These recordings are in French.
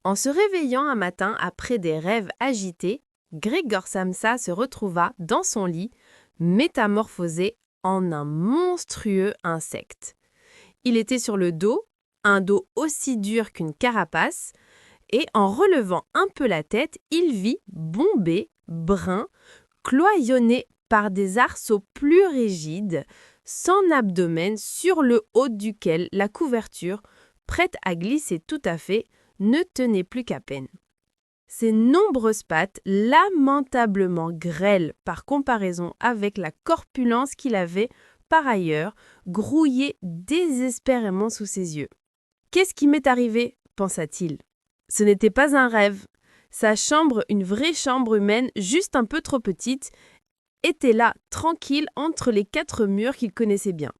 En se réveillant un matin après des rêves agités, Grégor Samsa se retrouva dans son lit, métamorphosé en un monstrueux insecte. Il était sur le dos, un dos aussi dur qu'une carapace, et en relevant un peu la tête, il vit bombé, brun, cloisonné par des arceaux plus rigides, son abdomen sur le haut duquel la couverture, prête à glisser tout à fait, ne tenait plus qu'à peine. Ses nombreuses pattes, lamentablement grêles par comparaison avec la corpulence qu'il avait, par ailleurs, grouillaient désespérément sous ses yeux. « Qu'est-ce qui m'est arrivé ?» pensa-t-il. Ce n'était pas un rêve. Sa chambre, une vraie chambre humaine, juste un peu trop petite, était là, tranquille, entre les 4 murs qu'il connaissait bien.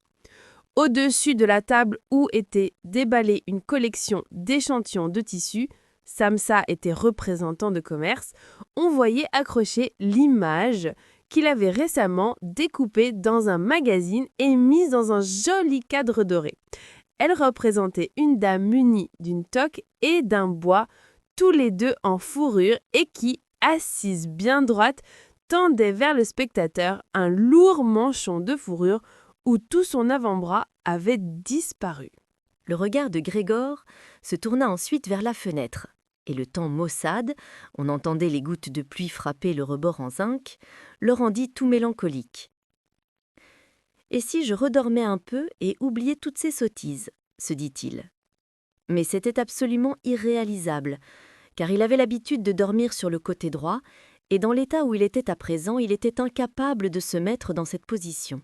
Au-dessus de la table où était déballée une collection d'échantillons de tissus, Samsa était représentant de commerce, on voyait accrocher l'image qu'il avait récemment découpée dans un magazine et mise dans un joli cadre doré. Elle représentait une dame munie d'une toque et d'un bois, tous les deux en fourrure, et qui, assise bien droite, tendait vers le spectateur un lourd manchon de fourrure où tout son avant-bras avait disparu. Le regard de Grégor se tourna ensuite vers la fenêtre, et le temps maussade, on entendait les gouttes de pluie frapper le rebord en zinc, le rendit tout mélancolique. « Et si je redormais un peu et oubliais toutes ces sottises ?» se dit-il. Mais c'était absolument irréalisable, car il avait l'habitude de dormir sur le côté droit, et dans l'état où il était à présent, il était incapable de se mettre dans cette position.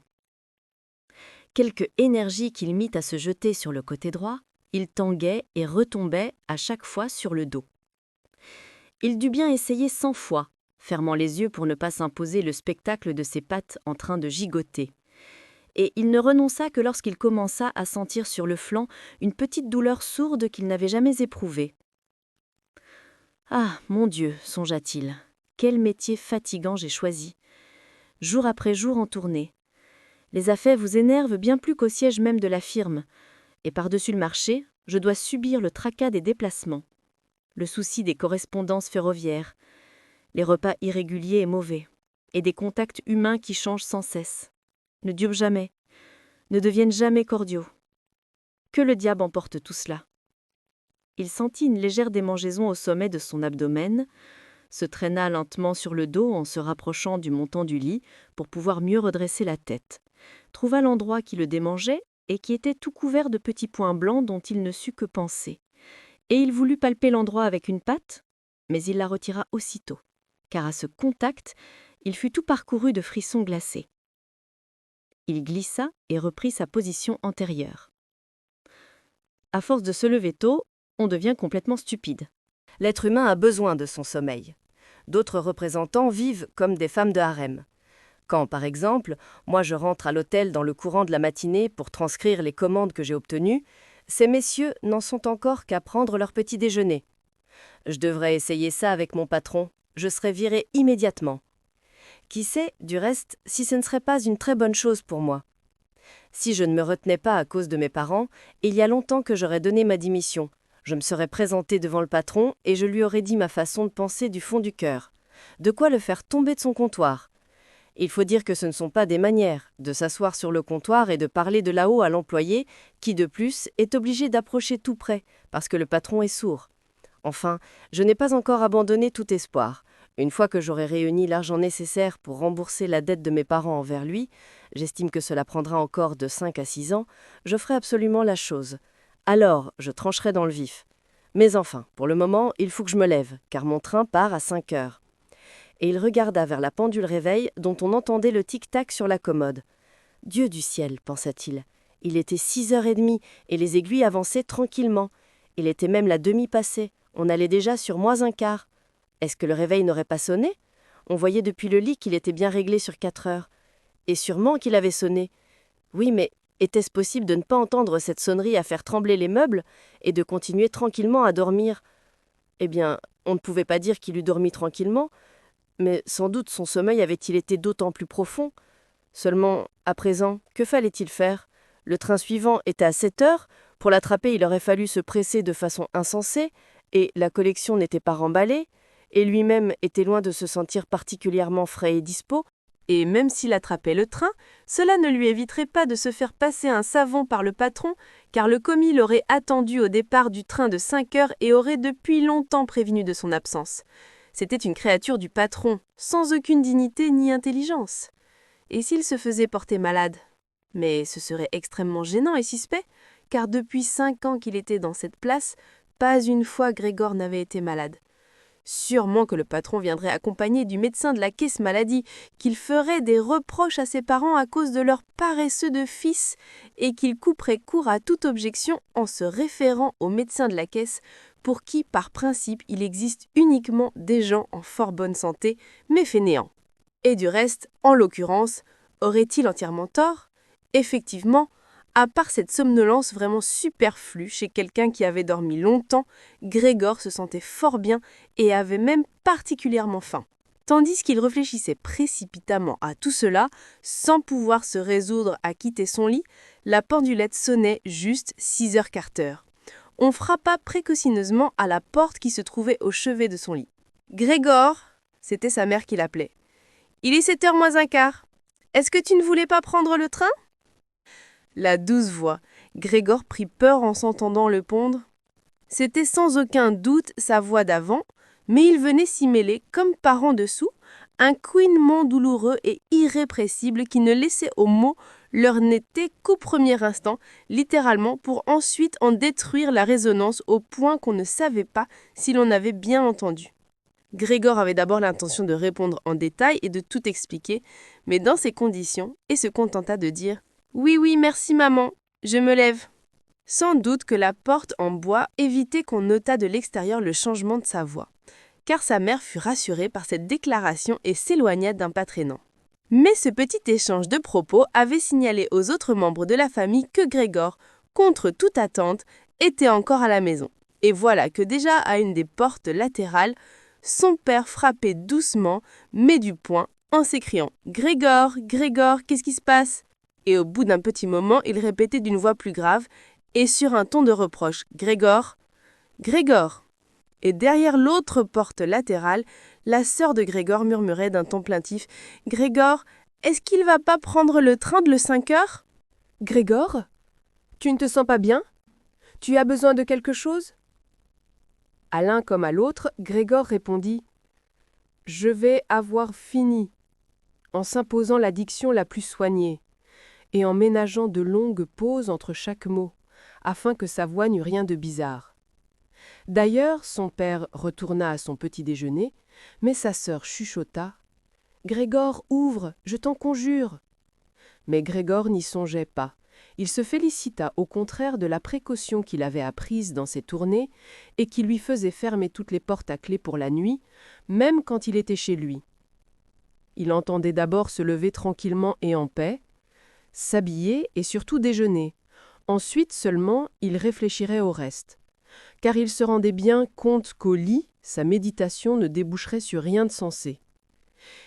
Quelque énergie qu'il mit à se jeter sur le côté droit, il tanguait et retombait à chaque fois sur le dos. Il dut bien essayer 100 fois, fermant les yeux pour ne pas s'imposer le spectacle de ses pattes en train de gigoter. Et il ne renonça que lorsqu'il commença à sentir sur le flanc une petite douleur sourde qu'il n'avait jamais éprouvée. « Ah, mon Dieu, songea-t-il, quel métier fatigant j'ai choisi. Jour après jour en tournée. Les affaires vous énervent bien plus qu'au siège même de la firme, et par-dessus le marché, je dois subir le tracas des déplacements, le souci des correspondances ferroviaires, les repas irréguliers et mauvais, et des contacts humains qui changent sans cesse, ne durent jamais, ne deviennent jamais cordiaux. Que le diable emporte tout cela. » Il sentit une légère démangeaison au sommet de son abdomen, se traîna lentement sur le dos en se rapprochant du montant du lit pour pouvoir mieux redresser la tête, trouva l'endroit qui le démangeait et qui était tout couvert de petits points blancs dont il ne sut que penser. Et il voulut palper l'endroit avec une patte, mais il la retira aussitôt, car à ce contact, il fut tout parcouru de frissons glacés. Il glissa et reprit sa position antérieure. À force de se lever tôt, on devient complètement stupide. L'être humain a besoin de son sommeil. D'autres représentants vivent comme des femmes de harem. Quand, par exemple, moi je rentre à l'hôtel dans le courant de la matinée pour transcrire les commandes que j'ai obtenues, ces messieurs n'en sont encore qu'à prendre leur petit déjeuner. Je devrais essayer ça avec mon patron, je serais viré immédiatement. Qui sait, du reste, si ce ne serait pas une très bonne chose pour moi. Si je ne me retenais pas à cause de mes parents, il y a longtemps que j'aurais donné ma démission. Je me serais présenté devant le patron et je lui aurais dit ma façon de penser du fond du cœur. De quoi le faire tomber de son comptoir. Il faut dire que ce ne sont pas des manières de s'asseoir sur le comptoir et de parler de là-haut à l'employé, qui de plus est obligé d'approcher tout près, parce que le patron est sourd. Enfin, je n'ai pas encore abandonné tout espoir. Une fois que j'aurai réuni l'argent nécessaire pour rembourser la dette de mes parents envers lui, j'estime que cela prendra encore de 5 à 6 ans, je ferai absolument la chose. Alors, je trancherai dans le vif. Mais enfin, pour le moment, il faut que je me lève, car mon train part à 5 heures. Et il regarda vers la pendule réveil dont on entendait le tic-tac sur la commode. Dieu du ciel, pensa-t-il. Il était 6h30 et les aiguilles avançaient tranquillement. Il était même la demi passée. On allait déjà sur -1/4. Est-ce que le réveil n'aurait pas sonné? On voyait depuis le lit qu'il était bien réglé sur 4 heures. Et sûrement qu'il avait sonné. Oui, mais était-ce possible de ne pas entendre cette sonnerie à faire trembler les meubles et de continuer tranquillement à dormir? Eh bien, on ne pouvait pas dire qu'il eût dormi tranquillement, mais sans doute son sommeil avait-il été d'autant plus profond. Seulement, à présent, que fallait-il faire? Le train suivant était à 7 heures. Pour l'attraper, il aurait fallu se presser de façon insensée, et la collection n'était pas remballée, et lui-même était loin de se sentir particulièrement frais et dispos, Et même s'il attrapait le train, cela ne lui éviterait pas de se faire passer un savon par le patron, car le commis l'aurait attendu au départ du train de 5 heures et aurait depuis longtemps prévenu de son absence. C'était une créature du patron, sans aucune dignité ni intelligence. Et s'il se faisait porter malade? Mais ce serait extrêmement gênant et suspect, car depuis 5 ans qu'il était dans cette place, pas une fois Grégor n'avait été malade. Sûrement que le patron viendrait accompagné du médecin de la caisse maladie, qu'il ferait des reproches à ses parents à cause de leur paresseux de fils, et qu'il couperait court à toute objection en se référant au médecin de la caisse, pour qui, par principe, il existe uniquement des gens en fort bonne santé, mais fainéants. Et du reste, en l'occurrence, aurait-il entièrement tort? Effectivement, à part cette somnolence vraiment superflue chez quelqu'un qui avait dormi longtemps, Grégor se sentait fort bien et avait même particulièrement faim. Tandis qu'il réfléchissait précipitamment à tout cela, sans pouvoir se résoudre à quitter son lit, la pendulette sonnait juste 6h15. On frappa précautionneusement à la porte qui se trouvait au chevet de son lit. « Grégor !» C'était sa mère qui l'appelait. « Il est 7h moins un quart. Est-ce que tu ne voulais pas prendre le train ?» La douce voix. Grégor prit peur en s'entendant le pondre. C'était sans aucun doute sa voix d'avant, mais il venait s'y mêler, comme par en dessous, un couinement douloureux et irrépressible qui ne laissait aux mots leur n'était qu'au premier instant, littéralement pour ensuite en détruire la résonance au point qu'on ne savait pas si l'on avait bien entendu. Grégor avait d'abord l'intention de répondre en détail et de tout expliquer, mais dans ces conditions, et se contenta de dire « Oui, oui, merci maman, je me lève ». Sans doute que la porte en bois évitait qu'on notât de l'extérieur le changement de sa voix, car sa mère fut rassurée par cette déclaration et s'éloigna d'un pas traînant. Mais ce petit échange de propos avait signalé aux autres membres de la famille que Grégor, contre toute attente, était encore à la maison. Et voilà que déjà à une des portes latérales, son père frappait doucement, mais du poing, en s'écriant « Grégor, Grégor, qu'est-ce qui se passe ?» Et au bout d'un petit moment, il répétait d'une voix plus grave et sur un ton de reproche « Grégor, Grégor !» Et derrière l'autre porte latérale, la sœur de Grégor murmurait d'un ton plaintif « Grégor, est-ce qu'il va pas prendre le train de le 5 heures ?»« Grégor, tu ne te sens pas bien? Tu as besoin de quelque chose ?» À l'un comme à l'autre, Grégor répondit « Je vais avoir fini », en s'imposant la diction la plus soignée, et en ménageant de longues pauses entre chaque mot, afin que sa voix n'eût rien de bizarre. D'ailleurs, son père retourna à son petit déjeuner, mais sa sœur chuchota « Grégor, ouvre, je t'en conjure !» Mais Grégor n'y songeait pas. Il se félicita au contraire de la précaution qu'il avait apprise dans ses tournées et qui lui faisait fermer toutes les portes à clé pour la nuit, même quand il était chez lui. Il entendait d'abord se lever tranquillement et en paix, s'habiller et surtout déjeuner. Ensuite seulement, il réfléchirait au reste. Car il se rendait bien compte qu'au lit, sa méditation ne déboucherait sur rien de sensé.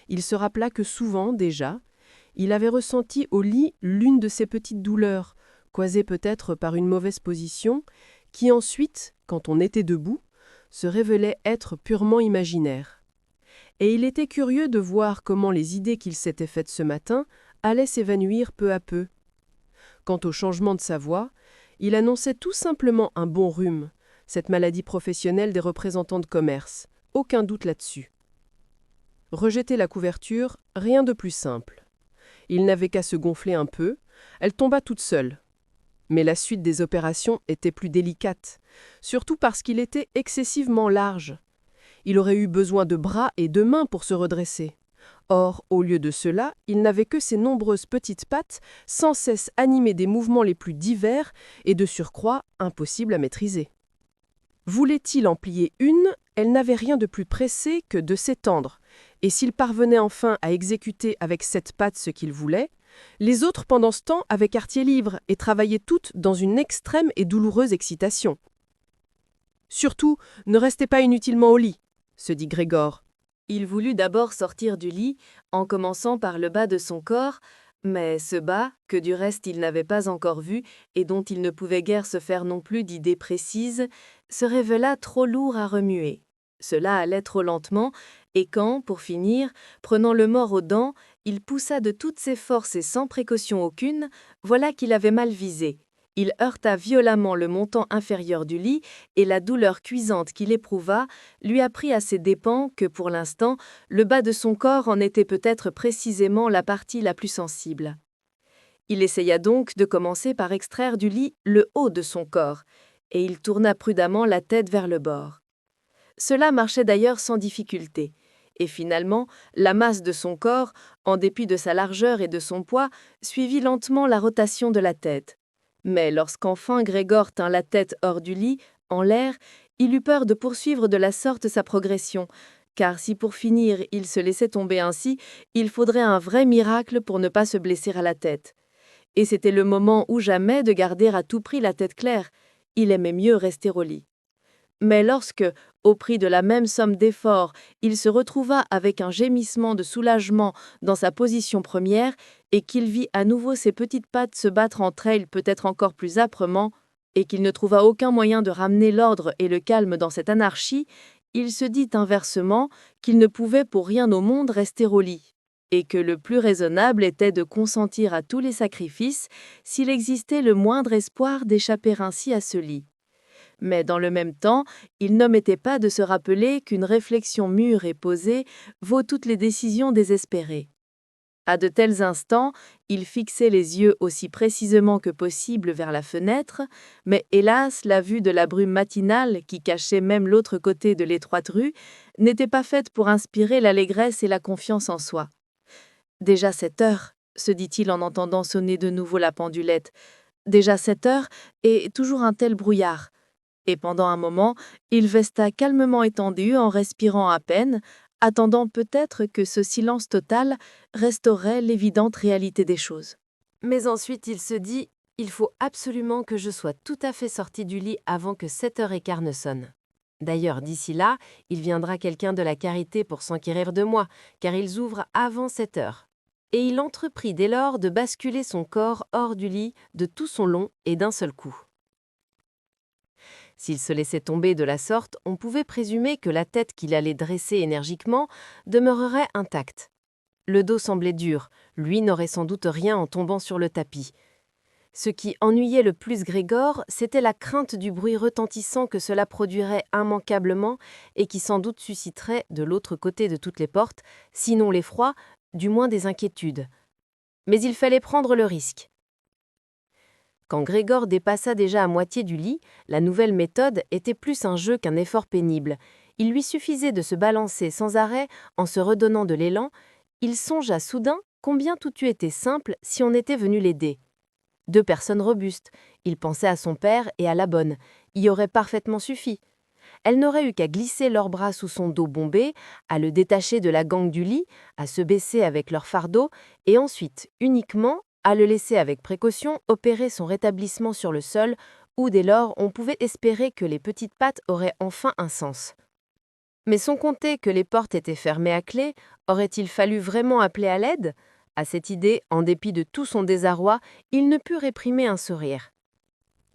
Il se rappela que souvent, déjà, il avait ressenti au lit l'une de ces petites douleurs, causées peut-être par une mauvaise position, qui ensuite, quand on était debout, se révélait être purement imaginaire. Et il était curieux de voir comment les idées qu'il s'était faites ce matin allaient s'évanouir peu à peu. Quant au changement de sa voix, il annonçait tout simplement un bon rhume, cette maladie professionnelle des représentants de commerce, aucun doute là-dessus. Rejeter la couverture, rien de plus simple. Il n'avait qu'à se gonfler un peu, elle tomba toute seule. Mais la suite des opérations était plus délicate, surtout parce qu'il était excessivement large. Il aurait eu besoin de bras et de mains pour se redresser. Or, au lieu de cela, il n'avait que ses nombreuses petites pattes, sans cesse animées des mouvements les plus divers et de surcroît impossibles à maîtriser. Voulait-il en plier une, elle n'avait rien de plus pressé que de s'étendre, et s'il parvenait enfin à exécuter avec cette patte ce qu'il voulait, les autres pendant ce temps avaient quartier libre et travaillaient toutes dans une extrême et douloureuse excitation. Surtout, ne restez pas inutilement au lit, se dit Grégor. Il voulut d'abord sortir du lit, en commençant par le bas de son corps, mais ce bas, que du reste il n'avait pas encore vu et dont il ne pouvait guère se faire non plus d'idées précises, se révéla trop lourd à remuer. Cela allait trop lentement, et quand, pour finir, prenant le mort aux dents, il poussa de toutes ses forces et sans précaution aucune, voilà qu'il avait mal visé. Il heurta violemment le montant inférieur du lit, et la douleur cuisante qu'il éprouva lui apprit à ses dépens que, pour l'instant, le bas de son corps en était peut-être précisément la partie la plus sensible. Il essaya donc de commencer par extraire du lit le haut de son corps, et il tourna prudemment la tête vers le bord. Cela marchait d'ailleurs sans difficulté, et finalement, la masse de son corps, en dépit de sa largeur et de son poids, suivit lentement la rotation de la tête. Mais lorsqu'enfin Grégor tint la tête hors du lit, en l'air, il eut peur de poursuivre de la sorte sa progression, car si pour finir il se laissait tomber ainsi, il faudrait un vrai miracle pour ne pas se blesser à la tête. Et c'était le moment ou jamais de garder à tout prix la tête claire. Il aimait mieux rester au lit. Mais lorsque, au prix de la même somme d'efforts, il se retrouva avec un gémissement de soulagement dans sa position première et qu'il vit à nouveau ses petites pattes se battre entre elles peut-être encore plus âprement, et qu'il ne trouva aucun moyen de ramener l'ordre et le calme dans cette anarchie, il se dit inversement qu'il ne pouvait pour rien au monde rester au lit, et que le plus raisonnable était de consentir à tous les sacrifices s'il existait le moindre espoir d'échapper ainsi à ce lit. Mais dans le même temps, il n'omettait pas de se rappeler qu'une réflexion mûre et posée vaut toutes les décisions désespérées. À de tels instants, il fixait les yeux aussi précisément que possible vers la fenêtre, mais hélas, la vue de la brume matinale, qui cachait même l'autre côté de l'étroite rue, n'était pas faite pour inspirer l'allégresse et la confiance en soi. « Déjà 7 heures, se dit-il en entendant sonner de nouveau la pendulette. « Déjà 7 heures, et toujours un tel brouillard. » Et pendant un moment, il resta calmement étendu en respirant à peine, attendant peut-être que ce silence total restaurait l'évidente réalité des choses. Mais ensuite il se dit « Il faut absolument que je sois tout à fait sorti du lit avant que 7h15 ne sonne. D'ailleurs, d'ici là, il viendra quelqu'un de la Charité pour s'enquérir de moi, car ils ouvrent avant 7h. » Et il entreprit dès lors de basculer son corps hors du lit de tout son long et d'un seul coup. S'il se laissait tomber de la sorte, on pouvait présumer que la tête qu'il allait dresser énergiquement demeurerait intacte. Le dos semblait dur, lui n'aurait sans doute rien en tombant sur le tapis. Ce qui ennuyait le plus Grégor, c'était la crainte du bruit retentissant que cela produirait immanquablement et qui sans doute susciterait, de l'autre côté de toutes les portes, sinon l'effroi, du moins des inquiétudes. Mais il fallait prendre le risque. Quand Grégor dépassa déjà à moitié du lit, la nouvelle méthode était plus un jeu qu'un effort pénible. Il lui suffisait de se balancer sans arrêt en se redonnant de l'élan. Il songea soudain combien tout eût été simple si on était venu l'aider. 2 personnes robustes, il pensait à son père et à la bonne, y auraient parfaitement suffi. Elle n'aurait eu qu'à glisser leurs bras sous son dos bombé, à le détacher de la gangue du lit, à se baisser avec leur fardeau, et ensuite, uniquement, à le laisser avec précaution opérer son rétablissement sur le sol, où dès lors on pouvait espérer que les petites pattes auraient enfin un sens. Mais sans compter que les portes étaient fermées à clé, aurait-il fallu vraiment appeler à l'aide ? À cette idée, en dépit de tout son désarroi, il ne put réprimer un sourire.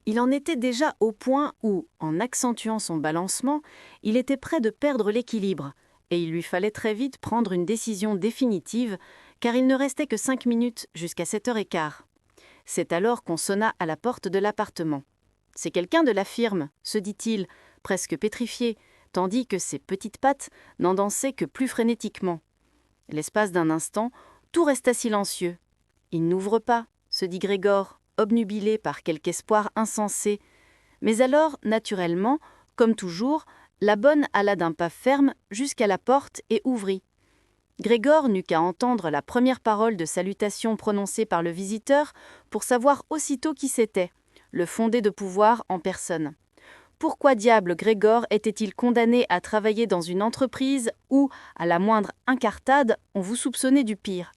Il en était déjà au point où, en accentuant son balancement, il était près de perdre l'équilibre, et il lui fallait très vite prendre une décision définitive, car il ne restait que 5 minutes jusqu'à 7h15. C'est alors qu'on sonna à la porte de l'appartement. « C'est quelqu'un de la firme », se dit-il, presque pétrifié, tandis que ses petites pattes n'en dansaient que plus frénétiquement. L'espace d'un instant, tout resta silencieux. « Il n'ouvre pas », se dit Grégor, obnubilé par quelque espoir insensé. Mais alors, naturellement, comme toujours, la bonne alla d'un pas ferme jusqu'à la porte et ouvrit. Grégor n'eut qu'à entendre la première parole de salutation prononcée par le visiteur pour savoir aussitôt qui c'était, le fondé de pouvoir en personne. Pourquoi diable Grégor était-il condamné à travailler dans une entreprise où, à la moindre incartade, on vous soupçonnait du pire ?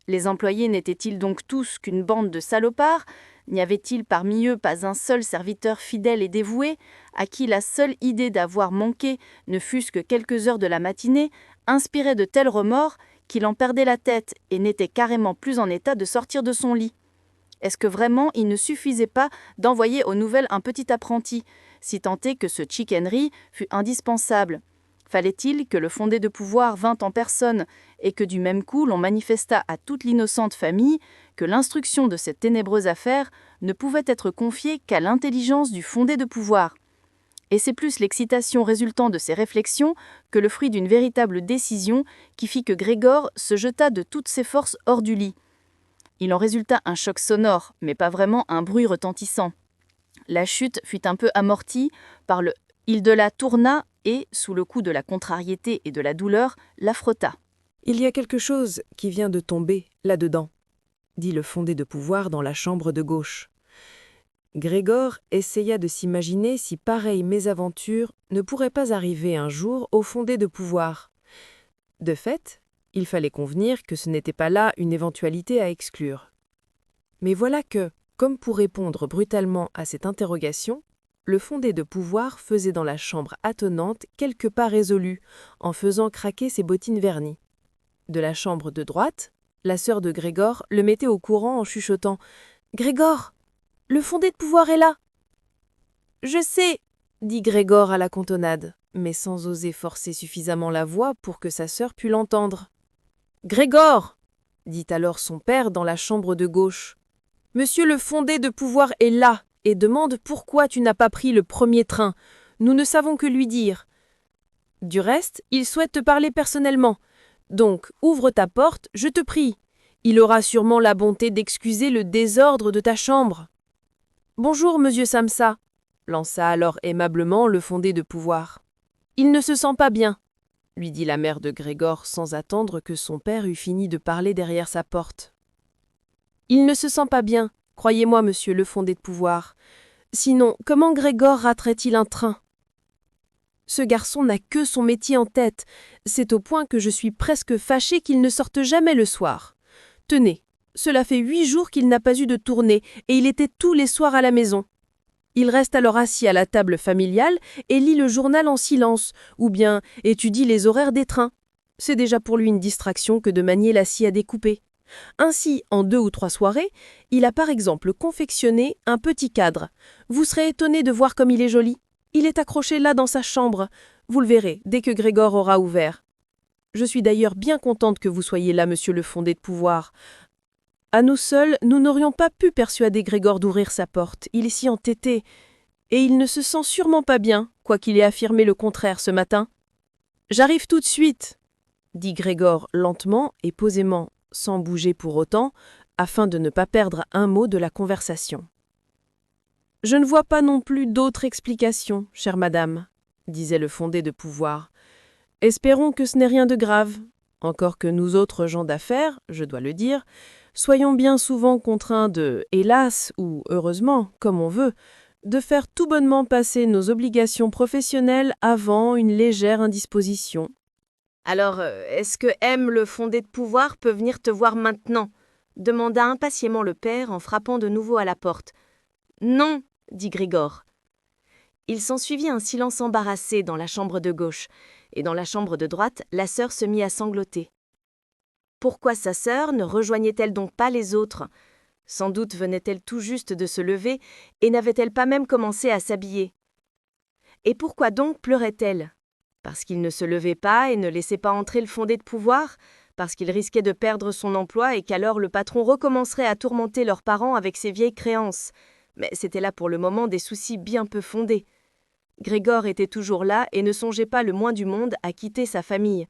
Les employés n'étaient-ils donc tous qu'une bande de salopards ? N'y avait-il parmi eux pas un seul serviteur fidèle et dévoué, à qui la seule idée d'avoir manqué, ne fût-ce que quelques heures de la matinée, inspirait de tels remords qu'il en perdait la tête et n'était carrément plus en état de sortir de son lit ? Est-ce que vraiment il ne suffisait pas d'envoyer aux nouvelles un petit apprenti, si tant est que ce chicanerie fût indispensable. Fallait-il que le fondé de pouvoir vînt en personne et que du même coup l'on manifestât à toute l'innocente famille que l'instruction de cette ténébreuse affaire ne pouvait être confiée qu'à l'intelligence du fondé de pouvoir. Et c'est plus l'excitation résultant de ces réflexions que le fruit d'une véritable décision qui fit que Grégor se jeta de toutes ses forces hors du lit. Il en résulta un choc sonore, mais pas vraiment un bruit retentissant. La chute fut un peu amortie par le « il de la tourna » et, sous le coup de la contrariété et de la douleur, la frotta. « Il y a quelque chose qui vient de tomber là-dedans », dit le fondé de pouvoir dans la chambre de gauche. Grégor essaya de s'imaginer si pareille mésaventure ne pourrait pas arriver un jour au fondé de pouvoir. De fait, il fallait convenir que ce n'était pas là une éventualité à exclure. Mais voilà que, comme pour répondre brutalement à cette interrogation, le fondé de pouvoir faisait dans la chambre attenante quelques pas résolus, en faisant craquer ses bottines vernies. De la chambre de droite, la sœur de Grégor le mettait au courant en chuchotant « Grégor, le fondé de pouvoir est là !»« Je sais !» dit Grégor à la cantonade, mais sans oser forcer suffisamment la voix pour que sa sœur pût l'entendre. « Grégor !» dit alors son père dans la chambre de gauche. « Monsieur le fondé de pouvoir est là et demande pourquoi tu n'as pas pris le premier train. Nous ne savons que lui dire. Du reste, il souhaite te parler personnellement. Donc, ouvre ta porte, je te prie. Il aura sûrement la bonté d'excuser le désordre de ta chambre. »« Bonjour, monsieur Samsa, » lança alors aimablement le fondé de pouvoir. « Il ne se sent pas bien, » lui dit la mère de Grégor sans attendre que son père eût fini de parler derrière sa porte. « Il ne se sent pas bien, croyez-moi, monsieur le fondé de pouvoir. Sinon, comment Grégor raterait-il un train ? Ce garçon n'a que son métier en tête. C'est au point que je suis presque fâchée qu'il ne sorte jamais le soir. Tenez, cela fait 8 jours qu'il n'a pas eu de tournée et il était tous les soirs à la maison. Il reste alors assis à la table familiale et lit le journal en silence, ou bien étudie les horaires des trains. C'est déjà pour lui une distraction que de manier la scie à découper. Ainsi, en 2 ou 3 soirées, il a par exemple confectionné un petit cadre. Vous serez étonné de voir comme il est joli. Il est accroché là dans sa chambre. Vous le verrez dès que Grégor aura ouvert. Je suis d'ailleurs bien contente que vous soyez là, monsieur le fondé de pouvoir. À nous seuls, nous n'aurions pas pu persuader Grégor d'ouvrir sa porte. Il est si entêté. Et il ne se sent sûrement pas bien, quoiqu'il ait affirmé le contraire ce matin. J'arrive tout de suite, dit Grégor lentement et posément, sans bouger pour autant, afin de ne pas perdre un mot de la conversation. Je ne vois pas non plus d'autre explication, chère madame, disait le fondé de pouvoir. Espérons que ce n'est rien de grave, encore que nous autres gens d'affaires, je dois le dire, soyons bien souvent contraints de, hélas ou heureusement, comme on veut, de faire tout bonnement passer nos obligations professionnelles avant une légère indisposition. Alors, est-ce que M, le fondé de pouvoir, peut venir te voir maintenant ? Demanda impatiemment le père en frappant de nouveau à la porte. Non, dit Grégor. Il s'ensuivit un silence embarrassé dans la chambre de gauche, et dans la chambre de droite, la sœur se mit à sangloter. Pourquoi sa sœur ne rejoignait-elle donc pas les autres ? Sans doute venait-elle tout juste de se lever et n'avait-elle pas même commencé à s'habiller. Et pourquoi donc pleurait-elle ? Parce qu'il ne se levait pas et ne laissait pas entrer le fondé de pouvoir ? Parce qu'il risquait de perdre son emploi et qu'alors le patron recommencerait à tourmenter leurs parents avec ses vieilles créances ? Mais c'était là pour le moment des soucis bien peu fondés. Grégor était toujours là et ne songeait pas le moins du monde à quitter sa famille.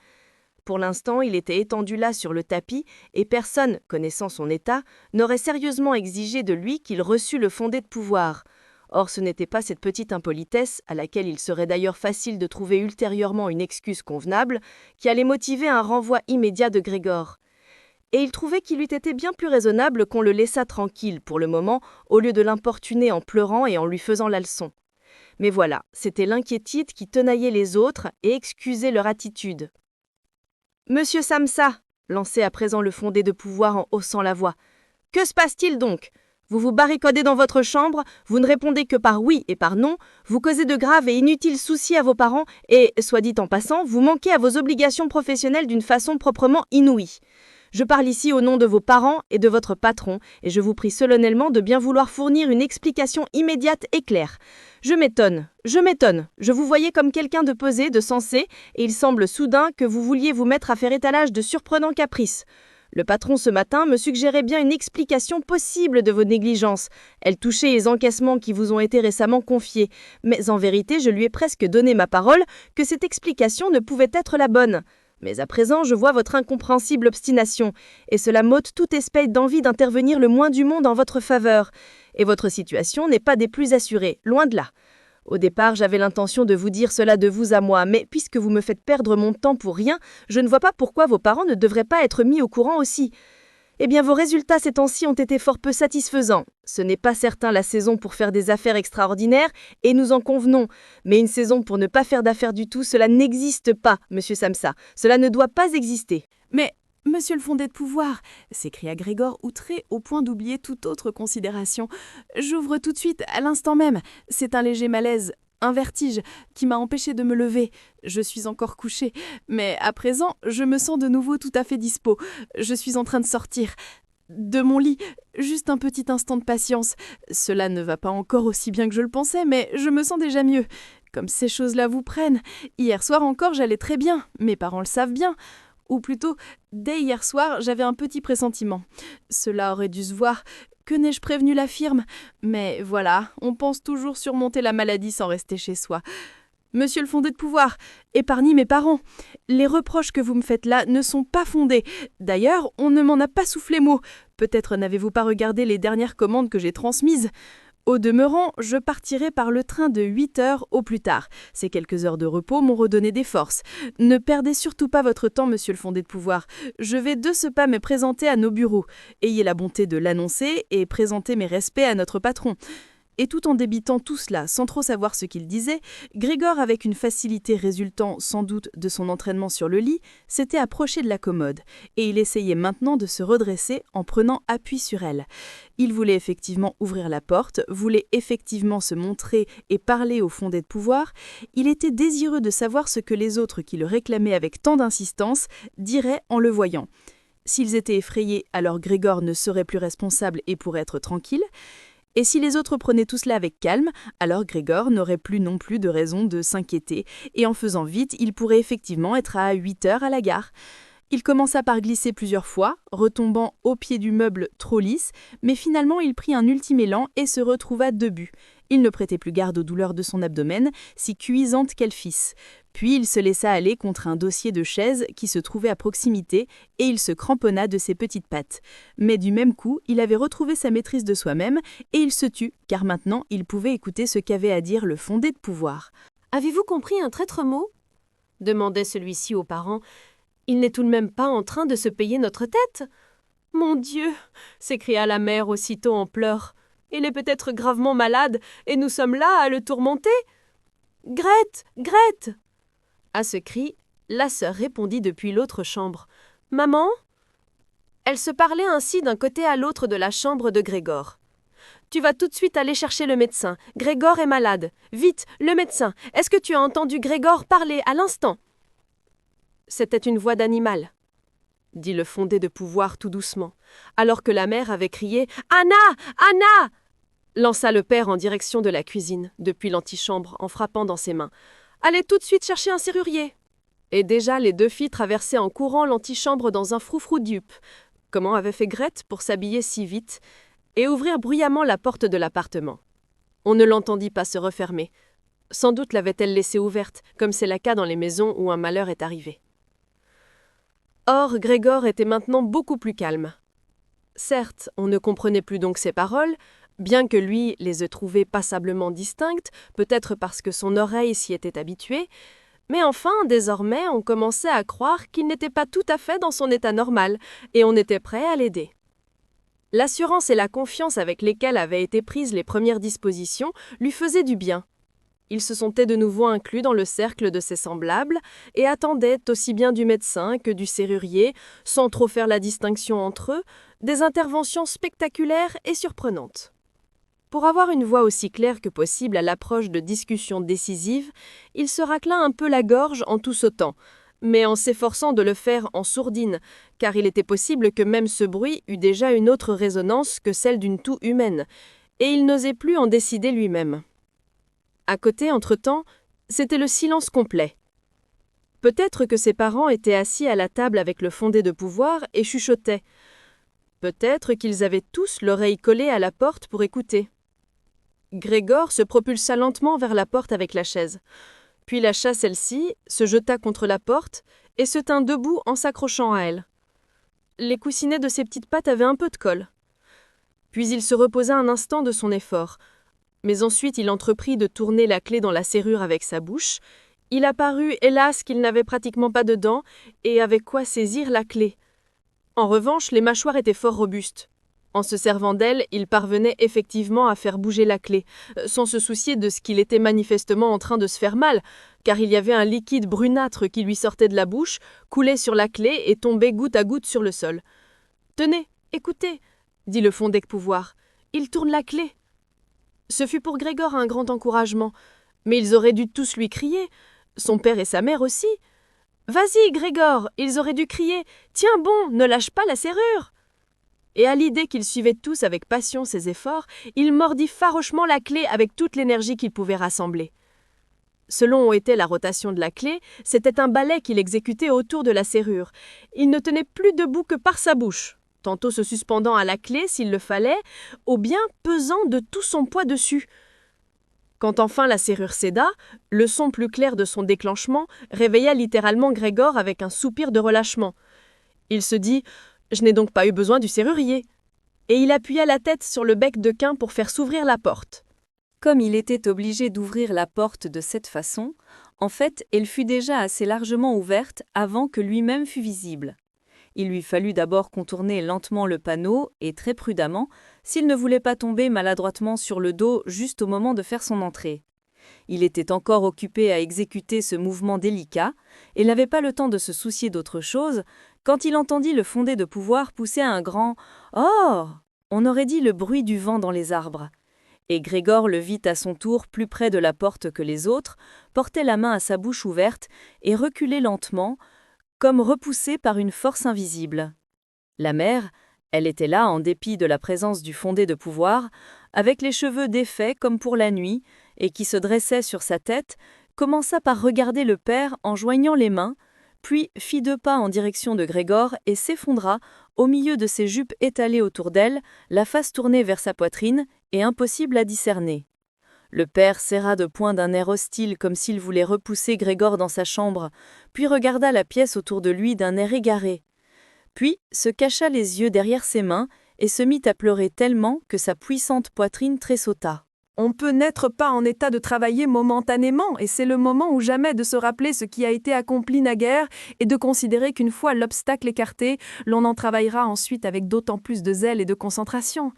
Pour l'instant, il était étendu là sur le tapis et personne, connaissant son état, n'aurait sérieusement exigé de lui qu'il reçût le fondé de pouvoir. Or, ce n'était pas cette petite impolitesse, à laquelle il serait d'ailleurs facile de trouver ultérieurement une excuse convenable, qui allait motiver un renvoi immédiat de Grégor. Et il trouvait qu'il eût été bien plus raisonnable qu'on le laissât tranquille pour le moment, au lieu de l'importuner en pleurant et en lui faisant la leçon. Mais voilà, c'était l'inquiétude qui tenaillait les autres et excusait leur attitude. « Monsieur Samsa !» lançait à présent le fondé de pouvoir en haussant la voix. « Que se passe-t-il donc ? Vous vous barricadez dans votre chambre, vous ne répondez que par oui et par non, vous causez de graves et inutiles soucis à vos parents et, soit dit en passant, vous manquez à vos obligations professionnelles d'une façon proprement inouïe. Je parle ici au nom de vos parents et de votre patron, et je vous prie solennellement de bien vouloir fournir une explication immédiate et claire. Je m'étonne. Je vous voyais comme quelqu'un de posé, de sensé, et il semble soudain que vous vouliez vous mettre à faire étalage de surprenants caprices. Le patron ce matin me suggérait bien une explication possible de vos négligences. Elle touchait les encaissements qui vous ont été récemment confiés, mais en vérité je lui ai presque donné ma parole que cette explication ne pouvait être la bonne. Mais à présent je vois votre incompréhensible obstination, et cela m'ôte toute espèce d'envie d'intervenir le moins du monde en votre faveur. Et votre situation n'est pas des plus assurées, loin de là. Au départ, j'avais l'intention de vous dire cela de vous à moi, mais puisque vous me faites perdre mon temps pour rien, je ne vois pas pourquoi vos parents ne devraient pas être mis au courant aussi. Eh bien, vos résultats ces temps-ci ont été fort peu satisfaisants. Ce n'est pas certain la saison pour faire des affaires extraordinaires, et nous en convenons. Mais une saison pour ne pas faire d'affaires du tout, cela n'existe pas, monsieur Samsa. Cela ne doit pas exister. Mais, monsieur le fondé de pouvoir, s'écria Grégor, outré au point d'oublier toute autre considération. J'ouvre tout de suite, à l'instant même. C'est un léger malaise, un vertige, qui m'a empêché de me lever. Je suis encore couché, mais à présent, je me sens de nouveau tout à fait dispo. Je suis en train de sortir de mon lit. Juste un petit instant de patience. Cela ne va pas encore aussi bien que je le pensais, mais je me sens déjà mieux. Comme ces choses-là vous prennent. Hier soir encore, j'allais très bien. Mes parents le savent bien. Ou plutôt, dès hier soir, j'avais un petit pressentiment. Cela aurait dû se voir. Que n'ai-je prévenu la firme? Mais voilà, on pense toujours surmonter la maladie sans rester chez soi. Monsieur le fondé de pouvoir, épargnez mes parents. Les reproches que vous me faites là ne sont pas fondés. D'ailleurs, on ne m'en a pas soufflé mot. Peut-être n'avez-vous pas regardé les dernières commandes que j'ai transmises. Au demeurant, je partirai par le train de 8 heures au plus tard. Ces quelques heures de repos m'ont redonné des forces. Ne perdez surtout pas votre temps, monsieur le fondé de pouvoir. Je vais de ce pas me présenter à nos bureaux. Ayez la bonté de l'annoncer et présenter mes respects à notre patron. Et tout en débitant tout cela sans trop savoir ce qu'il disait, Grégor, avec une facilité résultant sans doute de son entraînement sur le lit, s'était approché de la commode, et il essayait maintenant de se redresser en prenant appui sur elle. Il voulait effectivement ouvrir la porte, voulait effectivement se montrer et parler au fondé de pouvoir. Il était désireux de savoir ce que les autres qui le réclamaient avec tant d'insistance diraient en le voyant. S'ils étaient effrayés, alors Grégor ne serait plus responsable et pourrait être tranquille. Et si les autres prenaient tout cela avec calme, alors Grégor n'aurait plus non plus de raison de s'inquiéter, et en faisant vite, il pourrait effectivement être à 8 heures à la gare. Il commença par glisser plusieurs fois, retombant au pied du meuble trop lisse, mais finalement il prit un ultime élan et se retrouva debout. Il ne prêtait plus garde aux douleurs de son abdomen, si cuisantes qu'elles fissent. Puis il se laissa aller contre un dossier de chaise qui se trouvait à proximité et il se cramponna de ses petites pattes. Mais du même coup, il avait retrouvé sa maîtrise de soi-même et il se tut, car maintenant il pouvait écouter ce qu'avait à dire le fondé de pouvoir. « Avez-vous compris un traître mot » demandait celui-ci aux parents. « Il n'est tout de même pas en train de se payer notre tête ?»« Mon Dieu !» s'écria la mère aussitôt en pleurs. « Il est peut-être gravement malade et nous sommes là à le tourmenter. »« Grete, Grete !» À ce cri, la sœur répondit depuis l'autre chambre. « Maman ?» Elle se parlait ainsi d'un côté à l'autre de la chambre de Grégor. « Tu vas tout de suite aller chercher le médecin. Grégor est malade. Vite, le médecin. Est-ce que tu as entendu Grégor parler à l'instant ?» C'était une voix d'animal, dit le fondé de pouvoir tout doucement, alors que la mère avait crié « Anna! Anna !» lança le père en direction de la cuisine, depuis l'antichambre, en frappant dans ses mains. « Allez tout de suite chercher un serrurier !» Et déjà les deux filles traversaient en courant l'antichambre dans un froufrou d'yup. Comment avait fait Grete pour s'habiller si vite et ouvrir bruyamment la porte de l'appartement. On ne l'entendit pas se refermer. Sans doute l'avait-elle laissée ouverte, comme c'est le cas dans les maisons où un malheur est arrivé. Or, Grégor était maintenant beaucoup plus calme. Certes, on ne comprenait plus donc ses paroles, bien que lui les ait trouvées passablement distinctes, peut-être parce que son oreille s'y était habituée, mais enfin, désormais, on commençait à croire qu'il n'était pas tout à fait dans son état normal, et on était prêt à l'aider. L'assurance et la confiance avec lesquelles avaient été prises les premières dispositions lui faisaient du bien. Il se sentait de nouveau inclus dans le cercle de ses semblables et attendait aussi bien du médecin que du serrurier, sans trop faire la distinction entre eux, des interventions spectaculaires et surprenantes. Pour avoir une voix aussi claire que possible à l'approche de discussions décisives, il se racla un peu la gorge en tout sautant. mais en s'efforçant de le faire en sourdine, car il était possible que même ce bruit eût déjà une autre résonance que celle d'une toux humaine, et il n'osait plus en décider lui-même. À côté, entre-temps, c'était le silence complet. Peut-être que ses parents étaient assis à la table avec le fondé de pouvoir et chuchotaient. Peut-être qu'ils avaient tous l'oreille collée à la porte pour écouter. Grégor se propulsa lentement vers la porte avec la chaise. Puis lâcha celle-ci, se jeta contre la porte et se tint debout en s'accrochant à elle. Les coussinets de ses petites pattes avaient un peu de colle. Puis il se reposa un instant de son effort. Mais ensuite il entreprit de tourner la clé dans la serrure avec sa bouche. Il apparut, hélas, qu'il n'avait pratiquement pas de dents et avec quoi saisir la clé. En revanche, les mâchoires étaient fort robustes. En se servant d'elles, il parvenait effectivement à faire bouger la clé, sans se soucier de ce qu'il était manifestement en train de se faire mal, car il y avait un liquide brunâtre qui lui sortait de la bouche, coulait sur la clé et tombait goutte à goutte sur le sol. « Tenez, écoutez !» dit le fondé de pouvoir. « Il tourne la clé !» Ce fut pour Grégor un grand encouragement, mais ils auraient dû tous lui crier, son père et sa mère aussi. « Vas-y, Grégor !» ils auraient dû crier. « Tiens bon, ne lâche pas la serrure !» Et à l'idée qu'ils suivaient tous avec passion ses efforts, il mordit farouchement la clé avec toute l'énergie qu'il pouvait rassembler. Selon où était la rotation de la clé, c'était un balai qu'il exécutait autour de la serrure. Il ne tenait plus debout que par sa bouche, tantôt se suspendant à la clé s'il le fallait, ou bien pesant de tout son poids dessus. Quand enfin la serrure céda, le son plus clair de son déclenchement réveilla littéralement Grégor avec un soupir de relâchement. Il se dit « Je n'ai donc pas eu besoin du serrurier !» Et il appuya la tête sur le bec de quin pour faire s'ouvrir la porte. Comme il était obligé d'ouvrir la porte de cette façon, en fait, elle fut déjà assez largement ouverte avant que lui-même fût visible. Il lui fallut d'abord contourner lentement le panneau et très prudemment, s'il ne voulait pas tomber maladroitement sur le dos juste au moment de faire son entrée. Il était encore occupé à exécuter ce mouvement délicat et n'avait pas le temps de se soucier d'autre chose quand il entendit le fondé de pouvoir pousser un grand « Oh !» On aurait dit le bruit du vent dans les arbres. Et Grégor le vit à son tour plus près de la porte que les autres, portait la main à sa bouche ouverte et reculait lentement, comme repoussé par une force invisible. La mère, elle était là en dépit de la présence du fondé de pouvoir, avec les cheveux défaits comme pour la nuit, et qui se dressait sur sa tête, commença par regarder le père en joignant les mains, puis fit 2 pas en direction de Grégor et s'effondra, au milieu de ses jupes étalées autour d'elle, la face tournée vers sa poitrine et impossible à discerner. Le père serra de poing d'un air hostile comme s'il voulait repousser Grégor dans sa chambre, puis regarda la pièce autour de lui d'un air égaré. Puis se cacha les yeux derrière ses mains et se mit à pleurer tellement que sa puissante poitrine tressauta. On peut n'être pas en état de travailler momentanément, et c'est le moment ou jamais de se rappeler ce qui a été accompli naguère et de considérer qu'une fois l'obstacle écarté, l'on en travaillera ensuite avec d'autant plus de zèle et de concentration.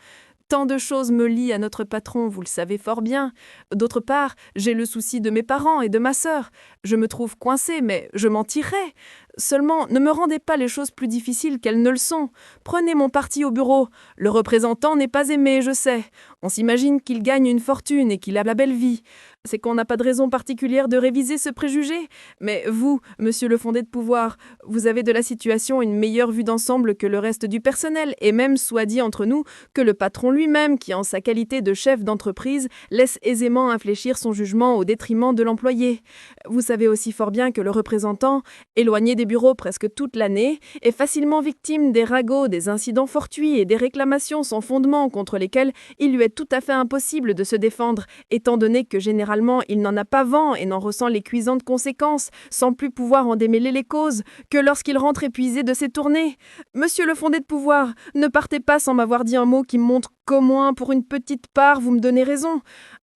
Tant de choses me lient à notre patron, vous le savez fort bien. D'autre part, j'ai le souci de mes parents et de ma sœur. Je me trouve coincé, mais je m'en tirerai. Seulement, ne me rendez pas les choses plus difficiles qu'elles ne le sont. Prenez mon parti au bureau. Le représentant n'est pas aimé, je sais. On s'imagine qu'il gagne une fortune et qu'il a la belle vie. C'est qu'on n'a pas de raison particulière de réviser ce préjugé. Mais vous, monsieur le fondé de pouvoir, vous avez de la situation une meilleure vue d'ensemble que le reste du personnel, et même, soit dit entre nous, que le patron lui-même, qui en sa qualité de chef d'entreprise, laisse aisément infléchir son jugement au détriment de l'employé. Vous savez aussi fort bien que le représentant, éloigné des bureaux presque toute l'année, est facilement victime des ragots, des incidents fortuits et des réclamations sans fondement contre lesquels il lui est tout à fait impossible de se défendre, étant donné que généralement il n'en a pas vent et n'en ressent les cuisantes conséquences, sans plus pouvoir en démêler les causes, que lorsqu'il rentre épuisé de ses tournées. Monsieur le fondé de pouvoir, ne partez pas sans m'avoir dit un mot qui montre qu'au moins pour une petite part vous me donnez raison.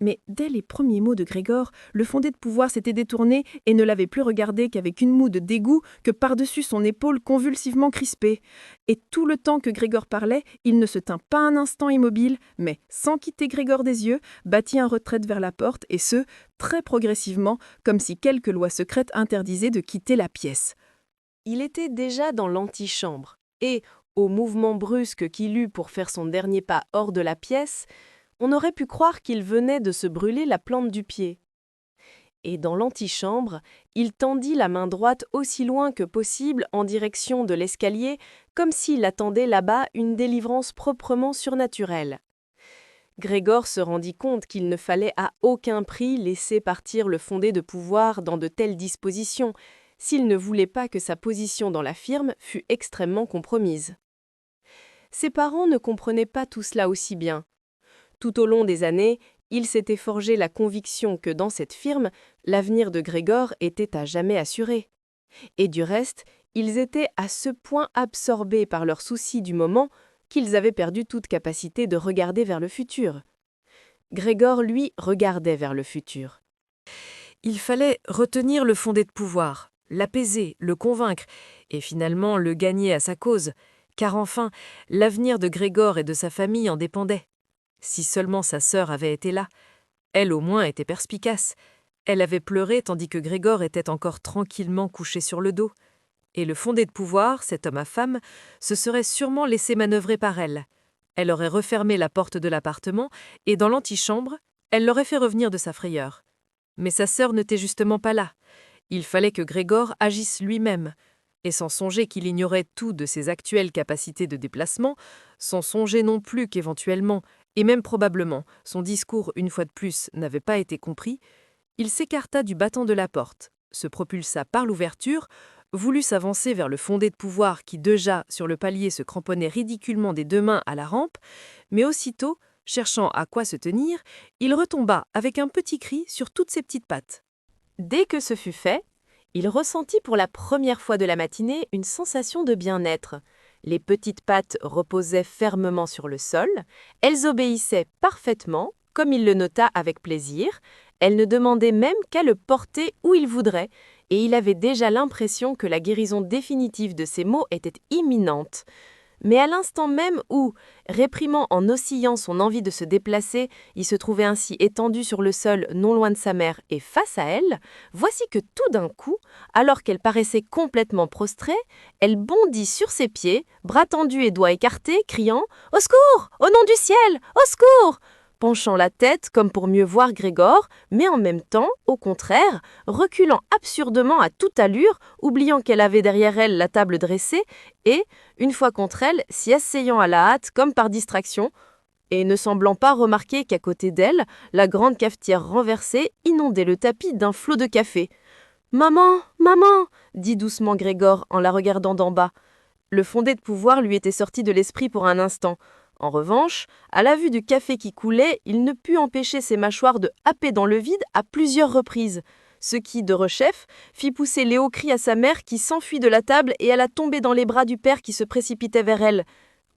Mais dès les premiers mots de Grégor, le fondé de pouvoir s'était détourné et ne l'avait plus regardé qu'avec une moue de dégoût que par-dessus son épaule convulsivement crispée. Et tout le temps que Grégor parlait, il ne se tint pas un instant immobile, mais, sans quitter Grégor des yeux, battit en retraite vers la porte, et ce, très progressivement, comme si quelque loi secrète interdisait de quitter la pièce. Il était déjà dans l'antichambre, et, au mouvement brusque qu'il eut pour faire son dernier pas hors de la pièce, on aurait pu croire qu'il venait de se brûler la plante du pied. et dans l'antichambre, il tendit la main droite aussi loin que possible en direction de l'escalier, comme s'il attendait là-bas une délivrance proprement surnaturelle. Grégor se rendit compte qu'il ne fallait à aucun prix laisser partir le fondé de pouvoir dans de telles dispositions, s'il ne voulait pas que sa position dans la firme fût extrêmement compromise. Ses parents ne comprenaient pas tout cela aussi bien. Tout au long des années, il s'était forgé la conviction que dans cette firme, l'avenir de Grégor était à jamais assuré. Et du reste, ils étaient à ce point absorbés par leurs soucis du moment qu'ils avaient perdu toute capacité de regarder vers le futur. Grégor, lui, regardait vers le futur. Il fallait retenir le fondé de pouvoir, l'apaiser, le convaincre, et finalement le gagner à sa cause, car enfin, l'avenir de Grégor et de sa famille en dépendait. Si seulement sa sœur avait été là, elle au moins était perspicace. Elle avait pleuré tandis que Grégor était encore tranquillement couché sur le dos. Et le fondé de pouvoir, cet homme à femme, se serait sûrement laissé manœuvrer par elle. Elle aurait refermé la porte de l'appartement et dans l'antichambre, elle l'aurait fait revenir de sa frayeur. Mais sa sœur n'était justement pas là. Il fallait que Grégor agisse lui-même. Et sans songer qu'il ignorait tout de ses actuelles capacités de déplacement, sans songer non plus qu'éventuellement, et même probablement, son discours une fois de plus n'avait pas été compris, il s'écarta du battant de la porte, se propulsa par l'ouverture, voulut s'avancer vers le fondé de pouvoir qui déjà, sur le palier, se cramponnait ridiculement des deux mains à la rampe, mais aussitôt, cherchant à quoi se tenir, il retomba avec un petit cri sur toutes ses petites pattes. Dès que ce fut fait, il ressentit pour la première fois de la matinée une sensation de bien-être. Les petites pattes reposaient fermement sur le sol, elles obéissaient parfaitement, comme il le nota avec plaisir, elles ne demandaient même qu'à le porter où il voudrait, et il avait déjà l'impression que la guérison définitive de ses maux était imminente. Mais à l'instant même où, réprimant en oscillant son envie de se déplacer, il se trouvait ainsi étendu sur le sol non loin de sa mère et face à elle, voici que tout d'un coup, alors qu'elle paraissait complètement prostrée, elle bondit sur ses pieds, bras tendus et doigts écartés, criant « Au secours! Au nom du ciel! Au secours !» penchant la tête comme pour mieux voir Grégor, mais en même temps, au contraire, reculant absurdement à toute allure, oubliant qu'elle avait derrière elle la table dressée, et, une fois contre elle, s'y asseyant à la hâte comme par distraction, et ne semblant pas remarquer qu'à côté d'elle, la grande cafetière renversée inondait le tapis d'un flot de café. « Maman, maman !» dit doucement Grégor en la regardant d'en bas. Le fondé de pouvoir lui était sorti de l'esprit pour un instant. En revanche, à la vue du café qui coulait, il ne put empêcher ses mâchoires de happer dans le vide à plusieurs reprises, ce qui, de rechef, fit pousser les hauts cris à sa mère qui s'enfuit de la table et alla tomber dans les bras du père qui se précipitait vers elle.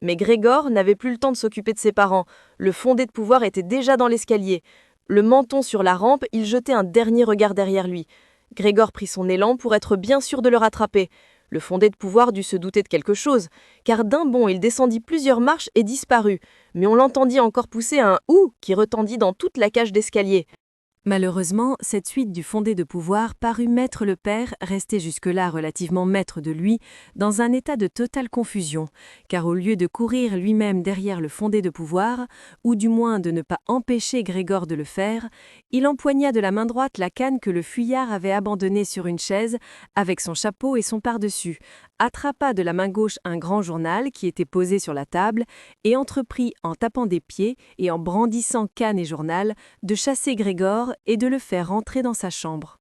Mais Grégor n'avait plus le temps de s'occuper de ses parents. Le fondé de pouvoir était déjà dans l'escalier. Le menton sur la rampe, il jetait un dernier regard derrière lui. Grégor prit son élan pour être bien sûr de le rattraper. Le fondé de pouvoir dut se douter de quelque chose, car d'un bond il descendit plusieurs marches et disparut, mais on l'entendit encore pousser un « ou » qui retendit dans toute la cage d'escalier. Malheureusement, cette suite du fondé de pouvoir parut mettre le père, resté jusque-là relativement maître de lui, dans un état de totale confusion, car au lieu de courir lui-même derrière le fondé de pouvoir, ou du moins de ne pas empêcher Grégor de le faire, il empoigna de la main droite la canne que le fuyard avait abandonnée sur une chaise, avec son chapeau et son pardessus, attrapa de la main gauche un grand journal qui était posé sur la table, et entreprit, en tapant des pieds et en brandissant canne et journal, de chasser Grégor et de le faire rentrer dans sa chambre.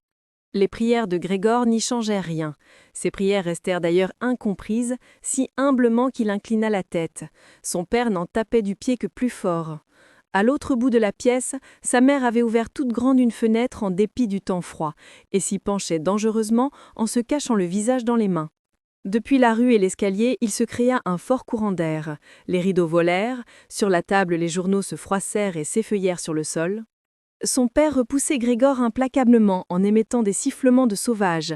Les prières de Grégor n'y changèrent rien. Ses prières restèrent d'ailleurs incomprises, si humblement qu'il inclina la tête. Son père n'en tapait du pied que plus fort. À l'autre bout de la pièce, sa mère avait ouvert toute grande une fenêtre en dépit du temps froid, et s'y penchait dangereusement en se cachant le visage dans les mains. Depuis la rue et l'escalier, il se créa un fort courant d'air. Les rideaux volèrent, sur la table les journaux se froissèrent et s'effeuillèrent sur le sol. Son père repoussait Grégor implacablement en émettant des sifflements de sauvage.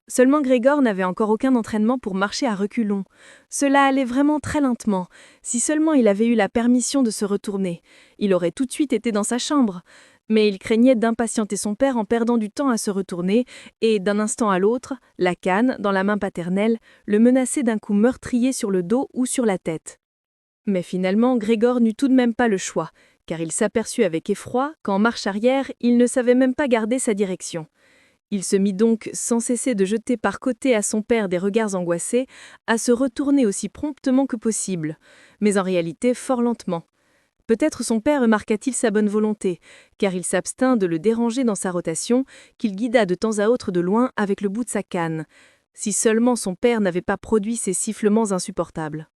Seulement Grégor n'avait encore aucun entraînement pour marcher à reculons. Cela allait vraiment très lentement. Si seulement il avait eu la permission de se retourner, il aurait tout de suite été dans sa chambre. Mais il craignait d'impatienter son père en perdant du temps à se retourner, et d'un instant à l'autre, la canne, dans la main paternelle, le menaçait d'un coup meurtrier sur le dos ou sur la tête. Mais finalement, Grégor n'eut tout de même pas le choix, car il s'aperçut avec effroi qu'en marche arrière, il ne savait même pas garder sa direction. Il se mit donc, sans cesser de jeter par côté à son père des regards angoissés, à se retourner aussi promptement que possible, mais en réalité fort lentement. Peut-être son père remarqua-t-il sa bonne volonté, car il s'abstint de le déranger dans sa rotation, qu'il guida de temps à autre de loin avec le bout de sa canne. Si seulement son père n'avait pas produit ces sifflements insupportables.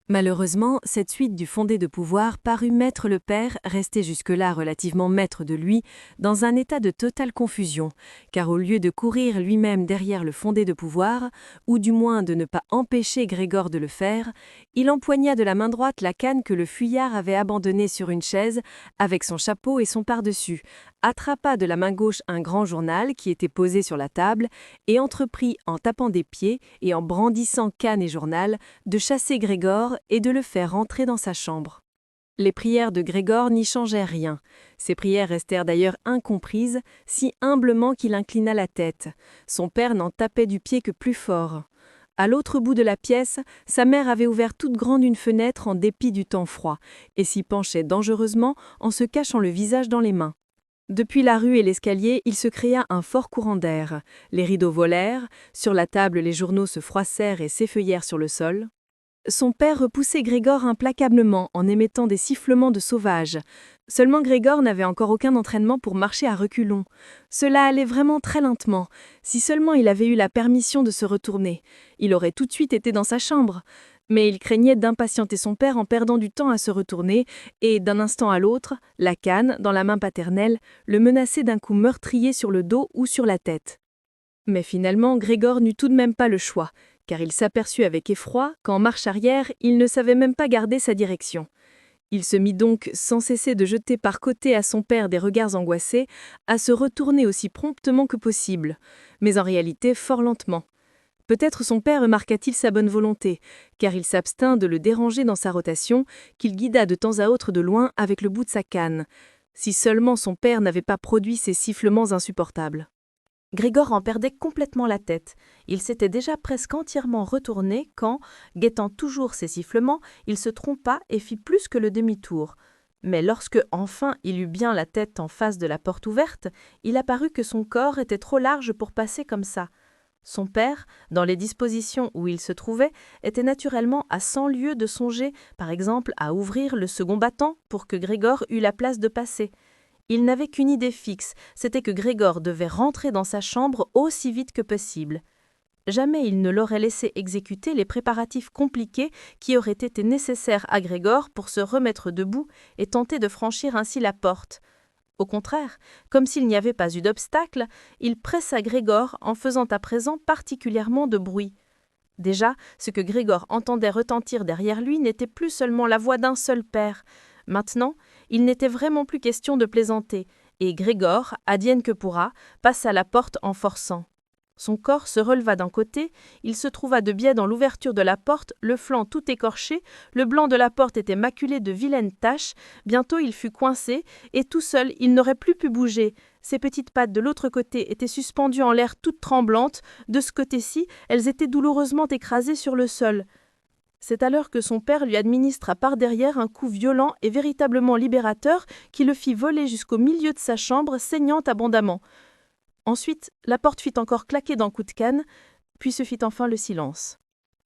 Malheureusement, cette suite du fondé de pouvoir parut mettre le père, resté jusque-là relativement maître de lui, dans un état de totale confusion, car au lieu de courir lui-même derrière le fondé de pouvoir, ou du moins de ne pas empêcher Grégor de le faire, il empoigna de la main droite la canne que le fuyard avait abandonnée sur une chaise, avec son chapeau et son pardessus, attrapa de la main gauche un grand journal qui était posé sur la table, et entreprit, en tapant des pieds et en brandissant canne et journal, de chasser Grégor et de le faire rentrer dans sa chambre. Les prières de Grégor n'y changèrent rien. Ses prières restèrent d'ailleurs incomprises, si humblement qu'il inclina la tête. Son père n'en tapait du pied que plus fort. À l'autre bout de la pièce, sa mère avait ouvert toute grande une fenêtre en dépit du temps froid, et s'y penchait dangereusement en se cachant le visage dans les mains. Depuis la rue et l'escalier, il se créa un fort courant d'air. Les rideaux volèrent, sur la table les journaux se froissèrent et s'effeuillèrent sur le sol. Son père repoussait Grégor implacablement en émettant des sifflements de sauvage. Seulement Grégor n'avait encore aucun entraînement pour marcher à reculons. Cela allait vraiment très lentement. Si seulement il avait eu la permission de se retourner, il aurait tout de suite été dans sa chambre. Mais il craignait d'impatienter son père en perdant du temps à se retourner, et d'un instant à l'autre, la canne, dans la main paternelle, le menaçait d'un coup meurtrier sur le dos ou sur la tête. Mais finalement, Grégor n'eut tout de même pas le choix, car il s'aperçut avec effroi qu'en marche arrière, il ne savait même pas garder sa direction. Il se mit donc, sans cesser de jeter par côté à son père des regards angoissés, à se retourner aussi promptement que possible, mais en réalité fort lentement. Peut-être son père remarqua-t-il sa bonne volonté, car il s'abstint de le déranger dans sa rotation, qu'il guida de temps à autre de loin avec le bout de sa canne. Si seulement son père n'avait pas produit ces sifflements insupportables. Grégor en perdait complètement la tête. Il s'était déjà presque entièrement retourné quand, guettant toujours ses sifflements, il se trompa et fit plus que le demi-tour. Mais lorsque, enfin, il eut bien la tête en face de la porte ouverte, il apparut que son corps était trop large pour passer comme ça. Son père, dans les dispositions où il se trouvait, était naturellement à 100 lieues de songer, par exemple, à ouvrir le second battant pour que Grégor eût la place de passer. Il n'avait qu'une idée fixe, c'était que Grégor devait rentrer dans sa chambre aussi vite que possible. Jamais il ne l'aurait laissé exécuter les préparatifs compliqués qui auraient été nécessaires à Grégor pour se remettre debout et tenter de franchir ainsi la porte. Au contraire, comme s'il n'y avait pas eu d'obstacle, il pressa Grégor en faisant à présent particulièrement de bruit. Déjà, ce que Grégor entendait retentir derrière lui n'était plus seulement la voix d'un seul père. Maintenant, il n'était vraiment plus question de plaisanter, et Grégor, advienne que pourra, passa la porte en forçant. Son corps se releva d'un côté, il se trouva de biais dans l'ouverture de la porte, le flanc tout écorché, le blanc de la porte était maculé de vilaines taches, bientôt il fut coincé, et tout seul il n'aurait plus pu bouger. Ses petites pattes de l'autre côté étaient suspendues en l'air toutes tremblantes, de ce côté-ci, elles étaient douloureusement écrasées sur le sol. C'est alors que son père lui administra par derrière un coup violent et véritablement libérateur qui le fit voler jusqu'au milieu de sa chambre, saignant abondamment. Ensuite, la porte fit encore claquer d'un coup de canne, puis se fit enfin le silence.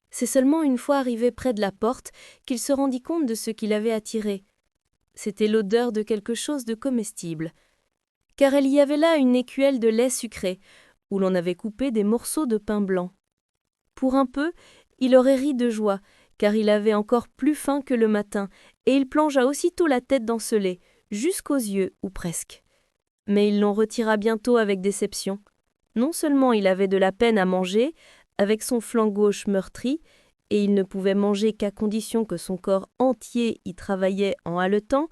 C'est seulement une fois arrivé près de la porte qu'il se rendit compte de ce qu'il avait attiré. C'était l'odeur de quelque chose de comestible. Car il y avait là une écuelle de lait sucré, où l'on avait coupé des morceaux de pain blanc. Pour un peu, il aurait ri de joie, car il avait encore plus faim que le matin, et il plongea aussitôt la tête dans ce lait, jusqu'aux yeux, ou presque. Mais il l'en retira bientôt avec déception. Non seulement il avait de la peine à manger, avec son flanc gauche meurtri, et il ne pouvait manger qu'à condition que son corps entier y travaillait en haletant,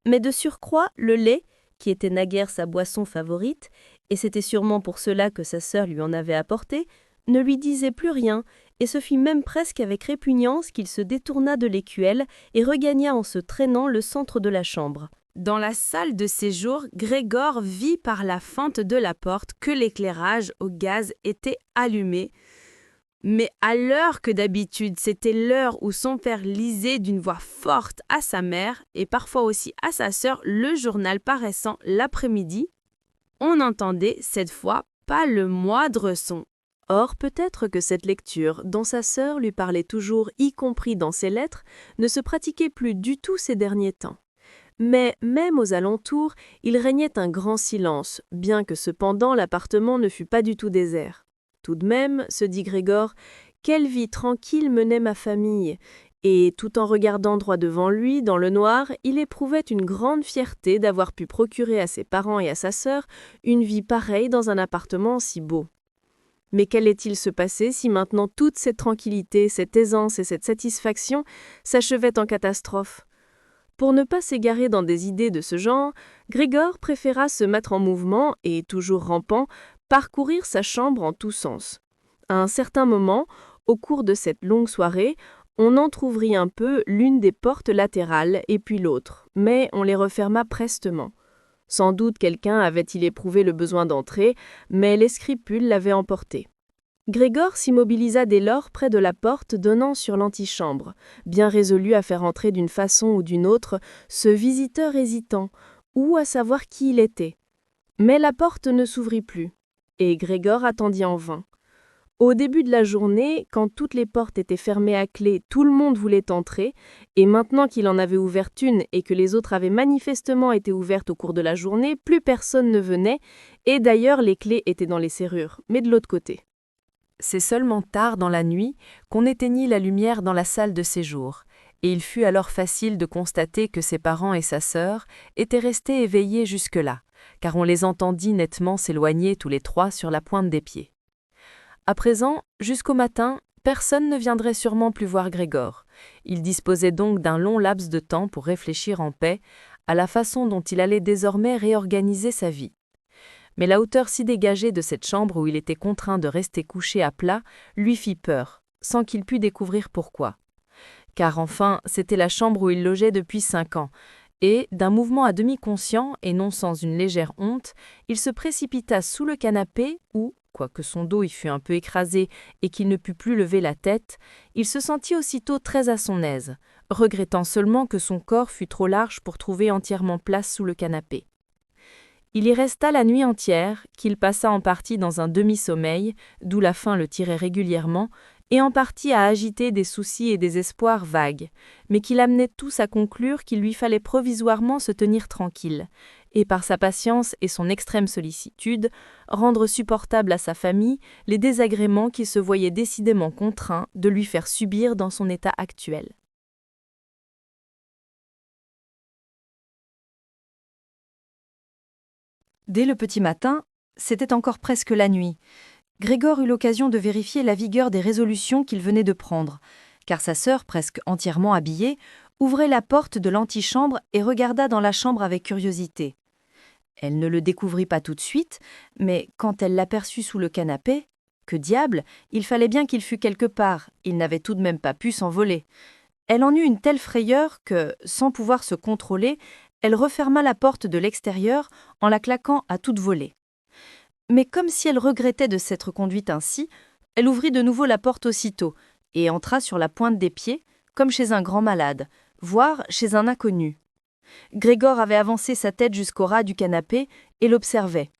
mais de surcroît le lait, qui était naguère sa boisson favorite, et c'était sûrement pour cela que sa sœur lui en avait apporté, ne lui disait plus rien, et ce fit même presque avec répugnance qu'il se détourna de l'écuelle et regagna en se traînant le centre de la chambre. Dans la salle de séjour, Grégor vit par la fente de la porte que l'éclairage au gaz était allumé. Mais à l'heure que d'habitude, c'était l'heure où son père lisait d'une voix forte à sa mère et parfois aussi à sa sœur le journal paraissant l'après-midi, on entendait cette fois pas le moindre son. Or, peut-être que cette lecture, dont sa sœur lui parlait toujours, y compris dans ses lettres, ne se pratiquait plus du tout ces derniers temps. Mais même aux alentours, il régnait un grand silence, bien que cependant l'appartement ne fût pas du tout désert. Tout de même, se dit Grégor, quelle vie tranquille menait ma famille, et tout en regardant droit devant lui, dans le noir, il éprouvait une grande fierté d'avoir pu procurer à ses parents et à sa sœur une vie pareille dans un appartement si beau. Mais qu'allait-il se passer si maintenant toute cette tranquillité, cette aisance et cette satisfaction s'achevaient en catastrophe ? Pour ne pas s'égarer dans des idées de ce genre, Grégor préféra se mettre en mouvement et, toujours rampant, parcourir sa chambre en tous sens. À un certain moment, au cours de cette longue soirée, on entr'ouvrit un peu l'une des portes latérales et puis l'autre, mais on les referma prestement. Sans doute quelqu'un avait-il éprouvé le besoin d'entrer, mais les scrupules l'avaient emporté. Grégor s'immobilisa dès lors près de la porte donnant sur l'antichambre, bien résolu à faire entrer d'une façon ou d'une autre ce visiteur hésitant, ou à savoir qui il était. Mais la porte ne s'ouvrit plus, et Grégor attendit en vain. Au début de la journée, quand toutes les portes étaient fermées à clé, tout le monde voulait entrer, et maintenant qu'il en avait ouvert une et que les autres avaient manifestement été ouvertes au cours de la journée, plus personne ne venait, et d'ailleurs les clés étaient dans les serrures, mais de l'autre côté. C'est seulement tard dans la nuit qu'on éteignit la lumière dans la salle de séjour, et il fut alors facile de constater que ses parents et sa sœur étaient restés éveillés jusque-là, car on les entendit nettement s'éloigner tous les trois sur la pointe des pieds. À présent, jusqu'au matin, personne ne viendrait sûrement plus voir Grégor. Il disposait donc d'un long laps de temps pour réfléchir en paix à la façon dont il allait désormais réorganiser sa vie. Mais la hauteur si dégagée de cette chambre où il était contraint de rester couché à plat lui fit peur, sans qu'il pût découvrir pourquoi. Car enfin, c'était la chambre où il logeait depuis 5 ans, et, d'un mouvement à demi conscient et non sans une légère honte, il se précipita sous le canapé où, quoique son dos y fût un peu écrasé et qu'il ne pût plus lever la tête, il se sentit aussitôt très à son aise, regrettant seulement que son corps fût trop large pour trouver entièrement place sous le canapé. Il y resta la nuit entière, qu'il passa en partie dans un demi-sommeil, d'où la faim le tirait régulièrement, et en partie à agiter des soucis et des espoirs vagues, mais qui l'amenaient tous à conclure qu'il lui fallait provisoirement se tenir tranquille, et par sa patience et son extrême sollicitude, rendre supportables à sa famille les désagréments qu'il se voyait décidément contraint de lui faire subir dans son état actuel. Dès le petit matin, c'était encore presque la nuit. Grégor eut l'occasion de vérifier la vigueur des résolutions qu'il venait de prendre, car sa sœur, presque entièrement habillée, ouvrait la porte de l'antichambre et regarda dans la chambre avec curiosité. Elle ne le découvrit pas tout de suite, mais quand elle l'aperçut sous le canapé, que diable, il fallait bien qu'il fût quelque part, il n'avait tout de même pas pu s'envoler. Elle en eut une telle frayeur que, sans pouvoir se contrôler, elle referma la porte de l'extérieur en la claquant à toute volée. Mais comme si elle regrettait de s'être conduite ainsi, elle ouvrit de nouveau la porte aussitôt et entra sur la pointe des pieds, comme chez un grand malade, voire chez un inconnu. Grégor avait avancé sa tête jusqu'au ras du canapé et l'observait.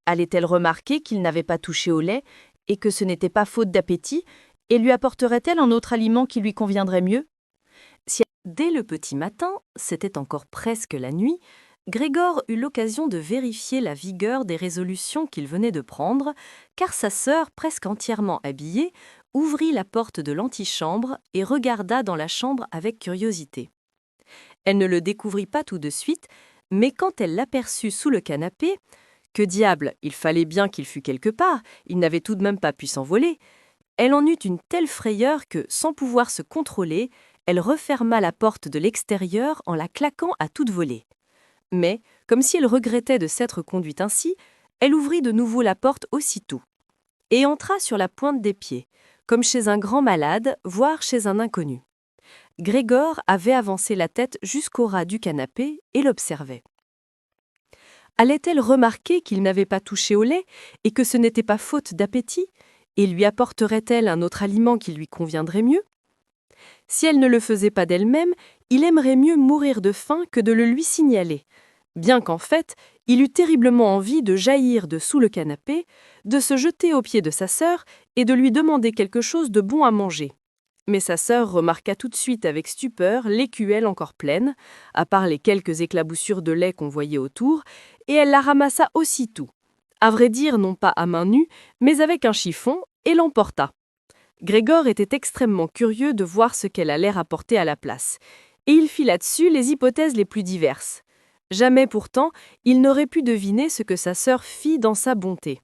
Allait-elle remarquer qu'il n'avait pas touché au lait et que ce n'était pas faute d'appétit, et lui apporterait-elle un autre aliment qui lui conviendrait mieux ? Dès le petit matin, c'était encore presque la nuit, Grégor eut l'occasion de vérifier la vigueur des résolutions qu'il venait de prendre, car sa sœur, presque entièrement habillée, ouvrit la porte de l'antichambre et regarda dans la chambre avec curiosité. Elle ne le découvrit pas tout de suite, mais quand elle l'aperçut sous le canapé, que diable, il fallait bien qu'il fût quelque part, il n'avait tout de même pas pu s'envoler, elle en eut une telle frayeur que, sans pouvoir se contrôler, elle referma la porte de l'extérieur en la claquant à toute volée. Mais, comme si elle regrettait de s'être conduite ainsi, elle ouvrit de nouveau la porte aussitôt, et entra sur la pointe des pieds, comme chez un grand malade, voire chez un inconnu. Grégor avait avancé la tête jusqu'au ras du canapé et l'observait. Allait-elle remarquer qu'il n'avait pas touché au lait et que ce n'était pas faute d'appétit, et lui apporterait-elle un autre aliment qui lui conviendrait mieux ? Si elle ne le faisait pas d'elle-même, il aimerait mieux mourir de faim que de le lui signaler, bien qu'en fait, il eut terriblement envie de jaillir de sous le canapé, de se jeter aux pieds de sa sœur et de lui demander quelque chose de bon à manger. Mais sa sœur remarqua tout de suite avec stupeur l'écuelle encore pleine, à part les quelques éclaboussures de lait qu'on voyait autour, et elle la ramassa aussitôt. À vrai dire, non pas à main nue, mais avec un chiffon, et l'emporta. Grégor était extrêmement curieux de voir ce qu'elle allait rapporter à la place, et il fit là-dessus les hypothèses les plus diverses. Jamais pourtant, il n'aurait pu deviner ce que sa sœur fit dans sa bonté.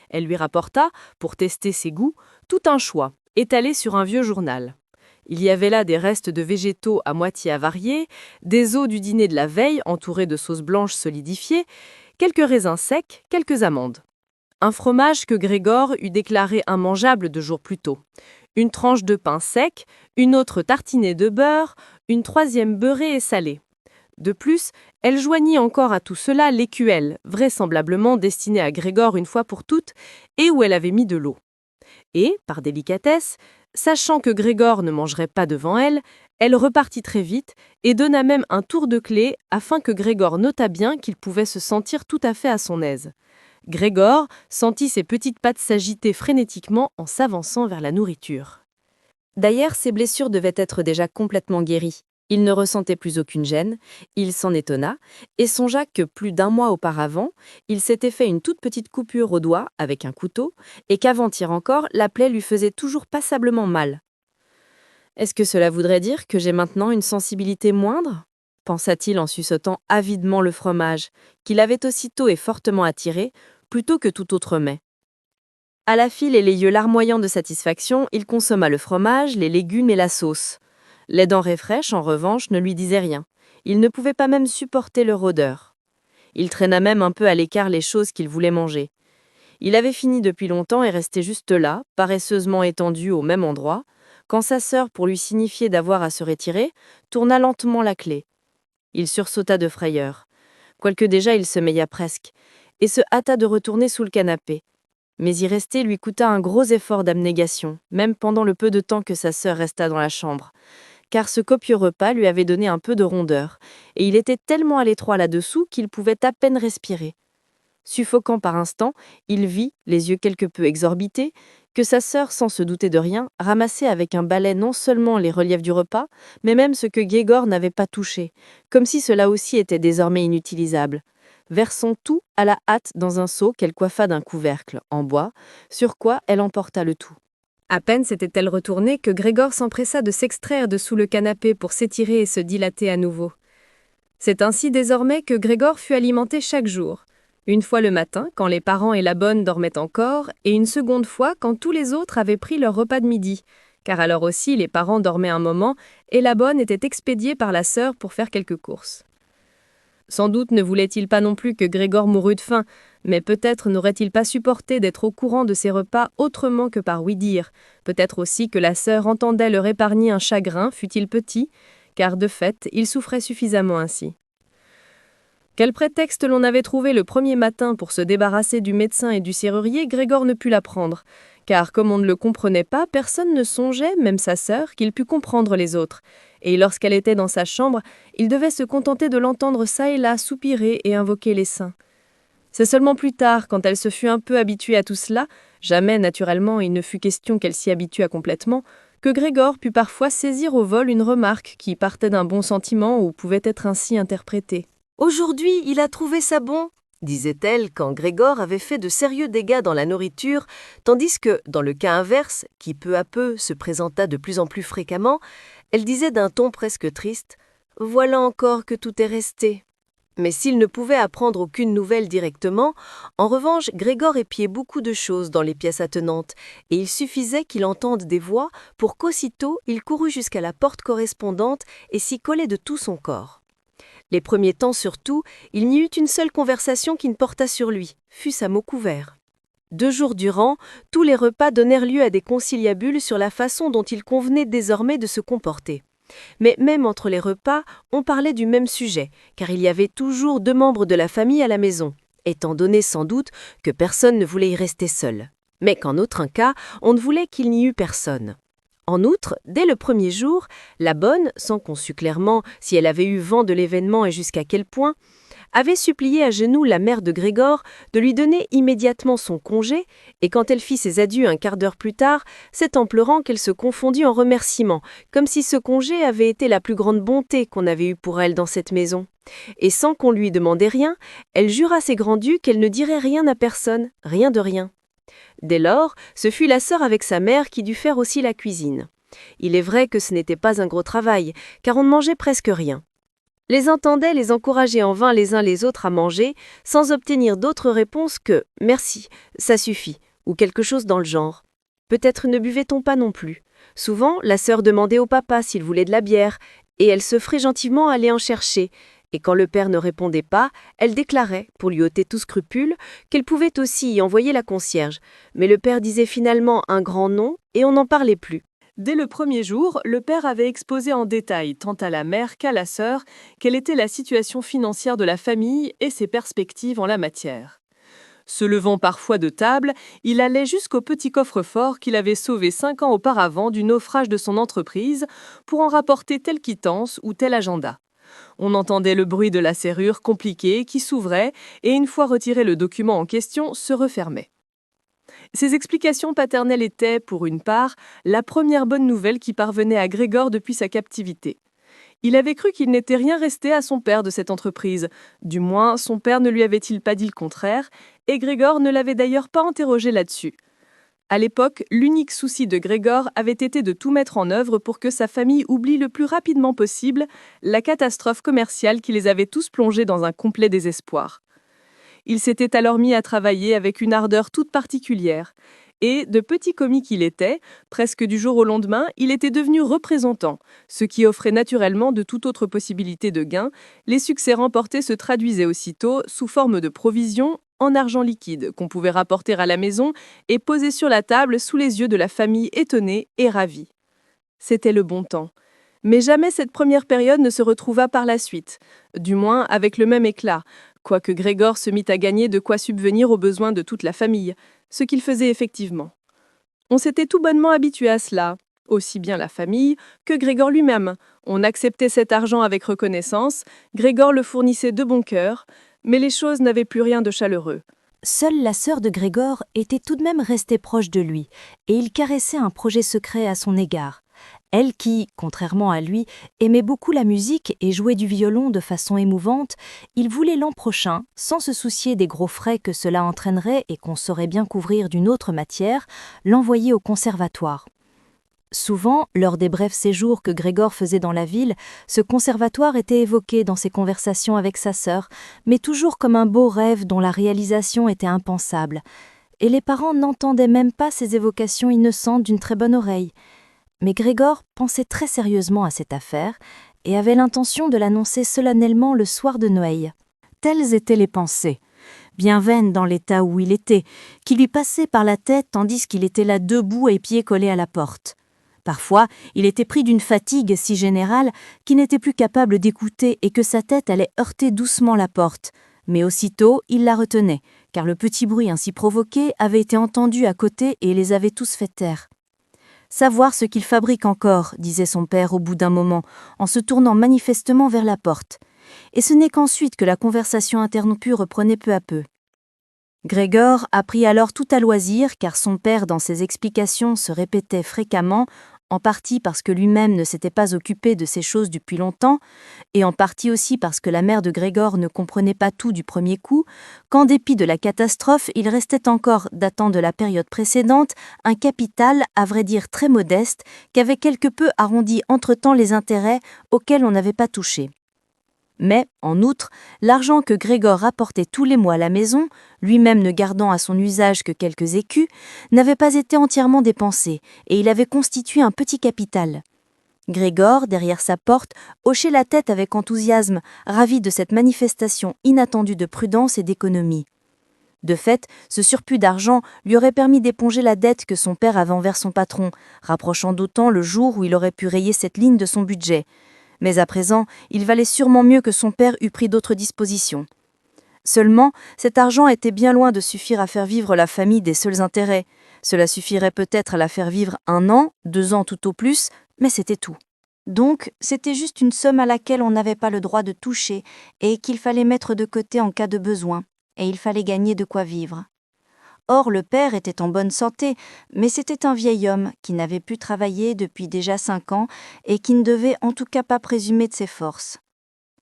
Elle lui rapporta, pour tester ses goûts, tout un choix, étalé sur un vieux journal. Il y avait là des restes de végétaux à moitié avariés, des os du dîner de la veille entourés de sauce blanche solidifiée, quelques raisins secs, quelques amandes. Un fromage que Grégor eut déclaré immangeable 2 jours plus tôt. Une tranche de pain sec, une autre tartinée de beurre, une troisième beurrée et salée. De plus, elle joignit encore à tout cela l'écuelle, vraisemblablement destinée à Grégor une fois pour toutes, et où elle avait mis de l'eau. Et, par délicatesse, sachant que Grégor ne mangerait pas devant elle, elle repartit très vite et donna même un tour de clé afin que Grégor notât bien qu'il pouvait se sentir tout à fait à son aise. Grégor sentit ses petites pattes s'agiter frénétiquement en s'avançant vers la nourriture. D'ailleurs, ses blessures devaient être déjà complètement guéries. Il ne ressentait plus aucune gêne, il s'en étonna, et songea que plus d'1 mois auparavant, il s'était fait une toute petite coupure au doigt avec un couteau, et qu'avant-hier encore, la plaie lui faisait toujours passablement mal. « Est-ce que cela voudrait dire que j'ai maintenant une sensibilité moindre ?» pensa-t-il en suçotant avidement le fromage, qu'il avait aussitôt et fortement attiré, plutôt que tout autre mets. À la file et les yeux larmoyants de satisfaction, il consomma le fromage, les légumes et la sauce. Les denrées fraîches, en revanche, ne lui disaient rien. Il ne pouvait pas même supporter leur odeur. Il traîna même un peu à l'écart les choses qu'il voulait manger. Il avait fini depuis longtemps et restait juste là, paresseusement étendu au même endroit, quand sa sœur, pour lui signifier d'avoir à se retirer, tourna lentement la clé. Il sursauta de frayeur, quoique déjà il sommeilla presque, et se hâta de retourner sous le canapé. Mais y rester lui coûta un gros effort d'abnégation, même pendant le peu de temps que sa sœur resta dans la chambre, car ce copieux repas lui avait donné un peu de rondeur, et il était tellement à l'étroit là-dessous qu'il pouvait à peine respirer. Suffocant par instants, il vit, les yeux quelque peu exorbités, que sa sœur, sans se douter de rien, ramassait avec un balai non seulement les reliefs du repas, mais même ce que Grégor n'avait pas touché, comme si cela aussi était désormais inutilisable. Versant tout à la hâte dans un seau qu'elle coiffa d'un couvercle en bois, sur quoi elle emporta le tout. À peine s'était-elle retournée que Grégor s'empressa de s'extraire de sous le canapé pour s'étirer et se dilater à nouveau. C'est ainsi désormais que Grégor fut alimenté chaque jour. Une fois le matin, quand les parents et la bonne dormaient encore, et une seconde fois quand tous les autres avaient pris leur repas de midi, car alors aussi les parents dormaient un moment et la bonne était expédiée par la sœur pour faire quelques courses. Sans doute ne voulait-il pas non plus que Grégor mourût de faim, mais peut-être n'aurait-il pas supporté d'être au courant de ses repas autrement que par ouï-dire, peut-être aussi que la sœur entendait leur épargner un chagrin, fût-il petit, car de fait, il souffrait suffisamment ainsi. Quel prétexte l'on avait trouvé le premier matin pour se débarrasser du médecin et du serrurier, Grégor ne put l'apprendre, car comme on ne le comprenait pas, personne ne songeait, même sa sœur, qu'il pût comprendre les autres, et lorsqu'elle était dans sa chambre, il devait se contenter de l'entendre çà et là soupirer et invoquer les saints. C'est seulement plus tard, quand elle se fut un peu habituée à tout cela, jamais naturellement il ne fut question qu'elle s'y habitûât complètement, que Grégor put parfois saisir au vol une remarque qui partait d'un bon sentiment ou pouvait être ainsi interprétée. « Aujourd'hui, il a trouvé ça bon », disait-elle quand Grégor avait fait de sérieux dégâts dans la nourriture, tandis que, dans le cas inverse, qui peu à peu se présenta de plus en plus fréquemment, elle disait d'un ton presque triste « Voilà encore que tout est resté ». Mais s'il ne pouvait apprendre aucune nouvelle directement, en revanche, Grégor épiait beaucoup de choses dans les pièces attenantes, et il suffisait qu'il entende des voix pour qu'aussitôt il courût jusqu'à la porte correspondante et s'y collait de tout son corps. Les premiers temps surtout, il n'y eut une seule conversation qui ne portât sur lui, fût-ce à mots couverts. 2 jours durant, tous les repas donnèrent lieu à des conciliabules sur la façon dont il convenait désormais de se comporter. Mais même entre les repas, on parlait du même sujet, car il y avait toujours 2 membres de la famille à la maison, étant donné sans doute que personne ne voulait y rester seul. Mais qu'en aucun cas, on ne voulait qu'il n'y eût personne. En outre, dès le premier jour, la bonne, sans qu'on sût clairement si elle avait eu vent de l'événement et jusqu'à quel point, avait supplié à genoux la mère de Grégor de lui donner immédiatement son congé, et quand elle fit ses adieux un quart d'heure plus tard, c'est en pleurant qu'elle se confondit en remerciements, comme si ce congé avait été la plus grande bonté qu'on avait eue pour elle dans cette maison. Et sans qu'on lui demandait rien, elle jura ses grands-dieux qu'elle ne dirait rien à personne, rien de rien. Dès lors, ce fut la sœur avec sa mère qui dut faire aussi la cuisine. Il est vrai que ce n'était pas un gros travail, car on ne mangeait presque rien. Les entendait les encourager en vain les uns les autres à manger, sans obtenir d'autre réponse que « merci, ça suffit » ou quelque chose dans le genre. Peut-être ne buvait-on pas non plus. Souvent, la sœur demandait au papa s'il voulait de la bière, et elle se ferait gentiment aller en chercher. Et quand le père ne répondait pas, elle déclarait, pour lui ôter tout scrupule, qu'elle pouvait aussi y envoyer la concierge. Mais le père disait finalement un grand non, et on n'en parlait plus. Dès le premier jour, le père avait exposé en détail, tant à la mère qu'à la sœur, quelle était la situation financière de la famille et ses perspectives en la matière. Se levant parfois de table, il allait jusqu'au petit coffre-fort qu'il avait sauvé 5 ans auparavant du naufrage de son entreprise pour en rapporter telle quittance ou tel agenda. On entendait le bruit de la serrure compliquée qui s'ouvrait et, une fois retiré le document en question, se refermait. Ces explications paternelles étaient, pour une part, la première bonne nouvelle qui parvenait à Grégor depuis sa captivité. Il avait cru qu'il n'était rien resté à son père de cette entreprise, du moins son père ne lui avait-il pas dit le contraire, et Grégor ne l'avait d'ailleurs pas interrogé là-dessus. À l'époque, l'unique souci de Grégor avait été de tout mettre en œuvre pour que sa famille oublie le plus rapidement possible la catastrophe commerciale qui les avait tous plongés dans un complet désespoir. Il s'était alors mis à travailler avec une ardeur toute particulière, et, de petit commis qu'il était, presque du jour au lendemain, il était devenu représentant, ce qui offrait naturellement de toute autre possibilité de gain. Les succès remportés se traduisaient aussitôt, sous forme de provisions, en argent liquide qu'on pouvait rapporter à la maison et poser sur la table sous les yeux de la famille étonnée et ravie. C'était le bon temps. Mais jamais cette première période ne se retrouva par la suite, du moins avec le même éclat, quoique Grégor se mit à gagner de quoi subvenir aux besoins de toute la famille, ce qu'il faisait effectivement. On s'était tout bonnement habitué à cela, aussi bien la famille que Grégor lui-même. On acceptait cet argent avec reconnaissance, Grégor le fournissait de bon cœur, mais les choses n'avaient plus rien de chaleureux. Seule la sœur de Grégor était tout de même restée proche de lui, et il caressait un projet secret à son égard. Elle qui, contrairement à lui, aimait beaucoup la musique et jouait du violon de façon émouvante, il voulait l'an prochain, sans se soucier des gros frais que cela entraînerait et qu'on saurait bien couvrir d'une autre matière, l'envoyer au conservatoire. Souvent, lors des brefs séjours que Grégor faisait dans la ville, ce conservatoire était évoqué dans ses conversations avec sa sœur, mais toujours comme un beau rêve dont la réalisation était impensable. Et les parents n'entendaient même pas ces évocations innocentes d'une très bonne oreille. Mais Grégor pensait très sérieusement à cette affaire et avait l'intention de l'annoncer solennellement le soir de Noël. Telles étaient les pensées, bien vaines dans l'état où il était, qui lui passaient par la tête tandis qu'il était là debout et pieds collés à la porte. Parfois, il était pris d'une fatigue si générale qu'il n'était plus capable d'écouter et que sa tête allait heurter doucement la porte. Mais aussitôt, il la retenait, car le petit bruit ainsi provoqué avait été entendu à côté et les avait tous fait taire. « Savoir ce qu'il fabrique encore, » disait son père au bout d'un moment, en se tournant manifestement vers la porte. Et ce n'est qu'ensuite que la conversation interrompue reprenait peu à peu. Grégor apprit alors tout à loisir, car son père, dans ses explications, se répétait fréquemment, en partie parce que lui-même ne s'était pas occupé de ces choses depuis longtemps, et en partie aussi parce que la mère de Grégor ne comprenait pas tout du premier coup, qu'en dépit de la catastrophe, il restait encore, datant de la période précédente, un capital, à vrai dire très modeste, qu'avait quelque peu arrondi entre-temps les intérêts auxquels on n'avait pas touché. Mais, en outre, l'argent que Grégor rapportait tous les mois à la maison, lui-même ne gardant à son usage que quelques écus, n'avait pas été entièrement dépensé, et il avait constitué un petit capital. Grégor, derrière sa porte, hochait la tête avec enthousiasme, ravi de cette manifestation inattendue de prudence et d'économie. De fait, ce surplus d'argent lui aurait permis d'éponger la dette que son père avait envers son patron, rapprochant d'autant le jour où il aurait pu rayer cette ligne de son budget. Mais à présent, il valait sûrement mieux que son père eût pris d'autres dispositions. Seulement, cet argent était bien loin de suffire à faire vivre la famille des seuls intérêts. Cela suffirait peut-être à la faire vivre 1 an, 2 ans tout au plus, mais c'était tout. Donc, c'était juste une somme à laquelle on n'avait pas le droit de toucher et qu'il fallait mettre de côté en cas de besoin, et il fallait gagner de quoi vivre. Or, le père était en bonne santé, mais c'était un vieil homme qui n'avait pu travailler depuis déjà 5 ans et qui ne devait en tout cas pas présumer de ses forces.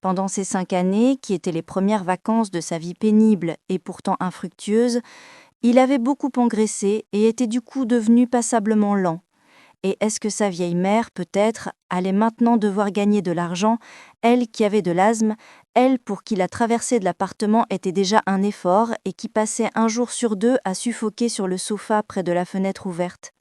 Pendant ces 5 années, qui étaient les premières vacances de sa vie pénible et pourtant infructueuse, il avait beaucoup engraissé et était du coup devenu passablement lent. Et est-ce que sa vieille mère, peut-être, allait maintenant devoir gagner de l'argent, elle qui avait de l'asthme, elle pour qui la traversée de l'appartement était déjà un effort et qui passait un jour sur 2 à suffoquer sur le sofa près de la fenêtre ouverte?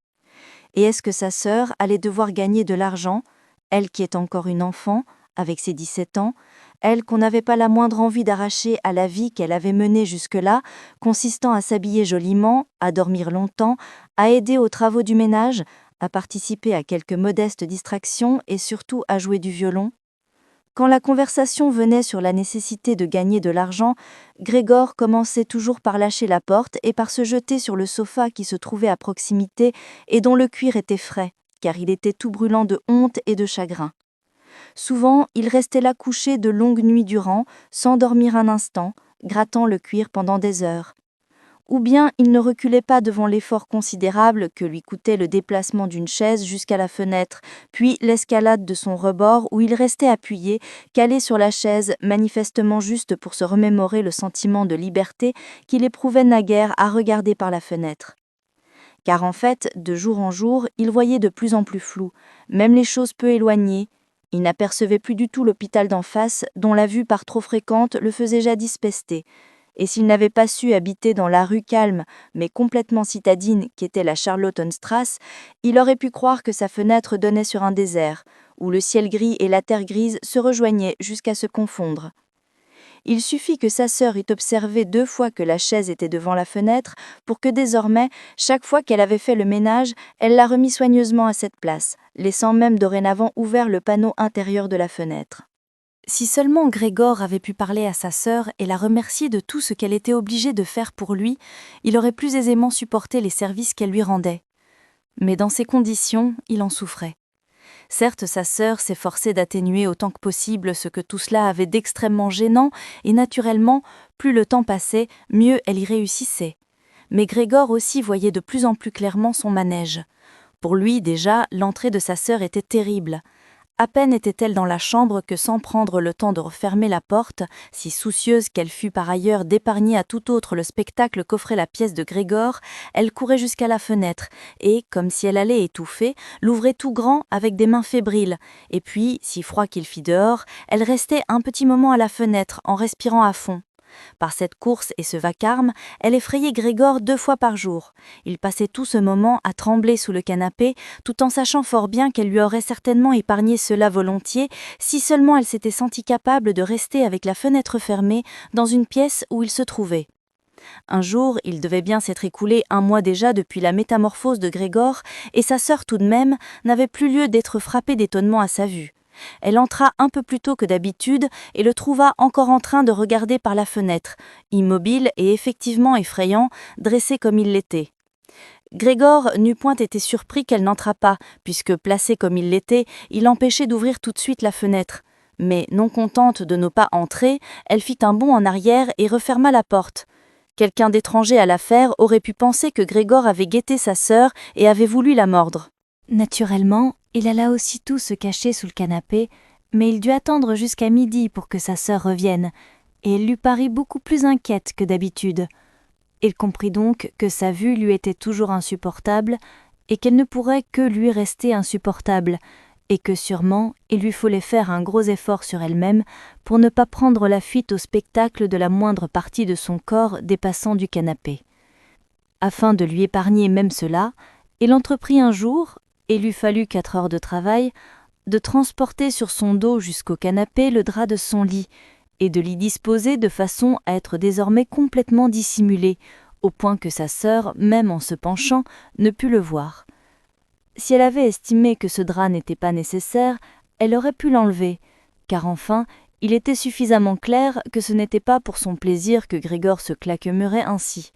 Et est-ce que sa sœur allait devoir gagner de l'argent, elle qui est encore une enfant, avec ses 17 ans, elle qu'on n'avait pas la moindre envie d'arracher à la vie qu'elle avait menée jusque-là, consistant à s'habiller joliment, à dormir longtemps, à aider aux travaux du ménage, à participer à quelques modestes distractions et surtout à jouer du violon? Quand la conversation venait sur la nécessité de gagner de l'argent, Grégor commençait toujours par lâcher la porte et par se jeter sur le sofa qui se trouvait à proximité et dont le cuir était frais, car il était tout brûlant de honte et de chagrin. Souvent, il restait là couché de longues nuits durant, sans dormir un instant, grattant le cuir pendant des heures. Ou bien il ne reculait pas devant l'effort considérable que lui coûtait le déplacement d'une chaise jusqu'à la fenêtre, puis l'escalade de son rebord où il restait appuyé, calé sur la chaise, manifestement juste pour se remémorer le sentiment de liberté qu'il éprouvait naguère à regarder par la fenêtre. Car en fait, de jour en jour, il voyait de plus en plus flou, même les choses peu éloignées. Il n'apercevait plus du tout l'hôpital d'en face, dont la vue par trop fréquente le faisait jadis pester. Et s'il n'avait pas su habiter dans la rue calme, mais complètement citadine, qu'était la Charlottenstrasse, il aurait pu croire que sa fenêtre donnait sur un désert, où le ciel gris et la terre grise se rejoignaient jusqu'à se confondre. Il suffit que sa sœur ait observé 2 fois que la chaise était devant la fenêtre, pour que désormais, chaque fois qu'elle avait fait le ménage, elle la remit soigneusement à cette place, laissant même dorénavant ouvert le panneau intérieur de la fenêtre. Si seulement Grégor avait pu parler à sa sœur et la remercier de tout ce qu'elle était obligée de faire pour lui, il aurait plus aisément supporté les services qu'elle lui rendait. Mais dans ces conditions, il en souffrait. Certes, sa sœur s'efforçait d'atténuer autant que possible ce que tout cela avait d'extrêmement gênant, et naturellement, plus le temps passait, mieux elle y réussissait. Mais Grégor aussi voyait de plus en plus clairement son manège. Pour lui, déjà, l'entrée de sa sœur était terrible. À peine était-elle dans la chambre que, sans prendre le temps de refermer la porte, si soucieuse qu'elle fût par ailleurs d'épargner à tout autre le spectacle qu'offrait la pièce de Grégor, elle courait jusqu'à la fenêtre et, comme si elle allait étouffer, l'ouvrait tout grand avec des mains fébriles, et puis, si froid qu'il fit dehors, elle restait un petit moment à la fenêtre en respirant à fond. Par cette course et ce vacarme, elle effrayait Grégor 2 fois par jour. Il passait tout ce moment à trembler sous le canapé, tout en sachant fort bien qu'elle lui aurait certainement épargné cela volontiers, si seulement elle s'était sentie capable de rester avec la fenêtre fermée dans une pièce où il se trouvait. Un jour, il devait bien s'être écoulé 1 mois déjà depuis la métamorphose de Grégor, et sa sœur tout de même n'avait plus lieu d'être frappée d'étonnement à sa vue. Elle entra un peu plus tôt que d'habitude et le trouva encore en train de regarder par la fenêtre, immobile et effectivement effrayant, dressé comme il l'était. Grégor n'eût point été surpris qu'elle n'entrât pas, puisque, placé comme il l'était, il l'empêchait d'ouvrir tout de suite la fenêtre. Mais, non contente de ne pas entrer, elle fit un bond en arrière et referma la porte. Quelqu'un d'étranger à l'affaire aurait pu penser que Grégor avait guetté sa sœur et avait voulu la mordre. Naturellement, il alla aussitôt se cacher sous le canapé, mais il dut attendre jusqu'à midi pour que sa sœur revienne, et elle lui parut beaucoup plus inquiète que d'habitude. Il comprit donc que sa vue lui était toujours insupportable, et qu'elle ne pourrait que lui rester insupportable, et que sûrement il lui fallait faire un gros effort sur elle-même pour ne pas prendre la fuite au spectacle de la moindre partie de son corps dépassant du canapé. Afin de lui épargner même cela, il entreprit un jour, et il lui fallut 4 heures de travail, de transporter sur son dos jusqu'au canapé le drap de son lit, et de l'y disposer de façon à être désormais complètement dissimulé, au point que sa sœur, même en se penchant, ne put le voir. Si elle avait estimé que ce drap n'était pas nécessaire, elle aurait pu l'enlever, car enfin, il était suffisamment clair que ce n'était pas pour son plaisir que Grégor se claquemurait ainsi.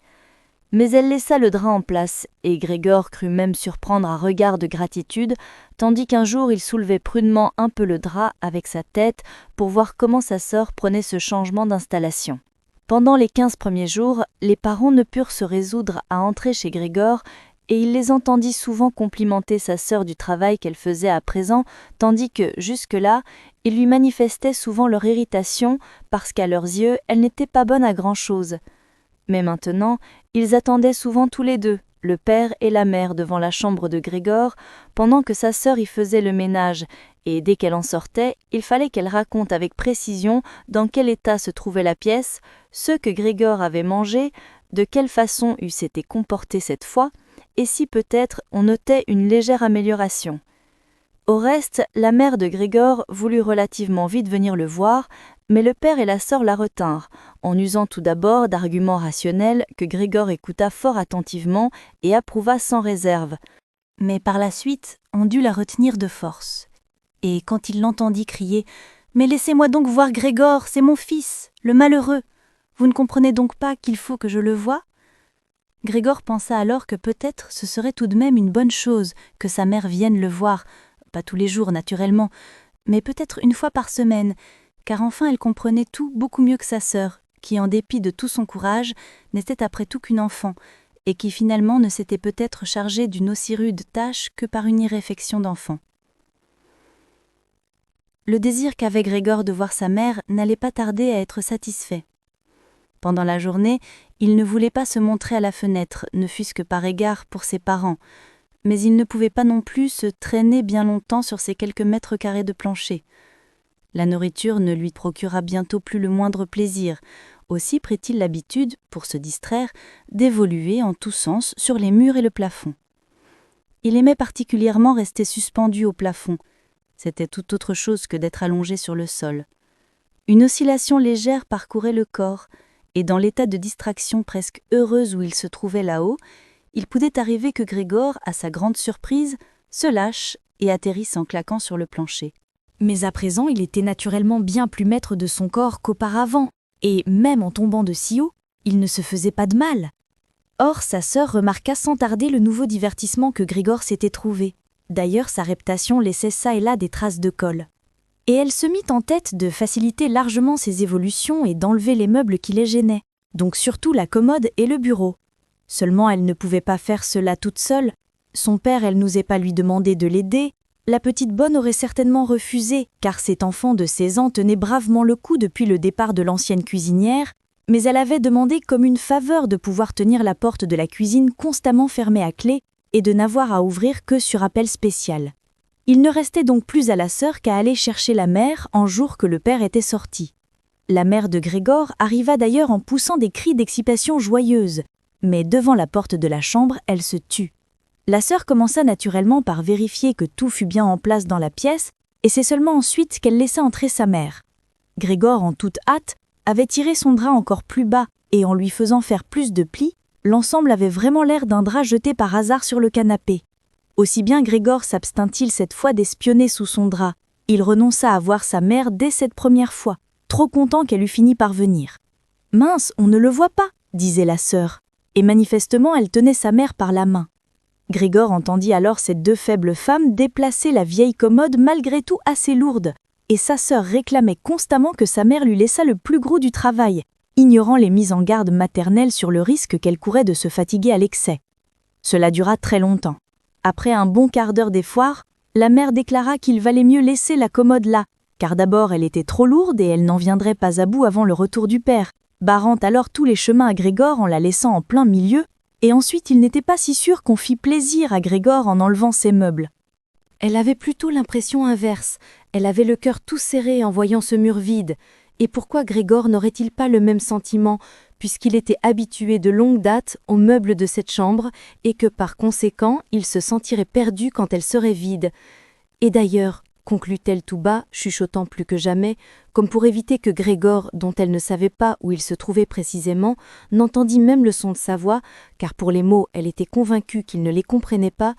Mais elle laissa le drap en place, et Grégor crut même surprendre un regard de gratitude, tandis qu'un jour il soulevait prudemment un peu le drap avec sa tête pour voir comment sa sœur prenait ce changement d'installation. Pendant les 15 premiers jours, les parents ne purent se résoudre à entrer chez Grégor, et il les entendit souvent complimenter sa sœur du travail qu'elle faisait à présent, tandis que, jusque-là, ils lui manifestaient souvent leur irritation parce qu'à leurs yeux, elle n'était pas bonne à grand-chose. Mais maintenant, ils attendaient souvent tous les deux, le père et la mère devant la chambre de Grégor, pendant que sa sœur y faisait le ménage, et dès qu'elle en sortait, il fallait qu'elle raconte avec précision dans quel état se trouvait la pièce, ce que Grégor avait mangé, de quelle façon il s'était comporté cette fois, et si peut-être on notait une légère amélioration. Au reste, la mère de Grégor voulut relativement vite venir le voir, mais le père et la sœur la retinrent, en usant tout d'abord d'arguments rationnels que Grégor écouta fort attentivement et approuva sans réserve. Mais par la suite, on dut la retenir de force. Et quand il l'entendit crier « Mais laissez-moi donc voir Grégor, c'est mon fils, le malheureux. Vous ne comprenez donc pas qu'il faut que je le voie ?» Grégor pensa alors que peut-être ce serait tout de même une bonne chose que sa mère vienne le voir, pas tous les jours naturellement, mais peut-être une fois par semaine, car enfin elle comprenait tout beaucoup mieux que sa sœur, qui en dépit de tout son courage, n'était après tout qu'une enfant, et qui finalement ne s'était peut-être chargée d'une aussi rude tâche que par une irréflexion d'enfant. Le désir qu'avait Grégor de voir sa mère n'allait pas tarder à être satisfait. Pendant la journée, il ne voulait pas se montrer à la fenêtre, ne fût-ce que par égard pour ses parents, mais il ne pouvait pas non plus se traîner bien longtemps sur ces quelques mètres carrés de plancher. La nourriture ne lui procura bientôt plus le moindre plaisir, aussi prit-il l'habitude, pour se distraire, d'évoluer en tous sens sur les murs et le plafond. Il aimait particulièrement rester suspendu au plafond. C'était tout autre chose que d'être allongé sur le sol. Une oscillation légère parcourait le corps, et dans l'état de distraction presque heureuse où il se trouvait là-haut, il pouvait arriver que Grégor, à sa grande surprise, se lâche et atterrisse en claquant sur le plancher. Mais à présent, il était naturellement bien plus maître de son corps qu'auparavant, et même en tombant de si haut, il ne se faisait pas de mal. Or, sa sœur remarqua sans tarder le nouveau divertissement que Grégor s'était trouvé. D'ailleurs, sa réputation laissait çà et là des traces de colle. Et elle se mit en tête de faciliter largement ses évolutions et d'enlever les meubles qui les gênaient, donc surtout la commode et le bureau. Seulement, elle ne pouvait pas faire cela toute seule. Son père, elle n'osait pas lui demander de l'aider. La petite bonne aurait certainement refusé, car cet enfant de 16 ans tenait bravement le coup depuis le départ de l'ancienne cuisinière, mais elle avait demandé comme une faveur de pouvoir tenir la porte de la cuisine constamment fermée à clé et de n'avoir à ouvrir que sur appel spécial. Il ne restait donc plus à la sœur qu'à aller chercher la mère en jour que le père était sorti. La mère de Grégor arriva d'ailleurs en poussant des cris d'excitation joyeuse, mais devant la porte de la chambre, elle se tut. La sœur commença naturellement par vérifier que tout fût bien en place dans la pièce, et c'est seulement ensuite qu'elle laissa entrer sa mère. Grégor, en toute hâte, avait tiré son drap encore plus bas, et en lui faisant faire plus de plis, l'ensemble avait vraiment l'air d'un drap jeté par hasard sur le canapé. Aussi bien Grégor s'abstint-il cette fois d'espionner sous son drap. Il renonça à voir sa mère dès cette première fois, trop content qu'elle eût fini par venir. « Mince, on ne le voit pas !» disait la sœur, et manifestement elle tenait sa mère par la main. Grégor entendit alors ces deux faibles femmes déplacer la vieille commode malgré tout assez lourde, et sa sœur réclamait constamment que sa mère lui laissât le plus gros du travail, ignorant les mises en garde maternelles sur le risque qu'elle courait de se fatiguer à l'excès. Cela dura très longtemps. Après un bon quart d'heure d'efforts, la mère déclara qu'il valait mieux laisser la commode là, car d'abord elle était trop lourde et elle n'en viendrait pas à bout avant le retour du père, barrant alors tous les chemins à Grégor en la laissant en plein milieu, et ensuite il n'était pas si sûr qu'on fît plaisir à Grégor en enlevant ses meubles. Elle avait plutôt l'impression inverse, elle avait le cœur tout serré en voyant ce mur vide, et pourquoi Grégor n'aurait-il pas le même sentiment, puisqu'il était habitué de longue date aux meubles de cette chambre, et que par conséquent il se sentirait perdu quand elle serait vide. Et d'ailleurs, conclut-elle tout bas, chuchotant plus que jamais, comme pour éviter que Grégor, dont elle ne savait pas où il se trouvait précisément, n'entendît même le son de sa voix, car pour les mots elle était convaincue qu'il ne les comprenait pas.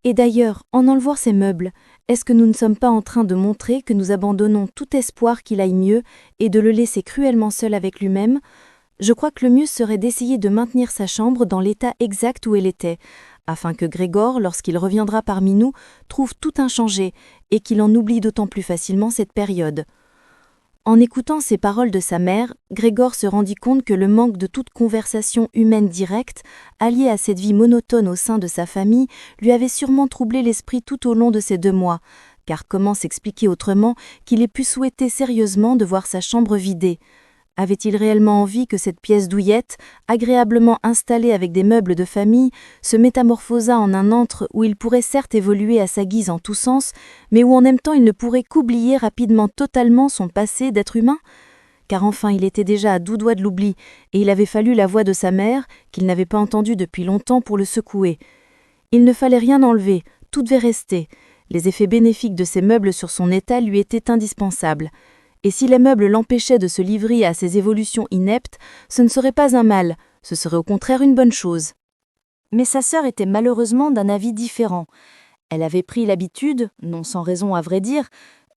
Et d'ailleurs, en enlevant ces meubles, est-ce que nous ne sommes pas en train de montrer que nous abandonnons tout espoir qu'il aille mieux et de le laisser cruellement seul avec lui-même ? Je crois que le mieux serait d'essayer de maintenir sa chambre dans l'état exact où elle était, afin que Grégor, lorsqu'il reviendra parmi nous, trouve tout inchangé et qu'il en oublie d'autant plus facilement cette période. » En écoutant ces paroles de sa mère, Grégor se rendit compte que le manque de toute conversation humaine directe, allié à cette vie monotone au sein de sa famille, lui avait sûrement troublé l'esprit tout au long de ces 2 mois, car comment s'expliquer autrement qu'il ait pu souhaiter sérieusement de voir sa chambre vidée ? Avait-il réellement envie que cette pièce douillette, agréablement installée avec des meubles de famille, se métamorphosât en un antre où il pourrait certes évoluer à sa guise en tous sens, mais où en même temps il ne pourrait qu'oublier rapidement totalement son passé d'être humain ? Car enfin il était déjà à 12 doigts de l'oubli, et il avait fallu la voix de sa mère, qu'il n'avait pas entendue depuis longtemps, pour le secouer. Il ne fallait rien enlever, tout devait rester. Les effets bénéfiques de ces meubles sur son état lui étaient indispensables. Et si les meubles l'empêchaient de se livrer à ces évolutions ineptes, ce ne serait pas un mal, ce serait au contraire une bonne chose. Mais sa sœur était malheureusement d'un avis différent. Elle avait pris l'habitude, non sans raison à vrai dire,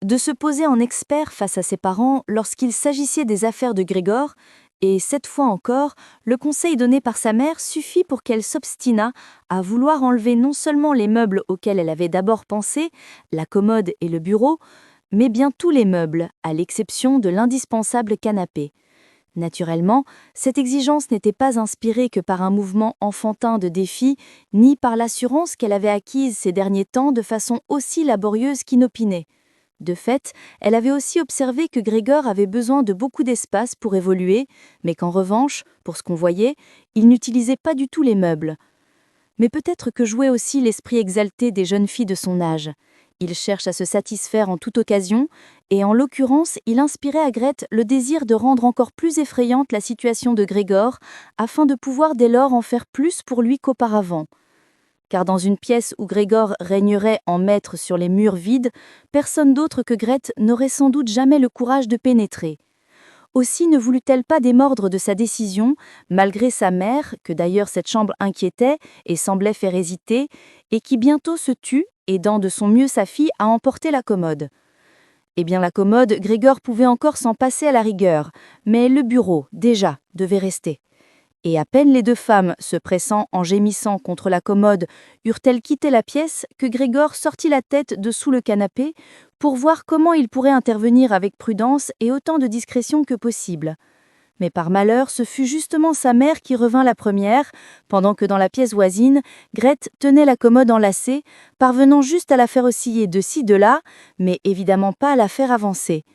de se poser en expert face à ses parents lorsqu'il s'agissait des affaires de Grégor, et cette fois encore, le conseil donné par sa mère suffit pour qu'elle s'obstinât à vouloir enlever non seulement les meubles auxquels elle avait d'abord pensé, la commode et le bureau, mais bien tous les meubles, à l'exception de l'indispensable canapé. Naturellement, cette exigence n'était pas inspirée que par un mouvement enfantin de défi, ni par l'assurance qu'elle avait acquise ces derniers temps de façon aussi laborieuse qu'inopinée. De fait, elle avait aussi observé que Grégor avait besoin de beaucoup d'espace pour évoluer, mais qu'en revanche, pour ce qu'on voyait, il n'utilisait pas du tout les meubles. Mais peut-être que jouait aussi l'esprit exalté des jeunes filles de son âge. Il cherche à se satisfaire en toute occasion, et en l'occurrence, il inspirait à Grethe le désir de rendre encore plus effrayante la situation de Grégor, afin de pouvoir dès lors en faire plus pour lui qu'auparavant. Car dans une pièce où Grégor régnerait en maître sur les murs vides, personne d'autre que Grethe n'aurait sans doute jamais le courage de pénétrer. Aussi ne voulut-elle pas démordre de sa décision, malgré sa mère, que d'ailleurs cette chambre inquiétait et semblait faire hésiter, et qui bientôt se tut, aidant de son mieux sa fille à emporter la commode. Eh bien la commode, Grégor pouvait encore s'en passer à la rigueur, mais le bureau, déjà, devait rester. Et à peine les 2 femmes, se pressant en gémissant contre la commode, eurent-elles quitté la pièce que Grégor sortit la tête de sous le canapé pour voir comment il pourrait intervenir avec prudence et autant de discrétion que possible. Mais par malheur, ce fut justement sa mère qui revint la première, pendant que dans la pièce voisine, Grethe tenait la commode enlacée, parvenant juste à la faire osciller de ci de là, mais évidemment pas à la faire avancer.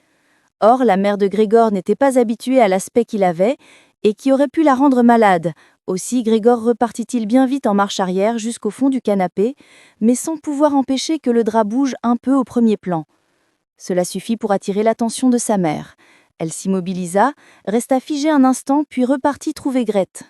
Or, la mère de Grégor n'était pas habituée à l'aspect qu'il avait, et qui aurait pu la rendre malade. Aussi, Grégor repartit-il bien vite en marche arrière jusqu'au fond du canapé, mais sans pouvoir empêcher que le drap bouge un peu au premier plan. Cela suffit pour attirer l'attention de sa mère. Elle s'immobilisa, resta figée un instant, puis repartit trouver Grethe.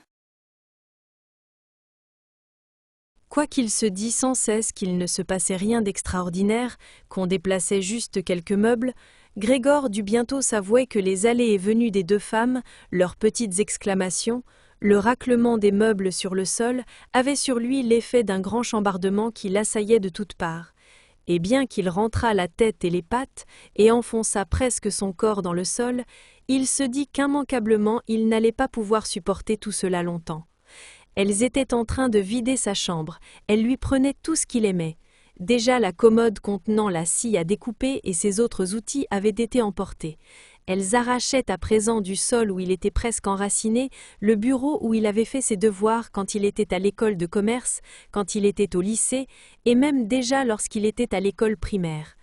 Quoiqu'il se dît sans cesse qu'il ne se passait rien d'extraordinaire, qu'on déplaçait juste quelques meubles, Grégor dut bientôt s'avouer que les allées et venues des 2 femmes, leurs petites exclamations, le raclement des meubles sur le sol, avaient sur lui l'effet d'un grand chambardement qui l'assaillait de toutes parts. Et bien qu'il rentrât la tête et les pattes, et enfonçât presque son corps dans le sol, il se dit qu'immanquablement il n'allait pas pouvoir supporter tout cela longtemps. Elles étaient en train de vider sa chambre, elles lui prenaient tout ce qu'il aimait. Déjà la commode contenant la scie à découper et ses autres outils avaient été emportés. Elles arrachaient à présent du sol où il était presque enraciné le bureau où il avait fait ses devoirs quand il était à l'école de commerce, quand il était au lycée, et même déjà lorsqu'il était à l'école primaire.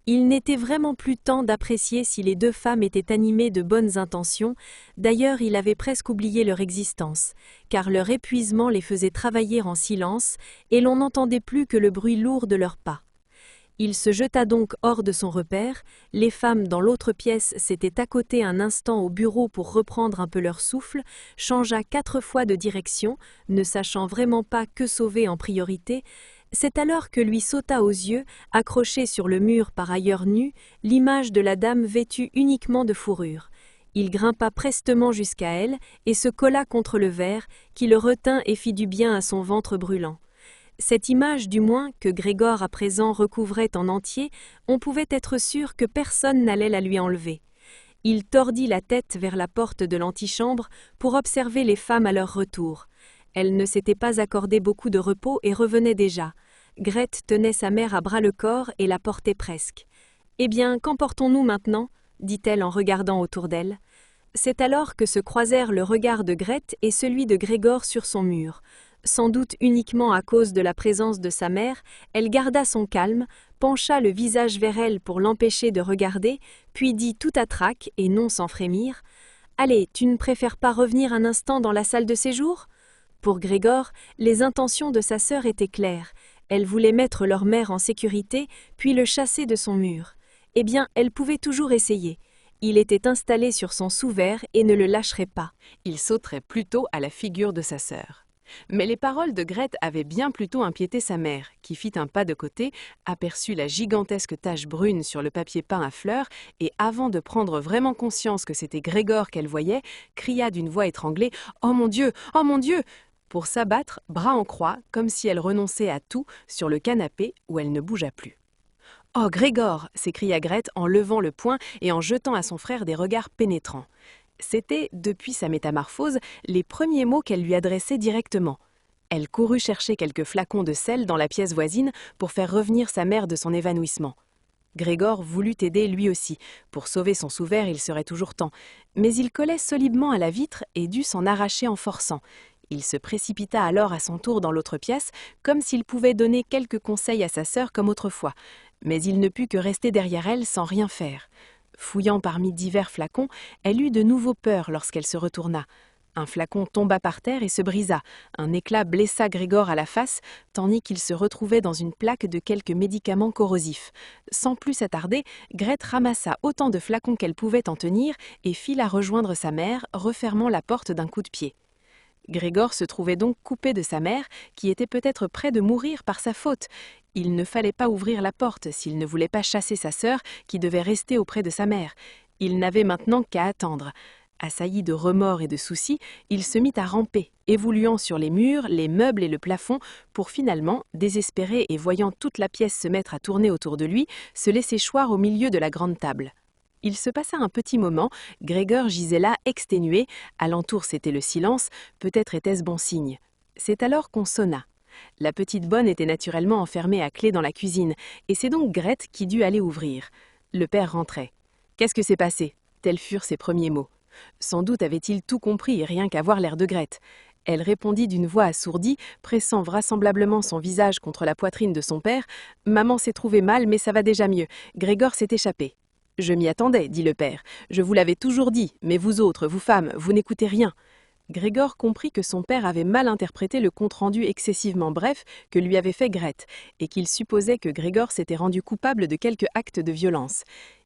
Il n'était vraiment plus temps d'apprécier si les 2 femmes étaient animées de bonnes intentions, d'ailleurs il avait presque oublié leur existence, car leur épuisement les faisait travailler en silence, et l'on n'entendait plus que le bruit lourd de leurs pas. Il se jeta donc hors de son repère, les femmes dans l'autre pièce s'étaient accotées un instant au bureau pour reprendre un peu leur souffle, changea 4 fois de direction, ne sachant vraiment pas que sauver en priorité. C'est alors que lui sauta aux yeux, accrochée sur le mur par ailleurs nue, l'image de la dame vêtue uniquement de fourrure. Il grimpa prestement jusqu'à elle et se colla contre le verre, qui le retint et fit du bien à son ventre brûlant. Cette image du moins, que Grégor à présent recouvrait en entier, on pouvait être sûr que personne n'allait la lui enlever. Il tordit la tête vers la porte de l'antichambre pour observer les femmes à leur retour. Elles ne s'étaient pas accordé beaucoup de repos et revenaient déjà. Grethe tenait sa mère à bras-le-corps et la portait presque. « Eh bien, qu'emportons-nous maintenant » dit-elle en regardant autour d'elle. C'est alors que se croisèrent le regard de Grethe et celui de Grégor sur son mur. Sans doute uniquement à cause de la présence de sa mère, elle garda son calme, pencha le visage vers elle pour l'empêcher de regarder, puis dit tout à trac et non sans frémir « Allez, tu ne préfères pas revenir un instant dans la salle de séjour ?» Pour Grégor, les intentions de sa sœur étaient claires. Elle voulait mettre leur mère en sécurité, puis le chasser de son mur. Eh bien, elle pouvait toujours essayer. Il était installé sur son sous-vert et ne le lâcherait pas. Il sauterait plutôt à la figure de sa sœur. Mais les paroles de Grethe avaient bien plutôt inquiété sa mère, qui fit un pas de côté, aperçut la gigantesque tache brune sur le papier peint à fleurs et, avant de prendre vraiment conscience que c'était Grégor qu'elle voyait, cria d'une voix étranglée « Oh mon Dieu! Oh mon Dieu !» pour s'abattre, bras en croix, comme si elle renonçait à tout, sur le canapé où elle ne bougea plus. « Oh, Grégor !» s'écria Grethe en levant le poing et en jetant à son frère des regards pénétrants. C'étaient, depuis sa métamorphose, les premiers mots qu'elle lui adressait directement. Elle courut chercher quelques flacons de sel dans la pièce voisine pour faire revenir sa mère de son évanouissement. Grégor voulut aider lui aussi. Pour sauver son sous-vert, il serait toujours temps. Mais il collait solidement à la vitre et dut s'en arracher en forçant. Il se précipita alors à son tour dans l'autre pièce, comme s'il pouvait donner quelques conseils à sa sœur comme autrefois. Mais il ne put que rester derrière elle sans rien faire. Fouillant parmi divers flacons, elle eut de nouveau peur lorsqu'elle se retourna. Un flacon tomba par terre et se brisa. Un éclat blessa Grégor à la face, tandis qu'il se retrouvait dans une plaque de quelques médicaments corrosifs. Sans plus s'attarder, Grethe ramassa autant de flacons qu'elle pouvait en tenir et fit la rejoindre sa mère, refermant la porte d'un coup de pied. Grégor se trouvait donc coupé de sa mère, qui était peut-être près de mourir par sa faute. Il ne fallait pas ouvrir la porte s'il ne voulait pas chasser sa sœur, qui devait rester auprès de sa mère. Il n'avait maintenant qu'à attendre. Assailli de remords et de soucis, il se mit à ramper, évoluant sur les murs, les meubles et le plafond, pour finalement, désespéré et voyant toute la pièce se mettre à tourner autour de lui, se laisser choir au milieu de la grande table. Il se passa un petit moment, Grégor gisait là exténué, alentour c'était le silence, peut-être était-ce bon signe. C'est alors qu'on sonna. La petite bonne était naturellement enfermée à clé dans la cuisine, et c'est donc Grethe qui dut aller ouvrir. Le père rentrait. « Qu'est-ce que s'est passé ?» Tels furent ses premiers mots. Sans doute avait-il tout compris, rien qu'à voir l'air de Grethe. Elle répondit d'une voix assourdie, pressant vraisemblablement son visage contre la poitrine de son père. « Maman s'est trouvée mal, mais ça va déjà mieux. Grégor s'est échappé. » « Je m'y attendais, dit le père. Je vous l'avais toujours dit, mais vous autres, vous femmes, vous n'écoutez rien. » Grégor comprit que son père avait mal interprété le compte-rendu excessivement bref que lui avait fait Grethe, et qu'il supposait que Grégor s'était rendu coupable de quelque acte de violence.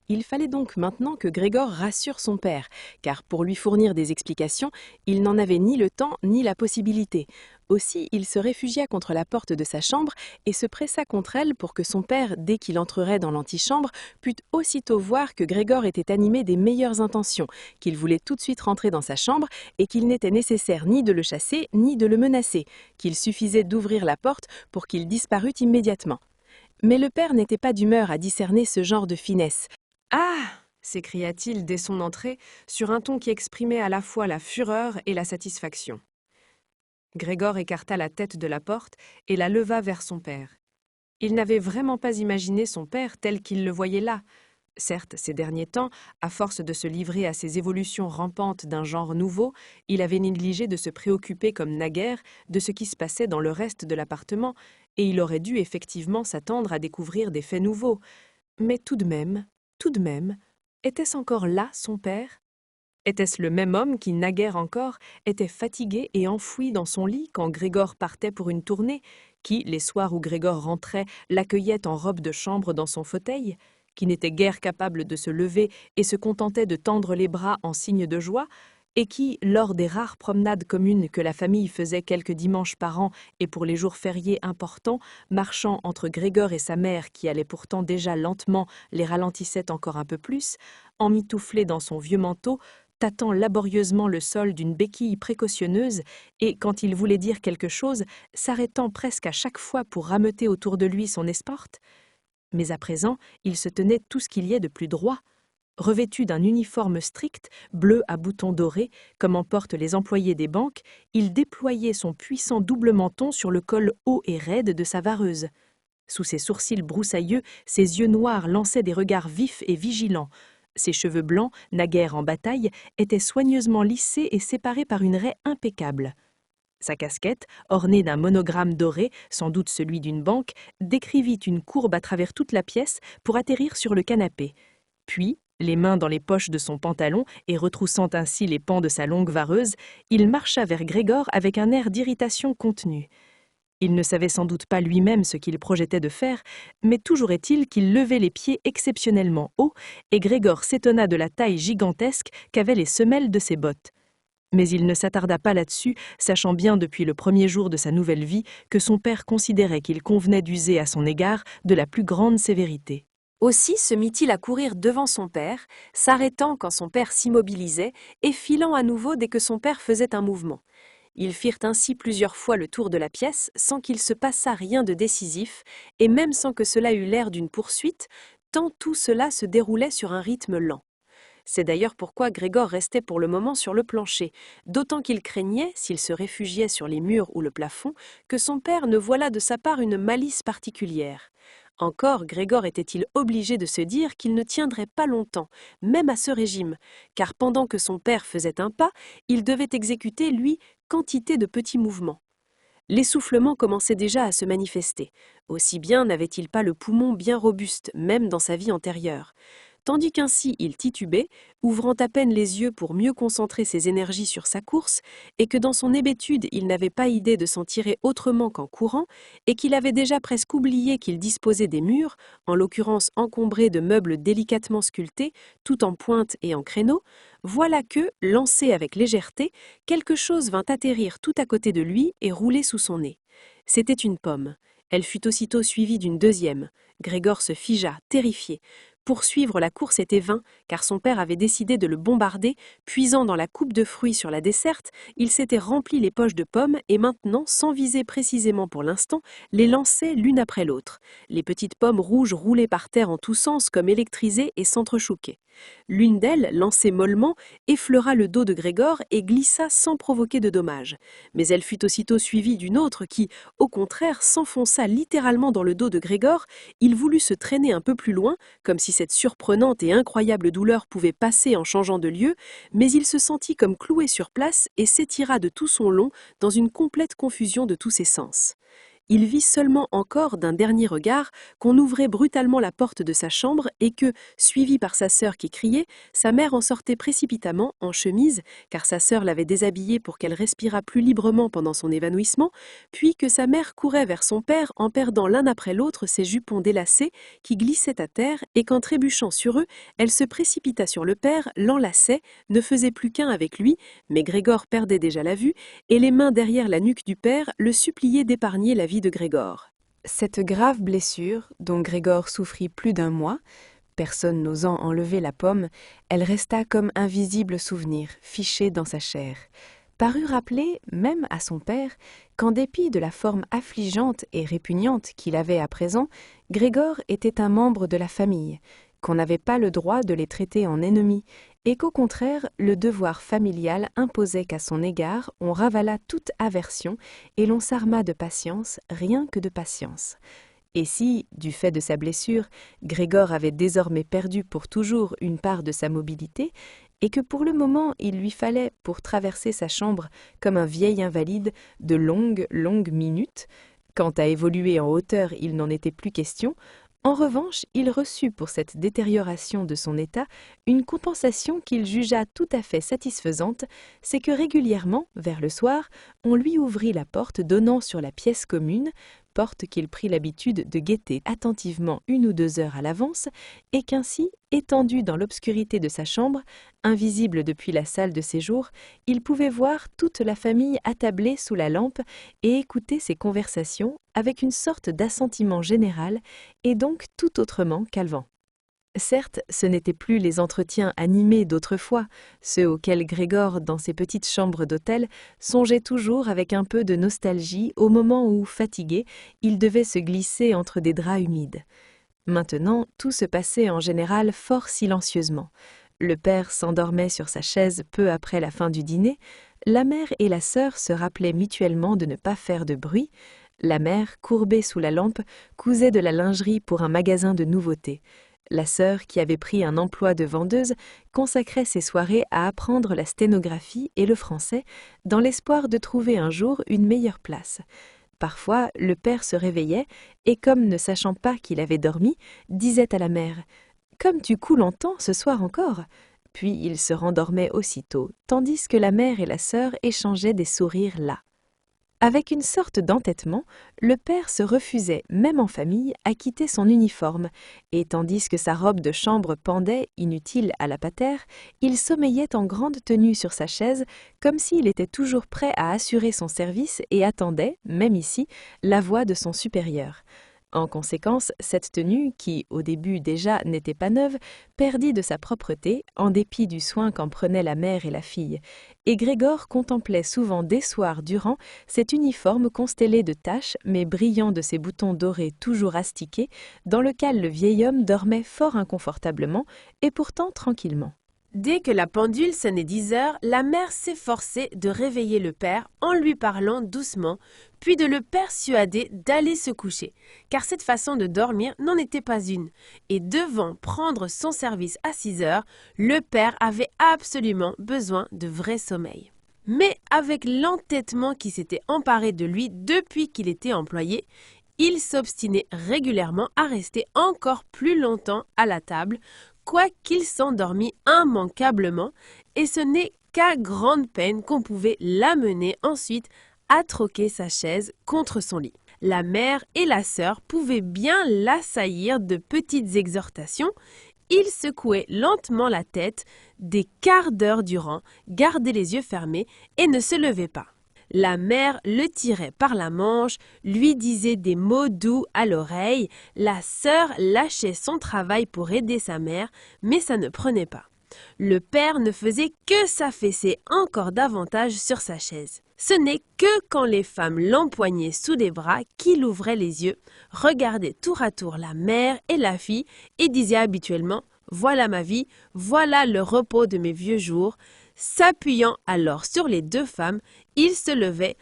Il fallait donc maintenant que Grégor rassure son père, car pour lui fournir des explications, il n'en avait ni le temps ni la possibilité. Aussi, il se réfugia contre la porte de sa chambre et se pressa contre elle pour que son père, dès qu'il entrerait dans l'antichambre, pût aussitôt voir que Grégor était animé des meilleures intentions, qu'il voulait tout de suite rentrer dans sa chambre et qu'il n'était nécessaire ni de le chasser ni de le menacer, qu'il suffisait d'ouvrir la porte pour qu'il disparût immédiatement. Mais le père n'était pas d'humeur à discerner ce genre de finesse. « Ah !» s'écria-t-il dès son entrée, sur un ton qui exprimait à la fois la fureur et la satisfaction. Grégor écarta la tête de la porte et la leva vers son père. Il n'avait vraiment pas imaginé son père tel qu'il le voyait là. Certes, ces derniers temps, à force de se livrer à ces évolutions rampantes d'un genre nouveau, il avait négligé de se préoccuper comme naguère de ce qui se passait dans le reste de l'appartement, et il aurait dû effectivement s'attendre à découvrir des faits nouveaux. Mais tout de même, était-ce encore là son père? Était-ce le même homme qui, naguère encore, était fatigué et enfoui dans son lit quand Grégor partait pour une tournée, qui, les soirs où Grégor rentrait, l'accueillait en robe de chambre dans son fauteuil, qui n'était guère capable de se lever et se contentait de tendre les bras en signe de joie, et qui, lors des rares promenades communes que la famille faisait quelques dimanches par an et pour les jours fériés importants, marchant entre Grégor et sa mère qui allait pourtant déjà lentement, les ralentissait encore un peu plus, emmitouflé dans son vieux manteau, tâtant laborieusement le sol d'une béquille précautionneuse et, quand il voulait dire quelque chose, s'arrêtant presque à chaque fois pour rameuter autour de lui son escorte. Mais à présent, il se tenait tout ce qu'il y ait de plus droit. Revêtu d'un uniforme strict, bleu à boutons dorés, comme en portent les employés des banques, il déployait son puissant double menton sur le col haut et raide de sa vareuse. Sous ses sourcils broussailleux, ses yeux noirs lançaient des regards vifs et vigilants. Ses cheveux blancs, naguère en bataille, étaient soigneusement lissés et séparés par une raie impeccable. Sa casquette, ornée d'un monogramme doré, sans doute celui d'une banque, décrivit une courbe à travers toute la pièce pour atterrir sur le canapé. Puis, les mains dans les poches de son pantalon et retroussant ainsi les pans de sa longue vareuse, il marcha vers Grégor avec un air d'irritation contenue. Il ne savait sans doute pas lui-même ce qu'il projetait de faire, mais toujours est-il qu'il levait les pieds exceptionnellement haut, et Grégor s'étonna de la taille gigantesque qu'avaient les semelles de ses bottes. Mais il ne s'attarda pas là-dessus, sachant bien depuis le premier jour de sa nouvelle vie que son père considérait qu'il convenait d'user à son égard de la plus grande sévérité. Aussi se mit-il à courir devant son père, s'arrêtant quand son père s'immobilisait et filant à nouveau dès que son père faisait un mouvement. Ils firent ainsi plusieurs fois le tour de la pièce sans qu'il se passât rien de décisif, et même sans que cela eût l'air d'une poursuite, tant tout cela se déroulait sur un rythme lent. C'est d'ailleurs pourquoi Grégor restait pour le moment sur le plancher, d'autant qu'il craignait, s'il se réfugiait sur les murs ou le plafond, que son père ne voilât de sa part une malice particulière. Encore, Grégor était-il obligé de se dire qu'il ne tiendrait pas longtemps, même à ce régime, car pendant que son père faisait un pas, il devait exécuter, lui, quantité de petits mouvements. L'essoufflement commençait déjà à se manifester, aussi bien n'avait-il pas le poumon bien robuste, même dans sa vie antérieure. Tandis qu'ainsi il titubait, ouvrant à peine les yeux pour mieux concentrer ses énergies sur sa course, et que dans son hébétude il n'avait pas idée de s'en tirer autrement qu'en courant, et qu'il avait déjà presque oublié qu'il disposait des murs, en l'occurrence encombrés de meubles délicatement sculptés, tout en pointe et en créneaux, voilà que, lancé avec légèreté, quelque chose vint atterrir tout à côté de lui et rouler sous son nez. C'était une pomme. Elle fut aussitôt suivie d'une deuxième. Grégor se figea, terrifié. Poursuivre la course était vain, car son père avait décidé de le bombarder, puisant dans la coupe de fruits sur la desserte, il s'était rempli les poches de pommes et maintenant, sans viser précisément pour l'instant, les lançait l'une après l'autre. Les petites pommes rouges roulaient par terre en tous sens comme électrisées et s'entrechouquaient. L'une d'elles, lancée mollement, effleura le dos de Grégor et glissa sans provoquer de dommages. Mais elle fut aussitôt suivie d'une autre qui, au contraire, s'enfonça littéralement dans le dos de Grégor. Il voulut se traîner un peu plus loin, comme si cette surprenante et incroyable douleur pouvait passer en changeant de lieu, mais il se sentit comme cloué sur place et s'étira de tout son long dans une complète confusion de tous ses sens. Il vit seulement encore d'un dernier regard qu'on ouvrait brutalement la porte de sa chambre et que, suivi par sa sœur qui criait, sa mère en sortait précipitamment, en chemise, car sa sœur l'avait déshabillée pour qu'elle respirât plus librement pendant son évanouissement, puis que sa mère courait vers son père en perdant l'un après l'autre ses jupons délacés qui glissaient à terre et qu'en trébuchant sur eux, elle se précipita sur le père, l'enlaçait, ne faisait plus qu'un avec lui, mais Grégor perdait déjà la vue, et les mains derrière la nuque du père le suppliaient d'épargner la vie de Grégor. Cette grave blessure, dont Grégor souffrit plus d'un mois, personne n'osant enlever la pomme, elle resta comme un visible souvenir, fiché dans sa chair. Parut rappeler, même à son père, qu'en dépit de la forme affligeante et répugnante qu'il avait à présent, Grégor était un membre de la famille, qu'on n'avait pas le droit de les traiter en ennemis, et qu'au contraire, le devoir familial imposait qu'à son égard, on ravalât toute aversion et l'on s'armât de patience, rien que de patience. Et si, du fait de sa blessure, Grégor avait désormais perdu pour toujours une part de sa mobilité, et que pour le moment il lui fallait, pour traverser sa chambre comme un vieil invalide, de longues minutes, quant à évoluer en hauteur il n'en était plus question, en revanche, il reçut pour cette détérioration de son état une compensation qu'il jugea tout à fait satisfaisante, c'est que régulièrement, vers le soir, on lui ouvrit la porte donnant sur la pièce commune, porte qu'il prit l'habitude de guetter attentivement 1 ou 2 heures à l'avance, et qu'ainsi, étendu dans l'obscurité de sa chambre, invisible depuis la salle de séjour, il pouvait voir toute la famille attablée sous la lampe et écouter ses conversations avec une sorte d'assentiment général, et donc tout autrement qu'avant. Certes, ce n'étaient plus les entretiens animés d'autrefois, ceux auxquels Grégor, dans ses petites chambres d'hôtel, songeait toujours avec un peu de nostalgie au moment où, fatigué, il devait se glisser entre des draps humides. Maintenant, tout se passait en général fort silencieusement. Le père s'endormait sur sa chaise peu après la fin du dîner, la mère et la sœur se rappelaient mutuellement de ne pas faire de bruit, la mère, courbée sous la lampe, cousait de la lingerie pour un magasin de nouveautés. La sœur, qui avait pris un emploi de vendeuse, consacrait ses soirées à apprendre la sténographie et le français, dans l'espoir de trouver un jour une meilleure place. Parfois, le père se réveillait et, comme ne sachant pas qu'il avait dormi, disait à la mère « Comme tu coules en temps ce soir encore !» Puis il se rendormait aussitôt, tandis que la mère et la sœur échangeaient des sourires las. Avec une sorte d'entêtement, le père se refusait, même en famille, à quitter son uniforme, et tandis que sa robe de chambre pendait, inutile à la patère, il sommeillait en grande tenue sur sa chaise, comme s'il était toujours prêt à assurer son service et attendait, même ici, la voix de son supérieur. En conséquence, cette tenue, qui au début déjà n'était pas neuve, perdit de sa propreté, en dépit du soin qu'en prenaient la mère et la fille, et Grégor contemplait souvent des soirs durant cet uniforme constellé de taches, mais brillant de ses boutons dorés toujours astiqués, dans lequel le vieil homme dormait fort inconfortablement, et pourtant tranquillement. Dès que la pendule sonnait 10 heures, la mère s'efforçait de réveiller le père en lui parlant doucement, puis de le persuader d'aller se coucher, car cette façon de dormir n'en était pas une, et devant prendre son service à 6 heures, le père avait absolument besoin de vrai sommeil. Mais avec l'entêtement qui s'était emparé de lui depuis qu'il était employé, il s'obstinait régulièrement à rester encore plus longtemps à la table, quoiqu'il s'endormît immanquablement, et ce n'est qu'à grande peine qu'on pouvait l'amener ensuite à troquer sa chaise contre son lit. La mère et la sœur pouvaient bien l'assaillir de petites exhortations. Il secouait lentement la tête des quarts d'heure durant, gardait les yeux fermés et ne se levait pas. La mère le tirait par la manche, lui disait des mots doux à l'oreille. La sœur lâchait son travail pour aider sa mère, mais ça ne prenait pas. Le père ne faisait que s'affaisser encore davantage sur sa chaise. Ce n'est que quand les femmes l'empoignaient sous les bras qu'il ouvrait les yeux, regardait tour à tour la mère et la fille et disait habituellement « Voilà ma vie, voilà le repos de mes vieux jours ». S'appuyant alors sur les deux femmes, il se levait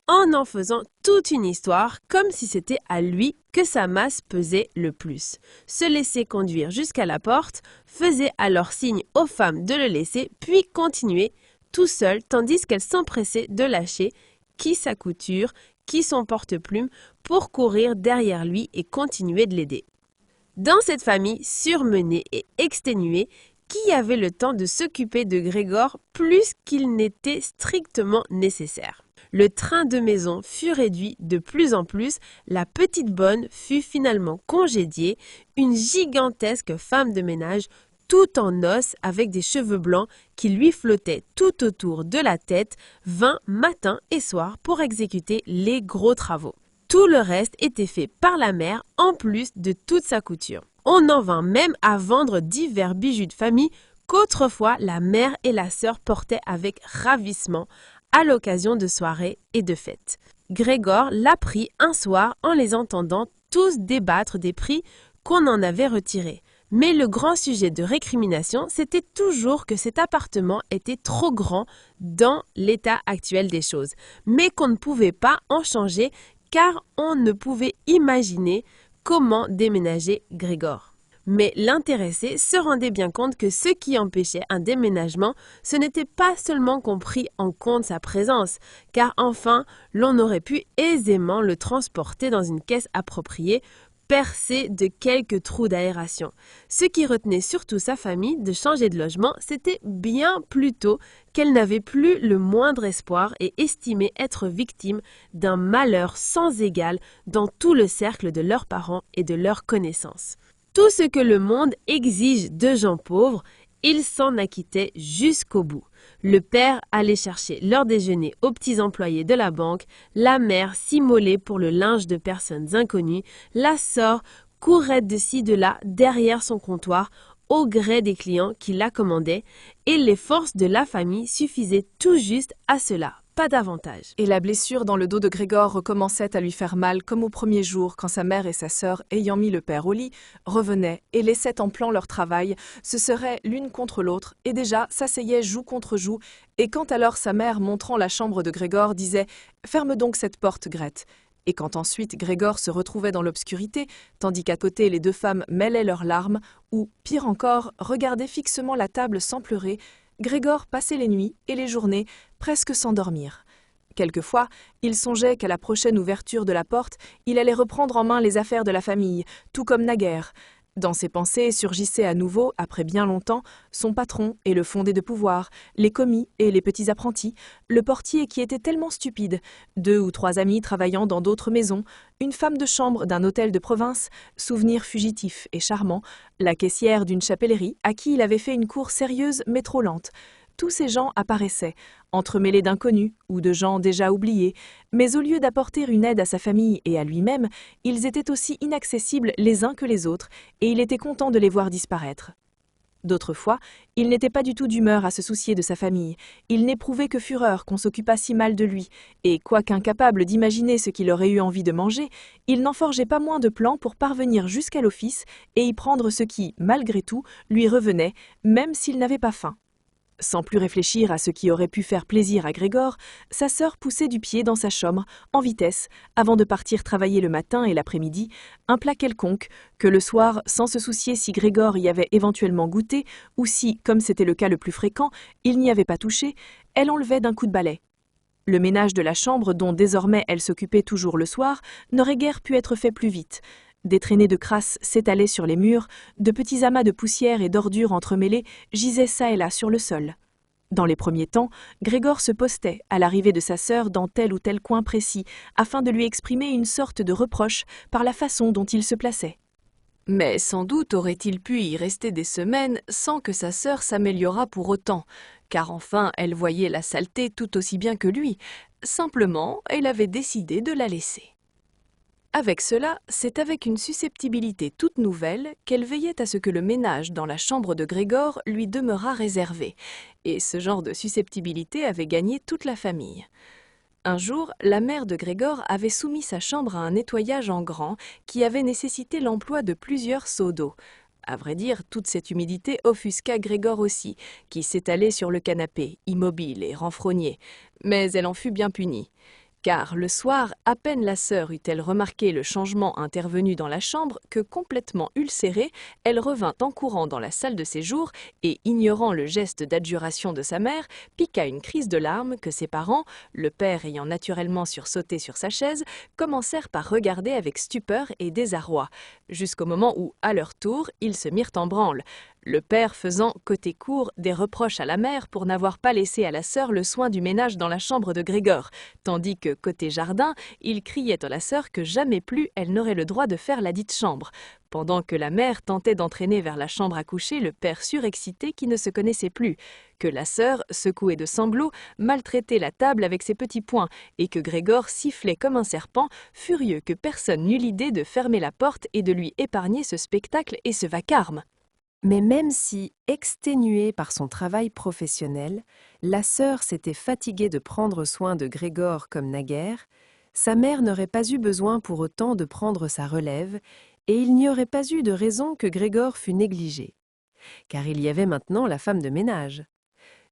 en faisant toute une histoire comme si c'était à lui que sa masse pesait le plus. Se laissait conduire jusqu'à la porte, faisait alors signe aux femmes de le laisser, puis continuait tout seul tandis qu'elles s'empressaient de lâcher qui sa couture, qui son porte-plume pour courir derrière lui et continuer de l'aider. Dans cette famille surmenée et exténuée, qui avait le temps de s'occuper de Grégor plus qu'il n'était strictement nécessaire. Le train de maison fut réduit de plus en plus, la petite bonne fut finalement congédiée, une gigantesque femme de ménage tout en os avec des cheveux blancs qui lui flottaient tout autour de la tête, vint matin et soir pour exécuter les gros travaux. Tout le reste était fait par la mère en plus de toute sa couture. On en vint même à vendre divers bijoux de famille qu'autrefois la mère et la sœur portaient avec ravissement à l'occasion de soirées et de fêtes. Grégor l'apprit un soir en les entendant tous débattre des prix qu'on en avait retirés. Mais le grand sujet de récrimination, c'était toujours que cet appartement était trop grand dans l'état actuel des choses, mais qu'on ne pouvait pas en changer car on ne pouvait imaginer comment déménager Grégor. Mais l'intéressé se rendait bien compte que ce qui empêchait un déménagement, ce n'était pas seulement qu'on prit en compte sa présence, car enfin, l'on aurait pu aisément le transporter dans une caisse appropriée, percée de quelques trous d'aération. Ce qui retenait surtout sa famille de changer de logement, c'était bien plutôt qu'elle n'avait plus le moindre espoir et estimait être victime d'un malheur sans égal dans tout le cercle de leurs parents et de leurs connaissances. Tout ce que le monde exige de gens pauvres, ils s'en acquittaient jusqu'au bout. Le père allait chercher leur déjeuner aux petits employés de la banque, la mère s'immolait pour le linge de personnes inconnues, la sœur courait de ci de là derrière son comptoir au gré des clients qui la commandaient, et les forces de la famille suffisaient tout juste à cela. pas davantage. Et la blessure dans le dos de Grégor recommençait à lui faire mal comme au premier jour quand sa mère et sa sœur, ayant mis le père au lit, revenaient et laissaient en plan leur travail, se seraient l'une contre l'autre et déjà s'asseyaient joue contre joue, et quand alors sa mère, montrant la chambre de Grégor, disait « Ferme donc cette porte, Grete », et quand ensuite Grégor se retrouvait dans l'obscurité, tandis qu'à côté les deux femmes mêlaient leurs larmes, ou, pire encore, regardaient fixement la table sans pleurer, Grégor passait les nuits et les journées presque sans dormir. Quelquefois, il songeait qu'à la prochaine ouverture de la porte, il allait reprendre en main les affaires de la famille, tout comme naguère. Dans ses pensées surgissaient à nouveau, après bien longtemps, son patron et le fondé de pouvoir, les commis et les petits apprentis, le portier qui était tellement stupide, 2 ou 3 amis travaillant dans d'autres maisons, une femme de chambre d'un hôtel de province, souvenir fugitif et charmant, la caissière d'une chapellerie à qui il avait fait une cour sérieuse mais trop lente. Tous ces gens apparaissaient, entremêlés d'inconnus ou de gens déjà oubliés, mais au lieu d'apporter une aide à sa famille et à lui-même, ils étaient aussi inaccessibles les uns que les autres, et il était content de les voir disparaître. D'autres fois, il n'était pas du tout d'humeur à se soucier de sa famille, il n'éprouvait que fureur qu'on s'occupât si mal de lui, et quoiqu'incapable d'imaginer ce qu'il aurait eu envie de manger, il n'en forgeait pas moins de plans pour parvenir jusqu'à l'office et y prendre ce qui, malgré tout, lui revenait, même s'il n'avait pas faim. Sans plus réfléchir à ce qui aurait pu faire plaisir à Grégor, sa sœur poussait du pied dans sa chambre, en vitesse, avant de partir travailler le matin et l'après-midi, un plat quelconque, que le soir, sans se soucier si Grégor y avait éventuellement goûté, ou si, comme c'était le cas le plus fréquent, il n'y avait pas touché, elle enlevait d'un coup de balai. Le ménage de la chambre, dont désormais elle s'occupait toujours le soir, n'aurait guère pu être fait plus vite. Des traînées de crasse s'étalaient sur les murs, de petits amas de poussière et d'ordures entremêlées gisaient çà et là sur le sol. Dans les premiers temps, Grégor se postait à l'arrivée de sa sœur dans tel ou tel coin précis, afin de lui exprimer une sorte de reproche par la façon dont il se plaçait. Mais sans doute aurait-il pu y rester des semaines sans que sa sœur s'améliorât pour autant, car enfin elle voyait la saleté tout aussi bien que lui. Simplement, elle avait décidé de la laisser. Avec cela, c'est avec une susceptibilité toute nouvelle qu'elle veillait à ce que le ménage dans la chambre de Grégor lui demeurât réservé, et ce genre de susceptibilité avait gagné toute la famille. Un jour, la mère de Grégor avait soumis sa chambre à un nettoyage en grand qui avait nécessité l'emploi de plusieurs seaux d'eau. À vrai dire, toute cette humidité offusqua Grégor aussi, qui s'étalait sur le canapé, immobile et renfrogné, mais elle en fut bien punie. Car le soir, à peine la sœur eut-elle remarqué le changement intervenu dans la chambre que, complètement ulcérée, elle revint en courant dans la salle de séjour et, ignorant le geste d'adjuration de sa mère, piqua une crise de larmes que ses parents, le père ayant naturellement sursauté sur sa chaise, commencèrent par regarder avec stupeur et désarroi, jusqu'au moment où, à leur tour, ils se mirent en branle, le père faisant, côté cour, des reproches à la mère pour n'avoir pas laissé à la sœur le soin du ménage dans la chambre de Grégor, tandis que, côté jardin, il criait à la sœur que jamais plus elle n'aurait le droit de faire la dite chambre, pendant que la mère tentait d'entraîner vers la chambre à coucher le père surexcité qui ne se connaissait plus, que la sœur, secouée de sanglots, maltraitait la table avec ses petits poings, et que Grégor sifflait comme un serpent, furieux que personne n'eût l'idée de fermer la porte et de lui épargner ce spectacle et ce vacarme. Mais même si, exténuée par son travail professionnel, la sœur s'était fatiguée de prendre soin de Grégor comme naguère, sa mère n'aurait pas eu besoin pour autant de prendre sa relève, et il n'y aurait pas eu de raison que Grégor fût négligé. Car il y avait maintenant la femme de ménage.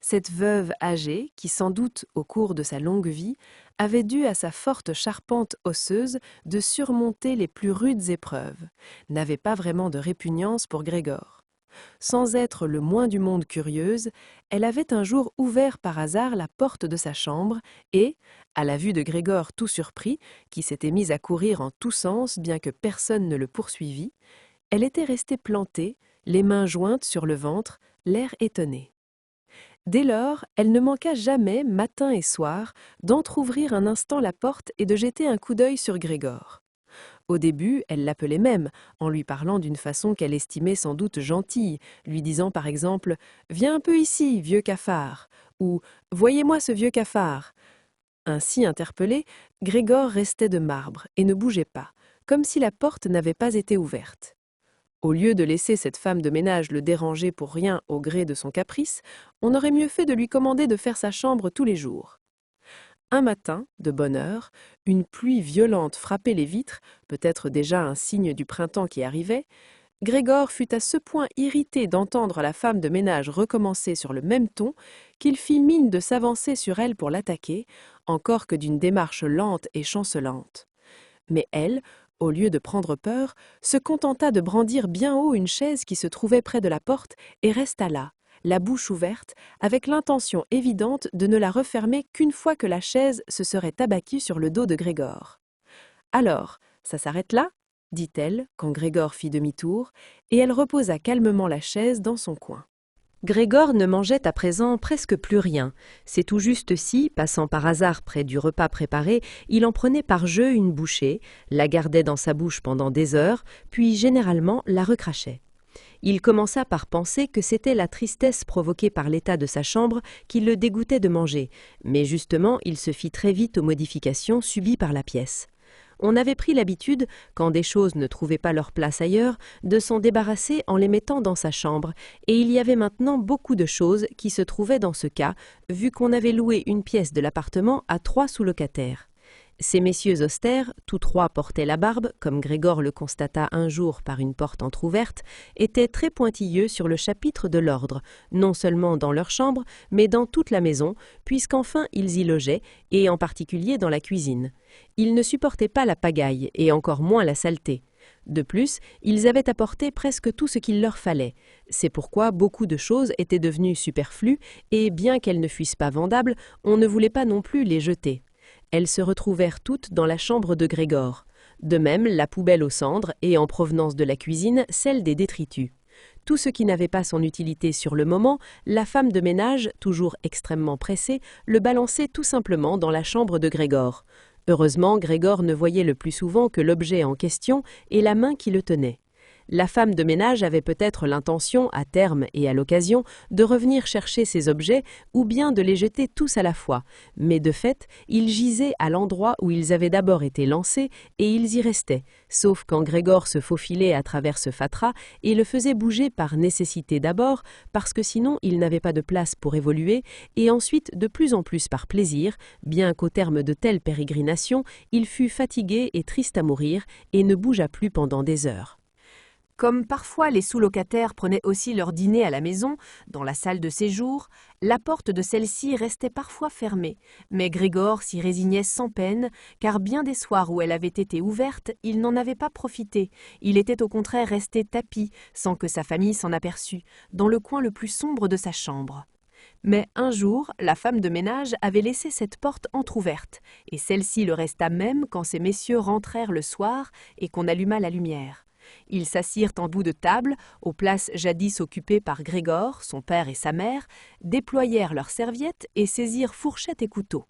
Cette veuve âgée, qui sans doute, au cours de sa longue vie, avait dû à sa forte charpente osseuse de surmonter les plus rudes épreuves, n'avait pas vraiment de répugnance pour Grégor. Sans être le moins du monde curieuse, elle avait un jour ouvert par hasard la porte de sa chambre et, à la vue de Grégor tout surpris, qui s'était mis à courir en tous sens bien que personne ne le poursuivît, elle était restée plantée, les mains jointes sur le ventre, l'air étonné. Dès lors, elle ne manqua jamais, matin et soir, d'entr'ouvrir un instant la porte et de jeter un coup d'œil sur Grégor. Au début, elle l'appelait même, en lui parlant d'une façon qu'elle estimait sans doute gentille, lui disant par exemple « Viens un peu ici, vieux cafard » ou « Voyez-moi ce vieux cafard ». Ainsi interpellé, Grégor restait de marbre et ne bougeait pas, comme si la porte n'avait pas été ouverte. Au lieu de laisser cette femme de ménage le déranger pour rien au gré de son caprice, on aurait mieux fait de lui commander de faire sa chambre tous les jours. Un matin, de bonne heure, une pluie violente frappait les vitres, peut-être déjà un signe du printemps qui arrivait. Grégor fut à ce point irrité d'entendre la femme de ménage recommencer sur le même ton qu'il fit mine de s'avancer sur elle pour l'attaquer, encore que d'une démarche lente et chancelante. Mais elle, au lieu de prendre peur, se contenta de brandir bien haut une chaise qui se trouvait près de la porte et resta là, la bouche ouverte, avec l'intention évidente de ne la refermer qu'une fois que la chaise se serait abattue sur le dos de Grégor. « Alors, ça s'arrête là ?» dit-elle, quand Grégor fit demi-tour, et elle reposa calmement la chaise dans son coin. Grégor ne mangeait à présent presque plus rien. C'est tout juste si, passant par hasard près du repas préparé, il en prenait par jeu une bouchée, la gardait dans sa bouche pendant des heures, puis généralement la recrachait. Il commença par penser que c'était la tristesse provoquée par l'état de sa chambre qui le dégoûtait de manger, mais justement il se fit très vite aux modifications subies par la pièce. On avait pris l'habitude, quand des choses ne trouvaient pas leur place ailleurs, de s'en débarrasser en les mettant dans sa chambre, et il y avait maintenant beaucoup de choses qui se trouvaient dans ce cas, vu qu'on avait loué une pièce de l'appartement à 3 sous-locataires. Ces messieurs austères, tous 3 portaient la barbe, comme Grégor le constata un jour par une porte entr'ouverte, étaient très pointilleux sur le chapitre de l'ordre, non seulement dans leur chambre, mais dans toute la maison, puisqu'enfin ils y logeaient, et en particulier dans la cuisine. Ils ne supportaient pas la pagaille, et encore moins la saleté. De plus, ils avaient apporté presque tout ce qu'il leur fallait. C'est pourquoi beaucoup de choses étaient devenues superflues, et bien qu'elles ne fussent pas vendables, on ne voulait pas non plus les jeter. Elles se retrouvèrent toutes dans la chambre de Grégor. De même, la poubelle aux cendres et, en provenance de la cuisine, celle des détritus. Tout ce qui n'avait pas son utilité sur le moment, la femme de ménage, toujours extrêmement pressée, le balançait tout simplement dans la chambre de Grégor. Heureusement, Grégor ne voyait le plus souvent que l'objet en question et la main qui le tenait. La femme de ménage avait peut-être l'intention, à terme et à l'occasion, de revenir chercher ces objets ou bien de les jeter tous à la fois, mais de fait, ils gisaient à l'endroit où ils avaient d'abord été lancés et ils y restaient, sauf quand Grégor se faufilait à travers ce fatras et le faisait bouger par nécessité d'abord, parce que sinon il n'avait pas de place pour évoluer, et ensuite de plus en plus par plaisir, bien qu'au terme de telles pérégrinations, il fut fatigué et triste à mourir et ne bougea plus pendant des heures. Comme parfois les sous-locataires prenaient aussi leur dîner à la maison, dans la salle de séjour, la porte de celle-ci restait parfois fermée, mais Grégor s'y résignait sans peine, car bien des soirs où elle avait été ouverte, il n'en avait pas profité. Il était au contraire resté tapi, sans que sa famille s'en aperçût, dans le coin le plus sombre de sa chambre. Mais un jour, la femme de ménage avait laissé cette porte entr'ouverte, et celle-ci le resta même quand ces messieurs rentrèrent le soir et qu'on alluma la lumière. Ils s'assirent en bout de table, aux places jadis occupées par Grégor, son père et sa mère, déployèrent leurs serviettes et saisirent fourchettes et couteaux.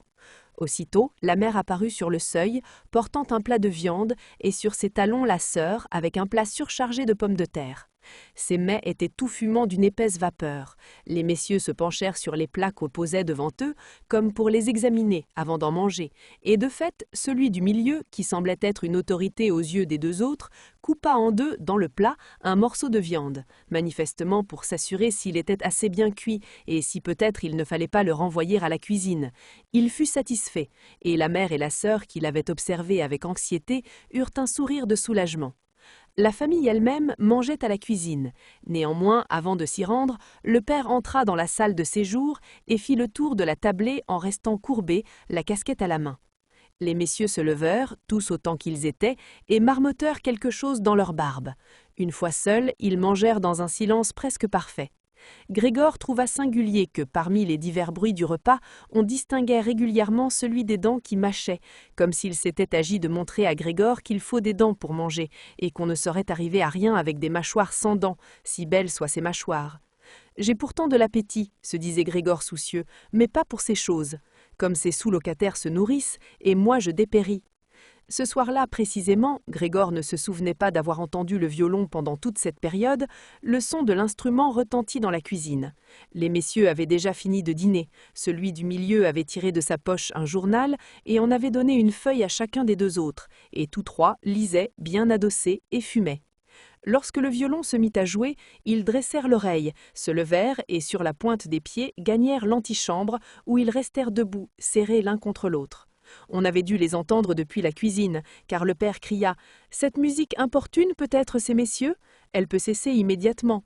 Aussitôt, la mère apparut sur le seuil, portant un plat de viande, et sur ses talons la sœur, avec un plat surchargé de pommes de terre. Ces mets étaient tout fumants d'une épaisse vapeur. Les messieurs se penchèrent sur les plats qu'on posait devant eux, comme pour les examiner avant d'en manger, et de fait, celui du milieu, qui semblait être une autorité aux yeux des 2 autres, coupa en 2, dans le plat, un morceau de viande, manifestement pour s'assurer s'il était assez bien cuit, et si peut-être il ne fallait pas le renvoyer à la cuisine. Il fut satisfait, et la mère et la sœur, qui l'avaient observé avec anxiété, eurent un sourire de soulagement. La famille elle-même mangeait à la cuisine. Néanmoins, avant de s'y rendre, le père entra dans la salle de séjour et fit le tour de la tablée en restant courbé, la casquette à la main. Les messieurs se levèrent, tous autant qu'ils étaient, et marmottèrent quelque chose dans leur barbe. Une fois seuls, ils mangèrent dans un silence presque parfait. Grégor trouva singulier que, parmi les divers bruits du repas, on distinguait régulièrement celui des dents qui mâchaient, comme s'il s'était agi de montrer à Grégor qu'il faut des dents pour manger, et qu'on ne saurait arriver à rien avec des mâchoires sans dents, si belles soient ces mâchoires. « J'ai pourtant de l'appétit, se disait Grégor soucieux, mais pas pour ces choses. Comme ces sous-locataires se nourrissent, et moi je dépéris. » Ce soir-là, précisément, Grégor ne se souvenait pas d'avoir entendu le violon pendant toute cette période, le son de l'instrument retentit dans la cuisine. Les messieurs avaient déjà fini de dîner, celui du milieu avait tiré de sa poche un journal et en avait donné une feuille à chacun des 2 autres, et tous 3 lisaient, bien adossés, et fumaient. Lorsque le violon se mit à jouer, ils dressèrent l'oreille, se levèrent et sur la pointe des pieds gagnèrent l'antichambre où ils restèrent debout, serrés l'un contre l'autre. On avait dû les entendre depuis la cuisine, car le père cria « Cette musique importune peut-être ces messieurs? Elle peut cesser immédiatement. »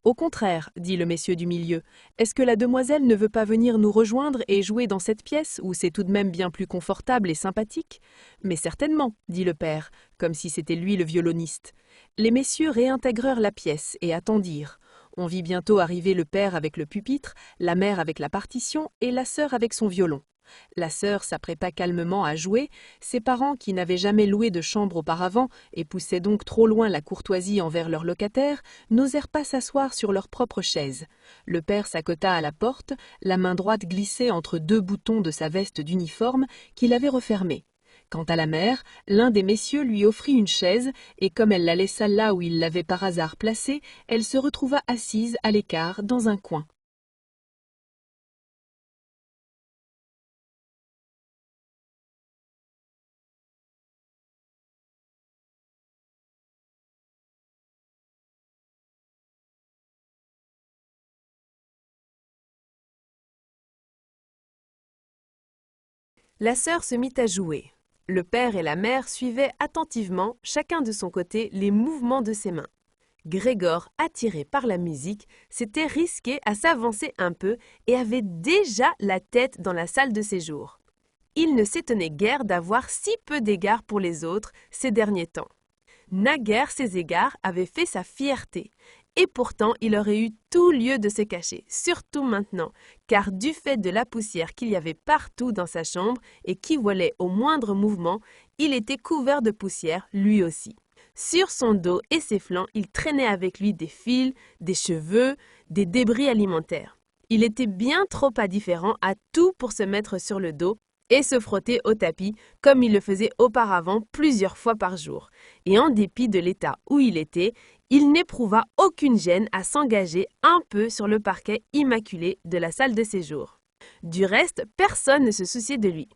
Au contraire, dit le messieur du milieu, est-ce que la demoiselle ne veut pas venir nous rejoindre et jouer dans cette pièce où c'est tout de même bien plus confortable et sympathique? Mais certainement, dit le père, comme si c'était lui le violoniste. Les messieurs réintégrèrent la pièce et attendirent. On vit bientôt arriver le père avec le pupitre, la mère avec la partition et la sœur avec son violon. La sœur s'apprêta calmement à jouer, ses parents, qui n'avaient jamais loué de chambre auparavant et poussaient donc trop loin la courtoisie envers leurs locataires, n'osèrent pas s'asseoir sur leur propre chaise. Le père s'accota à la porte, la main droite glissée entre deux boutons de sa veste d'uniforme qu'il avait refermée. Quant à la mère, l'un des messieurs lui offrit une chaise, et comme elle la laissa là où il l'avait par hasard placée, elle se retrouva assise à l'écart dans un coin. La sœur se mit à jouer. Le père et la mère suivaient attentivement, chacun de son côté, les mouvements de ses mains. Grégor, attiré par la musique, s'était risqué à s'avancer un peu et avait déjà la tête dans la salle de séjour. Il ne s'étonnait guère d'avoir si peu d'égards pour les autres ces derniers temps. Naguère ces égards avaient fait sa fierté. Et pourtant, il aurait eu tout lieu de se cacher, surtout maintenant, car du fait de la poussière qu'il y avait partout dans sa chambre et qui volait au moindre mouvement, il était couvert de poussière lui aussi. Sur son dos et ses flancs, il traînait avec lui des fils, des cheveux, des débris alimentaires. Il était bien trop indifférent à tout pour se mettre sur le dos et se frotter au tapis, comme il le faisait auparavant plusieurs fois par jour. Et en dépit de l'état où il était, il n'éprouva aucune gêne à s'engager un peu sur le parquet immaculé de la salle de séjour. Du reste, personne ne se souciait de lui.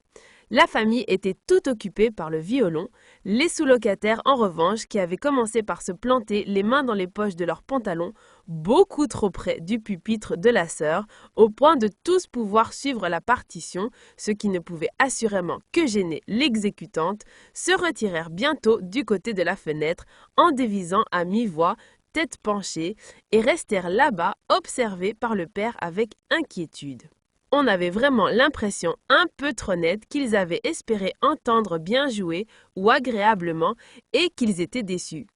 La famille était toute occupée par le violon, les sous-locataires en revanche qui avaient commencé par se planter les mains dans les poches de leurs pantalons, beaucoup trop près du pupitre de la sœur, au point de tous pouvoir suivre la partition, ce qui ne pouvait assurément que gêner l'exécutante, se retirèrent bientôt du côté de la fenêtre en dévisant à mi-voix, tête penchée, et restèrent là-bas observés par le père avec inquiétude. On avait vraiment l'impression un peu trop nette qu'ils avaient espéré entendre bien jouer ou agréablement et qu'ils étaient déçus.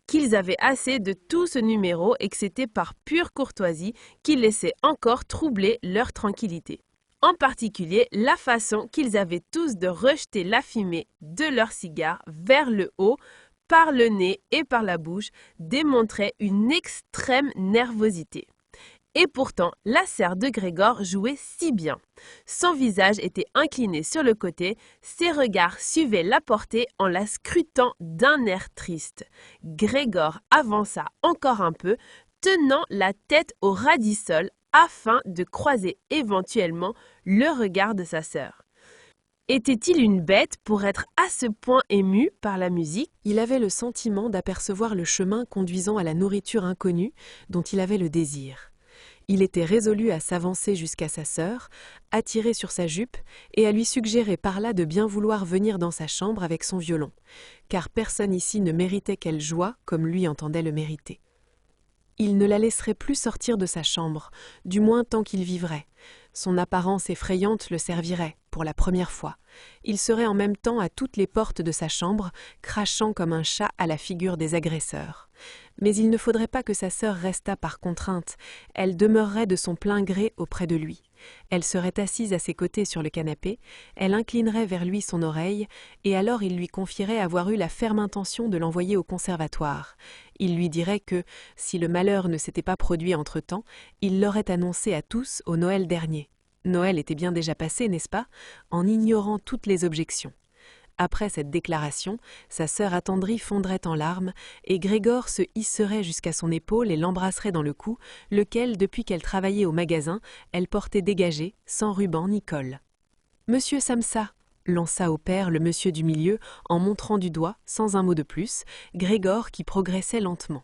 Qu'ils avaient assez de tout ce numéro et que c'était par pure courtoisie qu'ils laissaient encore troubler leur tranquillité. En particulier, la façon qu'ils avaient tous de rejeter la fumée de leur cigare vers le haut, par le nez et par la bouche, démontrait une extrême nervosité. Et pourtant, la sœur de Grégor jouait si bien. Son visage était incliné sur le côté, ses regards suivaient la portée en la scrutant d'un air triste. Grégor avança encore un peu, tenant la tête au ras du sol afin de croiser éventuellement le regard de sa sœur. Était-il une bête pour être à ce point ému par la musique? Il avait le sentiment d'apercevoir le chemin conduisant à la nourriture inconnue dont il avait le désir. Il était résolu à s'avancer jusqu'à sa sœur, à tirer sur sa jupe et à lui suggérer par là de bien vouloir venir dans sa chambre avec son violon, car personne ici ne méritait qu'elle jouât comme lui entendait le mériter. Il ne la laisserait plus sortir de sa chambre, du moins tant qu'il vivrait. Son apparence effrayante le servirait, pour la première fois. Il serait en même temps à toutes les portes de sa chambre, crachant comme un chat à la figure des agresseurs. Mais il ne faudrait pas que sa sœur restât par contrainte, elle demeurerait de son plein gré auprès de lui. Elle serait assise à ses côtés sur le canapé, elle inclinerait vers lui son oreille, et alors il lui confierait avoir eu la ferme intention de l'envoyer au conservatoire. Il lui dirait que, si le malheur ne s'était pas produit entre-temps, il l'aurait annoncé à tous au Noël dernier. Noël était bien déjà passé, n'est-ce pas, en ignorant toutes les objections. Après cette déclaration, sa sœur attendrie fondrait en larmes, et Grégor se hisserait jusqu'à son épaule et l'embrasserait dans le cou, lequel, depuis qu'elle travaillait au magasin, elle portait dégagé, sans ruban ni col. « Monsieur Samsa !» lança au père le monsieur du milieu, en montrant du doigt, sans un mot de plus, Grégor qui progressait lentement.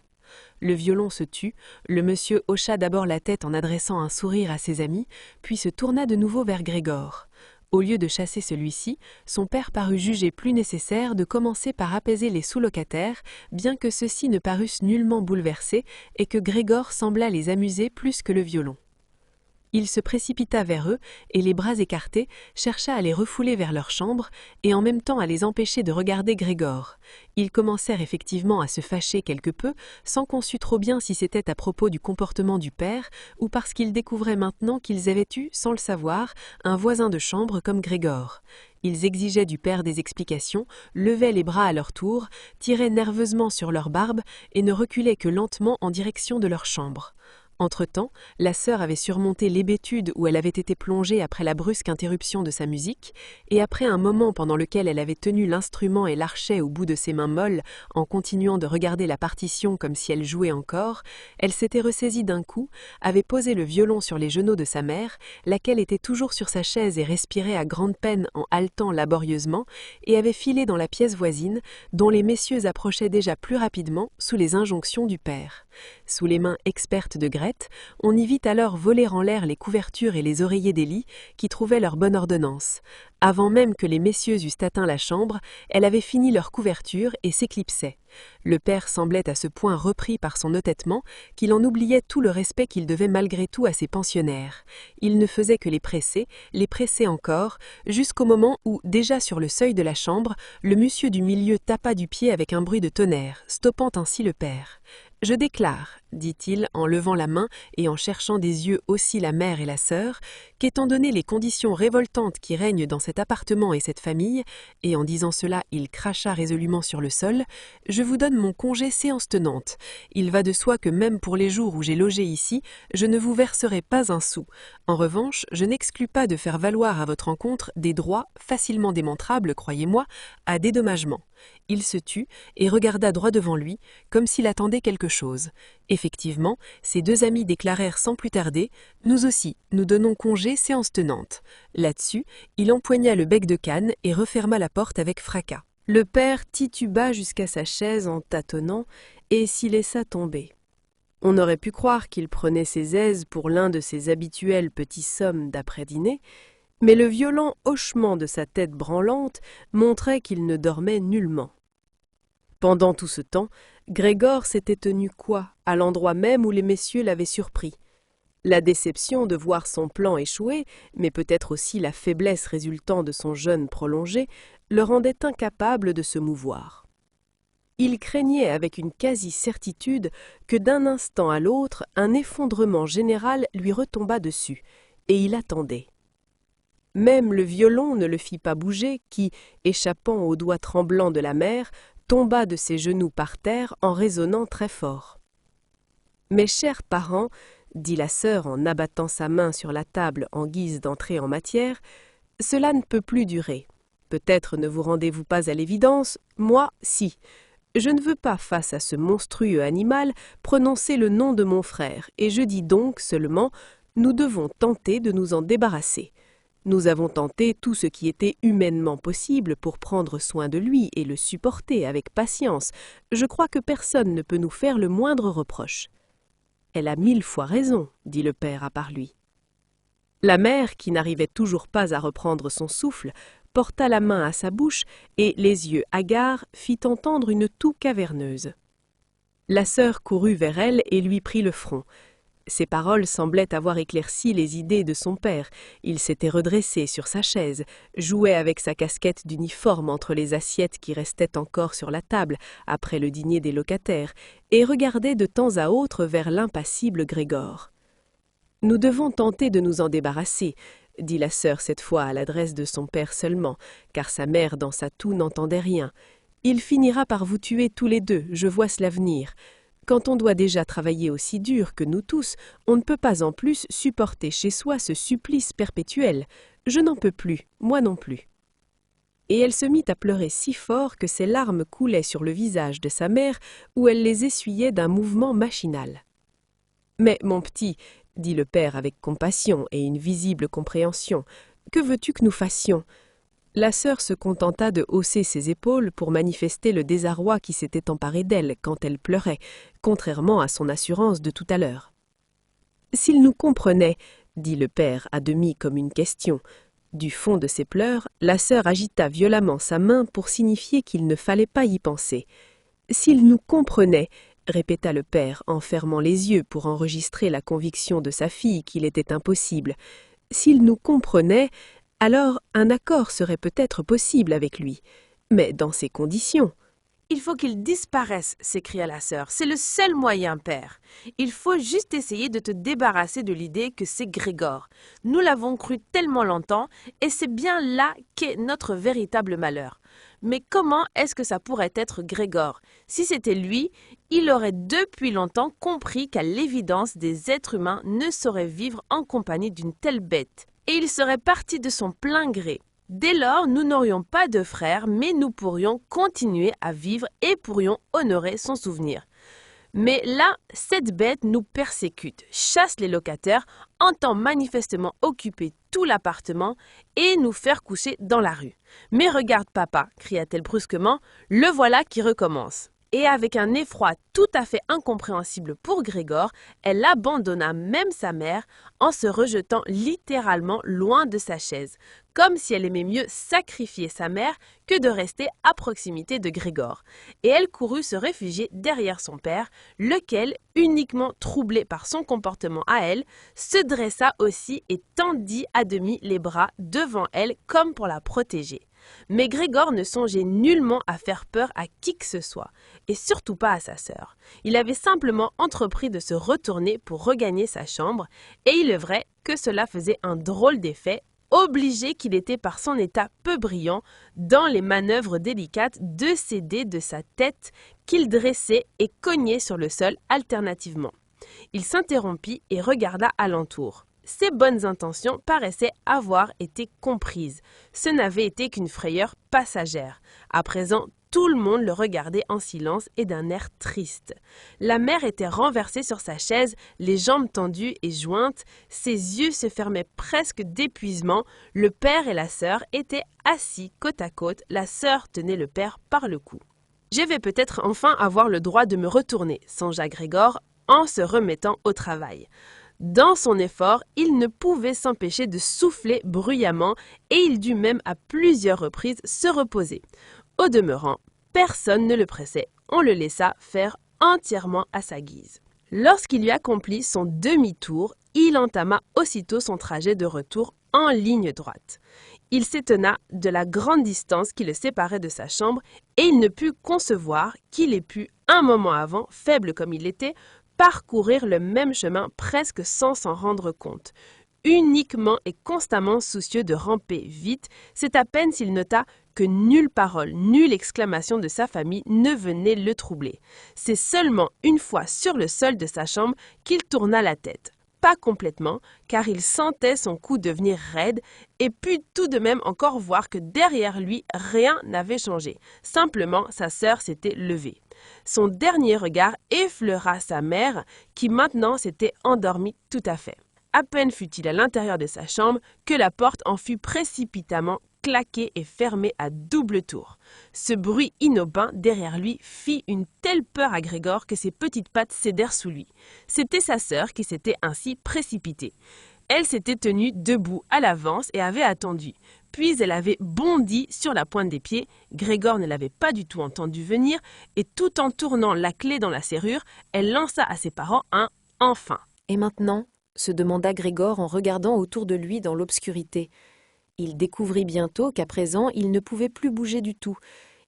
le violon se tut, le monsieur hocha d'abord la tête en adressant un sourire à ses amis, puis se tourna de nouveau vers Grégor. Au lieu de chasser celui-ci, son père parut juger plus nécessaire de commencer par apaiser les sous-locataires, bien que ceux-ci ne parussent nullement bouleversés et que Grégor semblât les amuser plus que le violon. Il se précipita vers eux et, les bras écartés, chercha à les refouler vers leur chambre et en même temps à les empêcher de regarder Grégor. Ils commencèrent effectivement à se fâcher quelque peu, sans qu'on sût trop bien si c'était à propos du comportement du père ou parce qu'ils découvraient maintenant qu'ils avaient eu, sans le savoir, un voisin de chambre comme Grégor. Ils exigeaient du père des explications, levaient les bras à leur tour, tiraient nerveusement sur leur barbe et ne reculaient que lentement en direction de leur chambre. Entre-temps, la sœur avait surmonté l'hébétude où elle avait été plongée après la brusque interruption de sa musique, et après un moment pendant lequel elle avait tenu l'instrument et l'archet au bout de ses mains molles, en continuant de regarder la partition comme si elle jouait encore, elle s'était ressaisie d'un coup, avait posé le violon sur les genoux de sa mère, laquelle était toujours sur sa chaise et respirait à grande peine en haletant laborieusement, et avait filé dans la pièce voisine, dont les messieurs approchaient déjà plus rapidement sous les injonctions du père. Sous les mains expertes de Grethe, on y vit alors voler en l'air les couvertures et les oreillers des lits qui trouvaient leur bonne ordonnance. Avant même que les messieurs eussent atteint la chambre, elle avait fini leur couverture et s'éclipsait. Le père semblait à ce point repris par son entêtement qu'il en oubliait tout le respect qu'il devait malgré tout à ses pensionnaires. Il ne faisait que les presser encore, jusqu'au moment où, déjà sur le seuil de la chambre, le monsieur du milieu tapa du pied avec un bruit de tonnerre, stoppant ainsi le père. « Je déclare, dit-il en levant la main et en cherchant des yeux aussi la mère et la sœur, qu'étant donné les conditions révoltantes qui règnent dans cet appartement et cette famille, et en disant cela il cracha résolument sur le sol, je vous donne mon congé séance tenante. Il va de soi que même pour les jours où j'ai logé ici, je ne vous verserai pas un sou. En revanche, je n'exclus pas de faire valoir à votre encontre des droits, facilement démontrables, croyez-moi, à dédommagement. » Il se tut et regarda droit devant lui, comme s'il attendait quelque chose. Effectivement, ses deux amis déclarèrent sans plus tarder « Nous aussi, nous donnons congé séance tenante ». Là-dessus, il empoigna le bec de canne et referma la porte avec fracas. Le père tituba jusqu'à sa chaise en tâtonnant et s'y laissa tomber. On aurait pu croire qu'il prenait ses aises pour l'un de ses habituels petits sommes d'après-dîner, mais le violent hochement de sa tête branlante montrait qu'il ne dormait nullement. Pendant tout ce temps, Grégor s'était tenu coi à l'endroit même où les messieurs l'avaient surpris. La déception de voir son plan échouer, mais peut-être aussi la faiblesse résultant de son jeûne prolongé, le rendait incapable de se mouvoir. Il craignait avec une quasi-certitude que d'un instant à l'autre un effondrement général lui retombât dessus, et il attendait. Même le violon ne le fit pas bouger, qui, échappant aux doigts tremblants de la mère, tomba de ses genoux par terre en résonnant très fort. « Mes chers parents, » dit la sœur en abattant sa main sur la table en guise d'entrée en matière, « cela ne peut plus durer. Peut-être ne vous rendez-vous pas à l'évidence, moi, si. Je ne veux pas, face à ce monstrueux animal, prononcer le nom de mon frère, et je dis donc seulement, nous devons tenter de nous en débarrasser. Nous avons tenté tout ce qui était humainement possible pour prendre soin de lui et le supporter avec patience. Je crois que personne ne peut nous faire le moindre reproche. » « Elle a 1000 fois raison, » dit le père à part lui. La mère, qui n'arrivait toujours pas à reprendre son souffle, porta la main à sa bouche et, les yeux hagards, fit entendre une toux caverneuse. La sœur courut vers elle et lui prit le front. Ces paroles semblaient avoir éclairci les idées de son père. Il s'était redressé sur sa chaise, jouait avec sa casquette d'uniforme entre les assiettes qui restaient encore sur la table après le dîner des locataires, et regardait de temps à autre vers l'impassible Grégor. « Nous devons tenter de nous en débarrasser, » dit la sœur cette fois à l'adresse de son père seulement, car sa mère dans sa toux n'entendait rien. « Il finira par vous tuer tous les deux, je vois cela venir. » Quand on doit déjà travailler aussi dur que nous tous, on ne peut pas en plus supporter chez soi ce supplice perpétuel. Je n'en peux plus, moi non plus. Et elle se mit à pleurer si fort que ses larmes coulaient sur le visage de sa mère, où elle les essuyait d'un mouvement machinal. « Mais, mon petit, » dit le père avec compassion et une visible compréhension, « que veux-tu que nous fassions ? La sœur se contenta de hausser ses épaules pour manifester le désarroi qui s'était emparé d'elle quand elle pleurait, contrairement à son assurance de tout à l'heure. « S'il nous comprenait, » dit le père à demi comme une question. Du fond de ses pleurs, la sœur agita violemment sa main pour signifier qu'il ne fallait pas y penser. « S'il nous comprenait, » répéta le père en fermant les yeux pour enregistrer la conviction de sa fille qu'il était impossible. « S'il nous comprenait, alors un accord serait peut-être possible avec lui. Mais dans ces conditions… » « Il faut qu'il disparaisse, s'écria la sœur. C'est le seul moyen, père. Il faut juste essayer de te débarrasser de l'idée que c'est Grégor. Nous l'avons cru tellement longtemps, et c'est bien là qu'est notre véritable malheur. Mais comment est-ce que ça pourrait être Grégor? Si c'était lui, il aurait depuis longtemps compris qu'à l'évidence des êtres humains ne sauraient vivre en compagnie d'une telle bête. Et il serait parti de son plein gré. Dès lors, nous n'aurions pas de frère, mais nous pourrions continuer à vivre et pourrions honorer son souvenir. Mais là, cette bête nous persécute, chasse les locataires, entend manifestement occuper tout l'appartement et nous faire coucher dans la rue. « Mais regarde papa !» cria-t-elle brusquement, « le voilà qui recommence !» Et avec un effroi tout à fait incompréhensible pour Grégor, elle abandonna même sa mère en se rejetant littéralement loin de sa chaise, comme si elle aimait mieux sacrifier sa mère que de rester à proximité de Grégor. Et elle courut se réfugier derrière son père, lequel, uniquement troublé par son comportement à elle, se dressa aussi et tendit à demi les bras devant elle comme pour la protéger. Mais Grégor ne songeait nullement à faire peur à qui que ce soit, et surtout pas à sa sœur. Il avait simplement entrepris de se retourner pour regagner sa chambre, et il est vrai que cela faisait un drôle d'effet, obligé qu'il était par son état peu brillant dans les manœuvres délicates de s'aider de sa tête qu'il dressait et cognait sur le sol alternativement. Il s'interrompit et regarda alentour. Ses bonnes intentions paraissaient avoir été comprises. Ce n'avait été qu'une frayeur passagère. À présent, tout le monde le regardait en silence et d'un air triste. La mère était renversée sur sa chaise, les jambes tendues et jointes, ses yeux se fermaient presque d'épuisement. Le père et la sœur étaient assis côte à côte, la sœur tenait le père par le cou. « Je vais peut-être enfin avoir le droit de me retourner », songea Grégor en se remettant au travail. Dans son effort, il ne pouvait s'empêcher de souffler bruyamment et il dut même à plusieurs reprises se reposer. Au demeurant, personne ne le pressait, on le laissa faire entièrement à sa guise. Lorsqu'il eut accompli son demi-tour, il entama aussitôt son trajet de retour en ligne droite. Il s'étonna de la grande distance qui le séparait de sa chambre et il ne put concevoir qu'il ait pu, un moment avant, faible comme il était, parcourir le même chemin presque sans s'en rendre compte. Uniquement et constamment soucieux de ramper vite, c'est à peine s'il nota que nulle parole, nulle exclamation de sa famille ne venait le troubler. C'est seulement une fois sur le sol de sa chambre qu'il tourna la tête. Pas complètement, car il sentait son cou devenir raide et put tout de même encore voir que derrière lui, rien n'avait changé. Simplement, sa sœur s'était levée. Son dernier regard effleura sa mère, qui maintenant s'était endormie tout à fait. À peine fut-il à l'intérieur de sa chambre que la porte en fut précipitamment claquée et fermée à double tour. Ce bruit inopin derrière lui fit une telle peur à Grégor que ses petites pattes cédèrent sous lui. C'était sa sœur qui s'était ainsi précipitée. Elle s'était tenue debout à l'avance et avait attendu. Puis elle avait bondi sur la pointe des pieds. Grégor ne l'avait pas du tout entendu venir et tout en tournant la clé dans la serrure, elle lança à ses parents un « enfin ». Et maintenant, se demanda Grégor en regardant autour de lui dans l'obscurité. Il découvrit bientôt qu'à présent, il ne pouvait plus bouger du tout.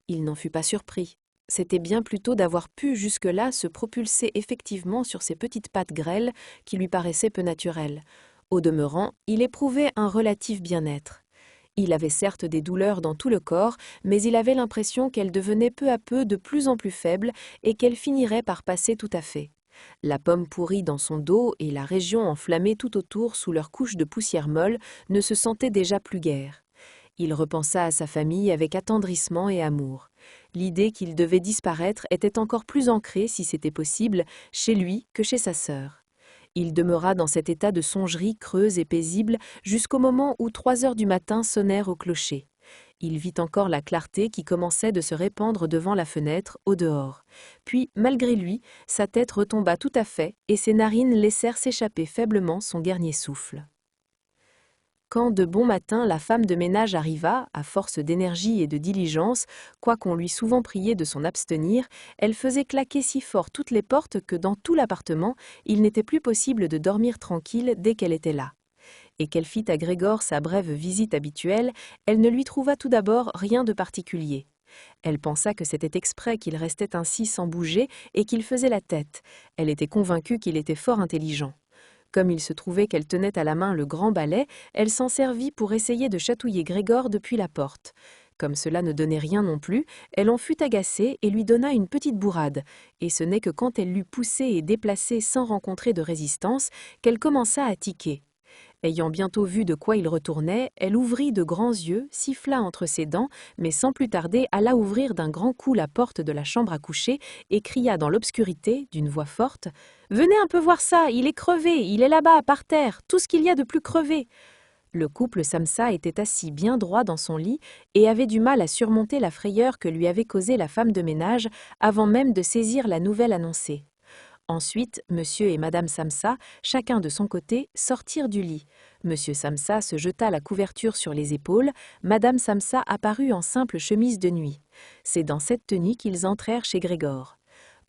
Il n'en fut pas surpris. C'était bien plutôt d'avoir pu jusque-là se propulser effectivement sur ses petites pattes grêles qui lui paraissaient peu naturelles. Au demeurant, il éprouvait un relatif bien-être. Il avait certes des douleurs dans tout le corps, mais il avait l'impression qu'elles devenaient peu à peu de plus en plus faibles et qu'elles finiraient par passer tout à fait. La pomme pourrie dans son dos et la région enflammée tout autour sous leur couche de poussière molle ne se sentaient déjà plus guère. Il repensa à sa famille avec attendrissement et amour. L'idée qu'il devait disparaître était encore plus ancrée, si c'était possible, chez lui que chez sa sœur. Il demeura dans cet état de songerie creuse et paisible jusqu'au moment où 3 heures du matin sonnèrent au clocher. Il vit encore la clarté qui commençait de se répandre devant la fenêtre, au dehors. Puis, malgré lui, sa tête retomba tout à fait et ses narines laissèrent s'échapper faiblement son dernier souffle. Quand de bon matin la femme de ménage arriva, à force d'énergie et de diligence, quoiqu'on lui souvent priait de s'en abstenir, elle faisait claquer si fort toutes les portes que dans tout l'appartement, il n'était plus possible de dormir tranquille dès qu'elle était là. Et qu'elle fit à Grégor sa brève visite habituelle, elle ne lui trouva tout d'abord rien de particulier. Elle pensa que c'était exprès qu'il restait ainsi sans bouger et qu'il faisait la tête. Elle était convaincue qu'il était fort intelligent. Comme il se trouvait qu'elle tenait à la main le grand balai, elle s'en servit pour essayer de chatouiller Grégor depuis la porte. Comme cela ne donnait rien non plus, elle en fut agacée et lui donna une petite bourrade, et ce n'est que quand elle l'eut poussé et déplacé sans rencontrer de résistance qu'elle commença à tiquer. Ayant bientôt vu de quoi il retournait, elle ouvrit de grands yeux, siffla entre ses dents, mais sans plus tarder alla ouvrir d'un grand coup la porte de la chambre à coucher et cria dans l'obscurité, d'une voix forte, « Venez un peu voir ça, il est crevé, il est là-bas, par terre, tout ce qu'il y a de plus crevé !» Le couple Samsa était assis bien droit dans son lit et avait du mal à surmonter la frayeur que lui avait causée la femme de ménage avant même de saisir la nouvelle annoncée. Ensuite, monsieur et madame Samsa, chacun de son côté, sortirent du lit. Monsieur Samsa se jeta la couverture sur les épaules, madame Samsa apparut en simple chemise de nuit. C'est dans cette tenue qu'ils entrèrent chez Grégor.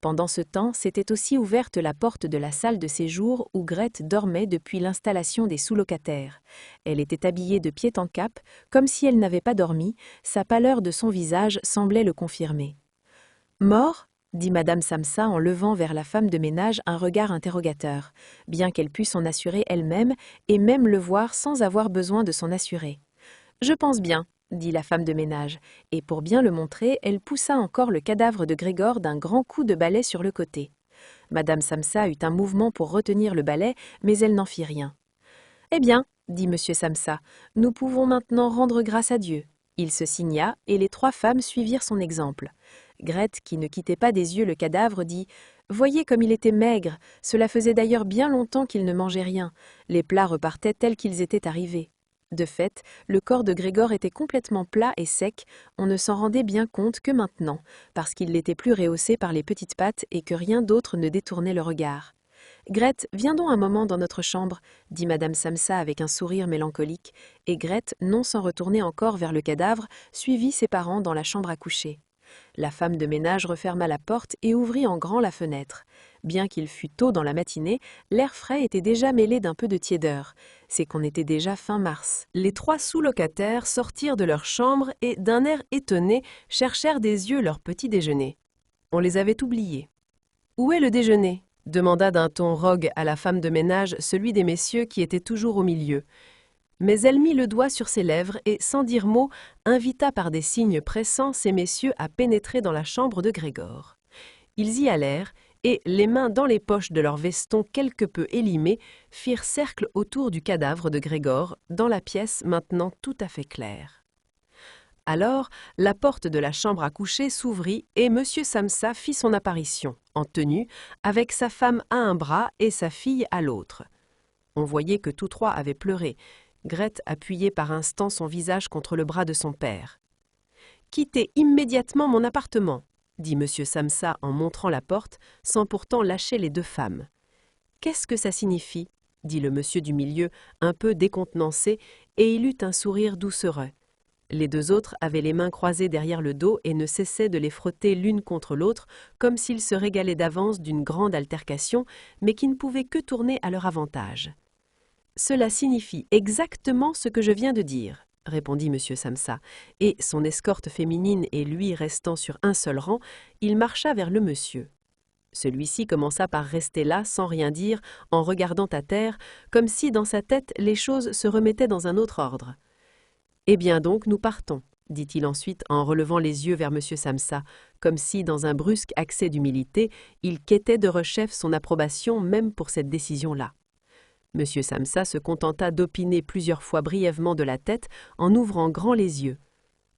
Pendant ce temps, s'était aussi ouverte la porte de la salle de séjour où Grethe dormait depuis l'installation des sous-locataires. Elle était habillée de pied en cap, comme si elle n'avait pas dormi, sa pâleur de son visage semblait le confirmer. « Mort ?» dit madame Samsa en levant vers la femme de ménage un regard interrogateur, bien qu'elle pût s'en assurer elle-même et même le voir sans avoir besoin de s'en assurer. « Je pense bien », dit la femme de ménage, et pour bien le montrer, elle poussa encore le cadavre de Grégor d'un grand coup de balai sur le côté. Madame Samsa eut un mouvement pour retenir le balai, mais elle n'en fit rien. « Eh bien, » dit monsieur Samsa, « nous pouvons maintenant rendre grâce à Dieu. » Il se signa, et les 3 femmes suivirent son exemple. Grethe, qui ne quittait pas des yeux le cadavre, dit « Voyez comme il était maigre, cela faisait d'ailleurs bien longtemps qu'il ne mangeait rien. Les plats repartaient tels qu'ils étaient arrivés. » De fait, le corps de Grégor était complètement plat et sec, on ne s'en rendait bien compte que maintenant, parce qu'il n'était plus rehaussé par les petites pattes et que rien d'autre ne détournait le regard. « Grethe, viens donc un moment dans notre chambre, » dit madame Samsa avec un sourire mélancolique, et Grethe, non sans retourner encore vers le cadavre, suivit ses parents dans la chambre à coucher. La femme de ménage referma la porte et ouvrit en grand la fenêtre. Bien qu'il fût tôt dans la matinée, l'air frais était déjà mêlé d'un peu de tiédeur. C'est qu'on était déjà fin mars. Les 3 sous-locataires sortirent de leur chambre et, d'un air étonné, cherchèrent des yeux leur petit déjeuner. On les avait oubliés. « Où est le déjeuner ?» demanda d'un ton rogue à la femme de ménage celui des messieurs qui était toujours au milieu. Mais elle mit le doigt sur ses lèvres et, sans dire mot, invita par des signes pressants ces messieurs à pénétrer dans la chambre de Grégor. Ils y allèrent et, les mains dans les poches de leurs vestons quelque peu élimés, firent cercle autour du cadavre de Grégor, dans la pièce maintenant tout à fait claire. Alors, la porte de la chambre à coucher s'ouvrit et monsieur Samsa fit son apparition, en tenue, avec sa femme à un bras et sa fille à l'autre. On voyait que tous 3 avaient pleuré, Grethe appuyait par instants son visage contre le bras de son père. « Quittez immédiatement mon appartement !» dit monsieur Samsa en montrant la porte, sans pourtant lâcher les 2 femmes. « Qu'est-ce que ça signifie ?» dit le monsieur du milieu, un peu décontenancé, et il eut un sourire doucereux. Les 2 autres avaient les mains croisées derrière le dos et ne cessaient de les frotter l'une contre l'autre, comme s'ils se régalaient d'avance d'une grande altercation, mais qui ne pouvait que tourner à leur avantage. « Cela signifie exactement ce que je viens de dire, » répondit M. Samsa, et, son escorte féminine et lui restant sur un seul rang, il marcha vers le monsieur. Celui-ci commença par rester là sans rien dire, en regardant à terre, comme si dans sa tête les choses se remettaient dans un autre ordre. « Eh bien donc, nous partons, » dit-il ensuite en relevant les yeux vers M. Samsa, comme si, dans un brusque accès d'humilité, il quêtait de rechef son approbation même pour cette décision-là. M. Samsa se contenta d'opiner plusieurs fois brièvement de la tête en ouvrant grand les yeux.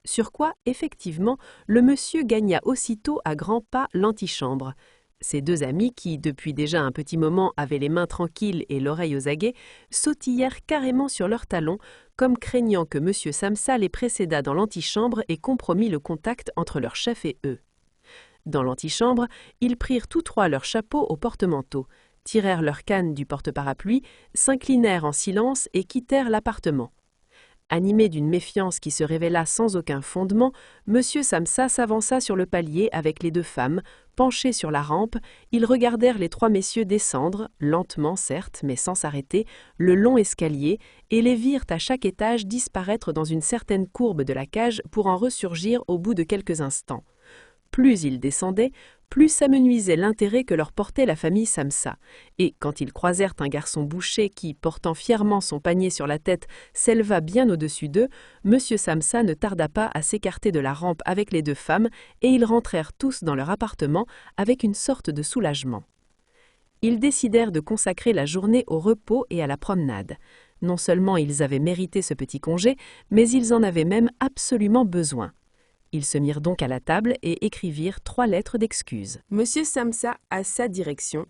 Sur quoi, effectivement, le monsieur gagna aussitôt à grands pas l'antichambre. Ses deux amis, qui depuis déjà un petit moment avaient les mains tranquilles et l'oreille aux aguets, sautillèrent carrément sur leurs talons, comme craignant que M. Samsa les précédât dans l'antichambre et compromît le contact entre leur chef et eux. Dans l'antichambre, ils prirent tous trois leurs chapeaux au porte-manteau, tirèrent leur canne du porte-parapluie, s'inclinèrent en silence et quittèrent l'appartement. Animé d'une méfiance qui se révéla sans aucun fondement, M. Samsa s'avança sur le palier avec les deux femmes. Penchés sur la rampe, ils regardèrent les trois messieurs descendre, lentement certes, mais sans s'arrêter, le long escalier, et les virent à chaque étage disparaître dans une certaine courbe de la cage pour en ressurgir au bout de quelques instants. Plus ils descendaient, plus s'amenuisait l'intérêt que leur portait la famille Samsa, et quand ils croisèrent un garçon boucher qui, portant fièrement son panier sur la tête, s'éleva bien au-dessus d'eux, M. Samsa ne tarda pas à s'écarter de la rampe avec les deux femmes, et ils rentrèrent tous dans leur appartement avec une sorte de soulagement. Ils décidèrent de consacrer la journée au repos et à la promenade. Non seulement ils avaient mérité ce petit congé, mais ils en avaient même absolument besoin. Ils se mirent donc à la table et écrivirent 3 lettres d'excuses. Monsieur Samsa à sa direction,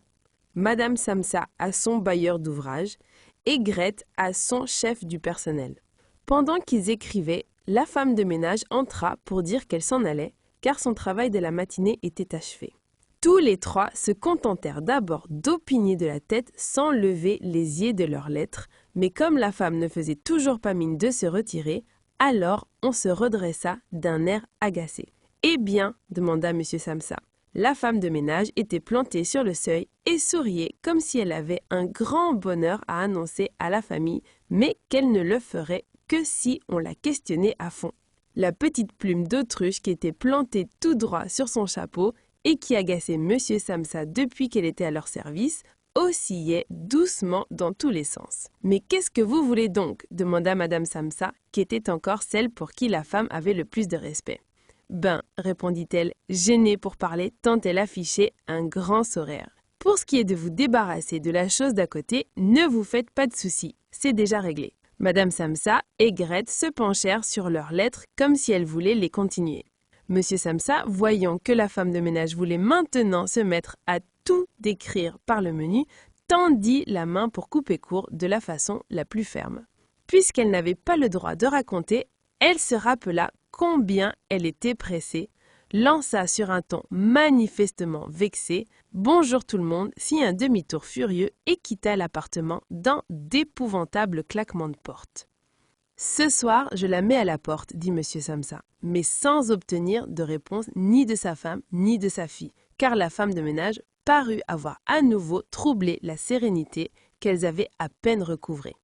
Madame Samsa à son bailleur d'ouvrage et Grete à son chef du personnel. Pendant qu'ils écrivaient, la femme de ménage entra pour dire qu'elle s'en allait, car son travail de la matinée était achevé. Tous les 3 se contentèrent d'abord d'opiner de la tête sans lever les yeux de leurs lettres, mais comme la femme ne faisait toujours pas mine de se retirer, alors on se redressa d'un air agacé. « Eh bien » demanda M. Samsa. La femme de ménage était plantée sur le seuil et souriait comme si elle avait un grand bonheur à annoncer à la famille, mais qu'elle ne le ferait que si on la questionnait à fond. La petite plume d'autruche qui était plantée tout droit sur son chapeau et qui agaçait M. Samsa depuis qu'elle était à leur service, oscillait doucement dans tous les sens. « Mais qu'est-ce que vous voulez donc » demanda Madame Samsa, qui était encore celle pour qui la femme avait le plus de respect. « Ben, » répondit-elle, gênée pour parler tant elle affichait un grand sourire. « Pour ce qui est de vous débarrasser de la chose d'à côté, ne vous faites pas de soucis, c'est déjà réglé. » Madame Samsa et Grete se penchèrent sur leurs lettres comme si elles voulaient les continuer. Monsieur Samsa, voyant que la femme de ménage voulait maintenant se mettre à tout décrire par le menu, tendit la main pour couper court de la façon la plus ferme. Puisqu'elle n'avait pas le droit de raconter, elle se rappela combien elle était pressée, lança sur un ton manifestement vexé « Bonjour tout le monde » fit un demi-tour furieux et quitta l'appartement dans d'épouvantables claquements de porte. « Ce soir, je la mets à la porte » dit M. Samsa, mais sans obtenir de réponse ni de sa femme ni de sa fille, car la femme de ménage parut avoir à nouveau troublé la sérénité qu'elles avaient à peine recouvrée.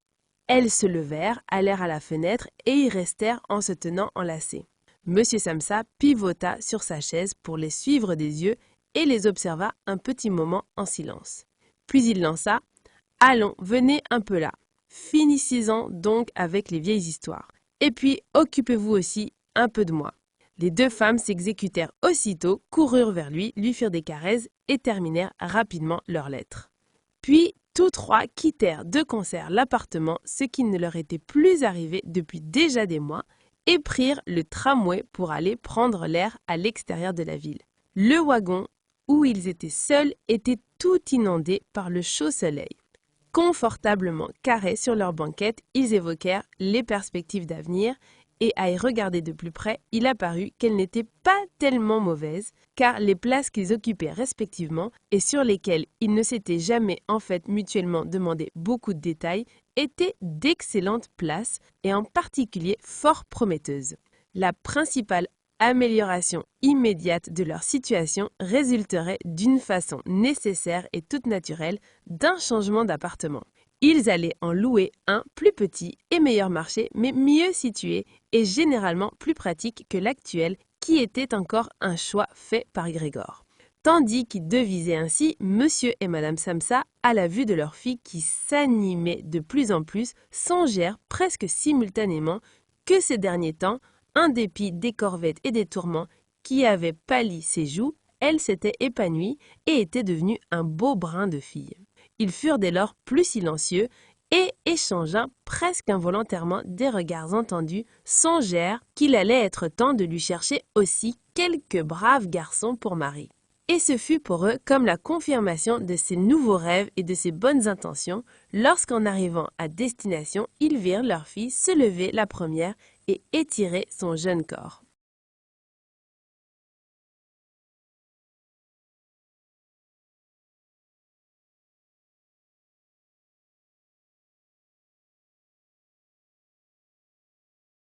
Elles se levèrent, allèrent à la fenêtre et y restèrent en se tenant enlacées. M. Samsa pivota sur sa chaise pour les suivre des yeux et les observa un petit moment en silence. Puis il lança « Allons, venez un peu là. Finissez-en donc avec les vieilles histoires. Et puis, occupez-vous aussi un peu de moi. » Les deux femmes s'exécutèrent aussitôt, coururent vers lui, lui firent des caresses et terminèrent rapidement leurs lettres. Puis, tous 3 quittèrent de concert l'appartement, ce qui ne leur était plus arrivé depuis déjà des mois, et prirent le tramway pour aller prendre l'air à l'extérieur de la ville. Le wagon, où ils étaient seuls, était tout inondé par le chaud soleil. Confortablement carrés sur leur banquette, ils évoquèrent les perspectives d'avenir, et à y regarder de plus près, il apparut qu'elles n'étaient pas tellement mauvaises, car les places qu'ils occupaient respectivement et sur lesquelles ils ne s'étaient jamais en fait mutuellement demandé beaucoup de détails, étaient d'excellentes places et en particulier fort prometteuses. La principale amélioration immédiate de leur situation résulterait d'une façon nécessaire et toute naturelle d'un changement d'appartement. Ils allaient en louer un plus petit et meilleur marché, mais mieux situé et généralement plus pratique que l'actuel, qui était encore un choix fait par Grégor. Tandis qu'ils devisaient ainsi, Monsieur et Madame Samsa, à la vue de leur fille qui s'animait de plus en plus, songèrent presque simultanément que ces derniers temps, en dépit des corvettes et des tourments qui avaient pâli ses joues, elle s'était épanouie et était devenue un beau brin de fille. Ils furent dès lors plus silencieux et, échangeant presque involontairement des regards entendus, songèrent qu'il allait être temps de lui chercher aussi quelques braves garçons pour mari. Et ce fut pour eux comme la confirmation de ses nouveaux rêves et de ses bonnes intentions lorsqu'en arrivant à destination, ils virent leur fille se lever la première et étirer son jeune corps.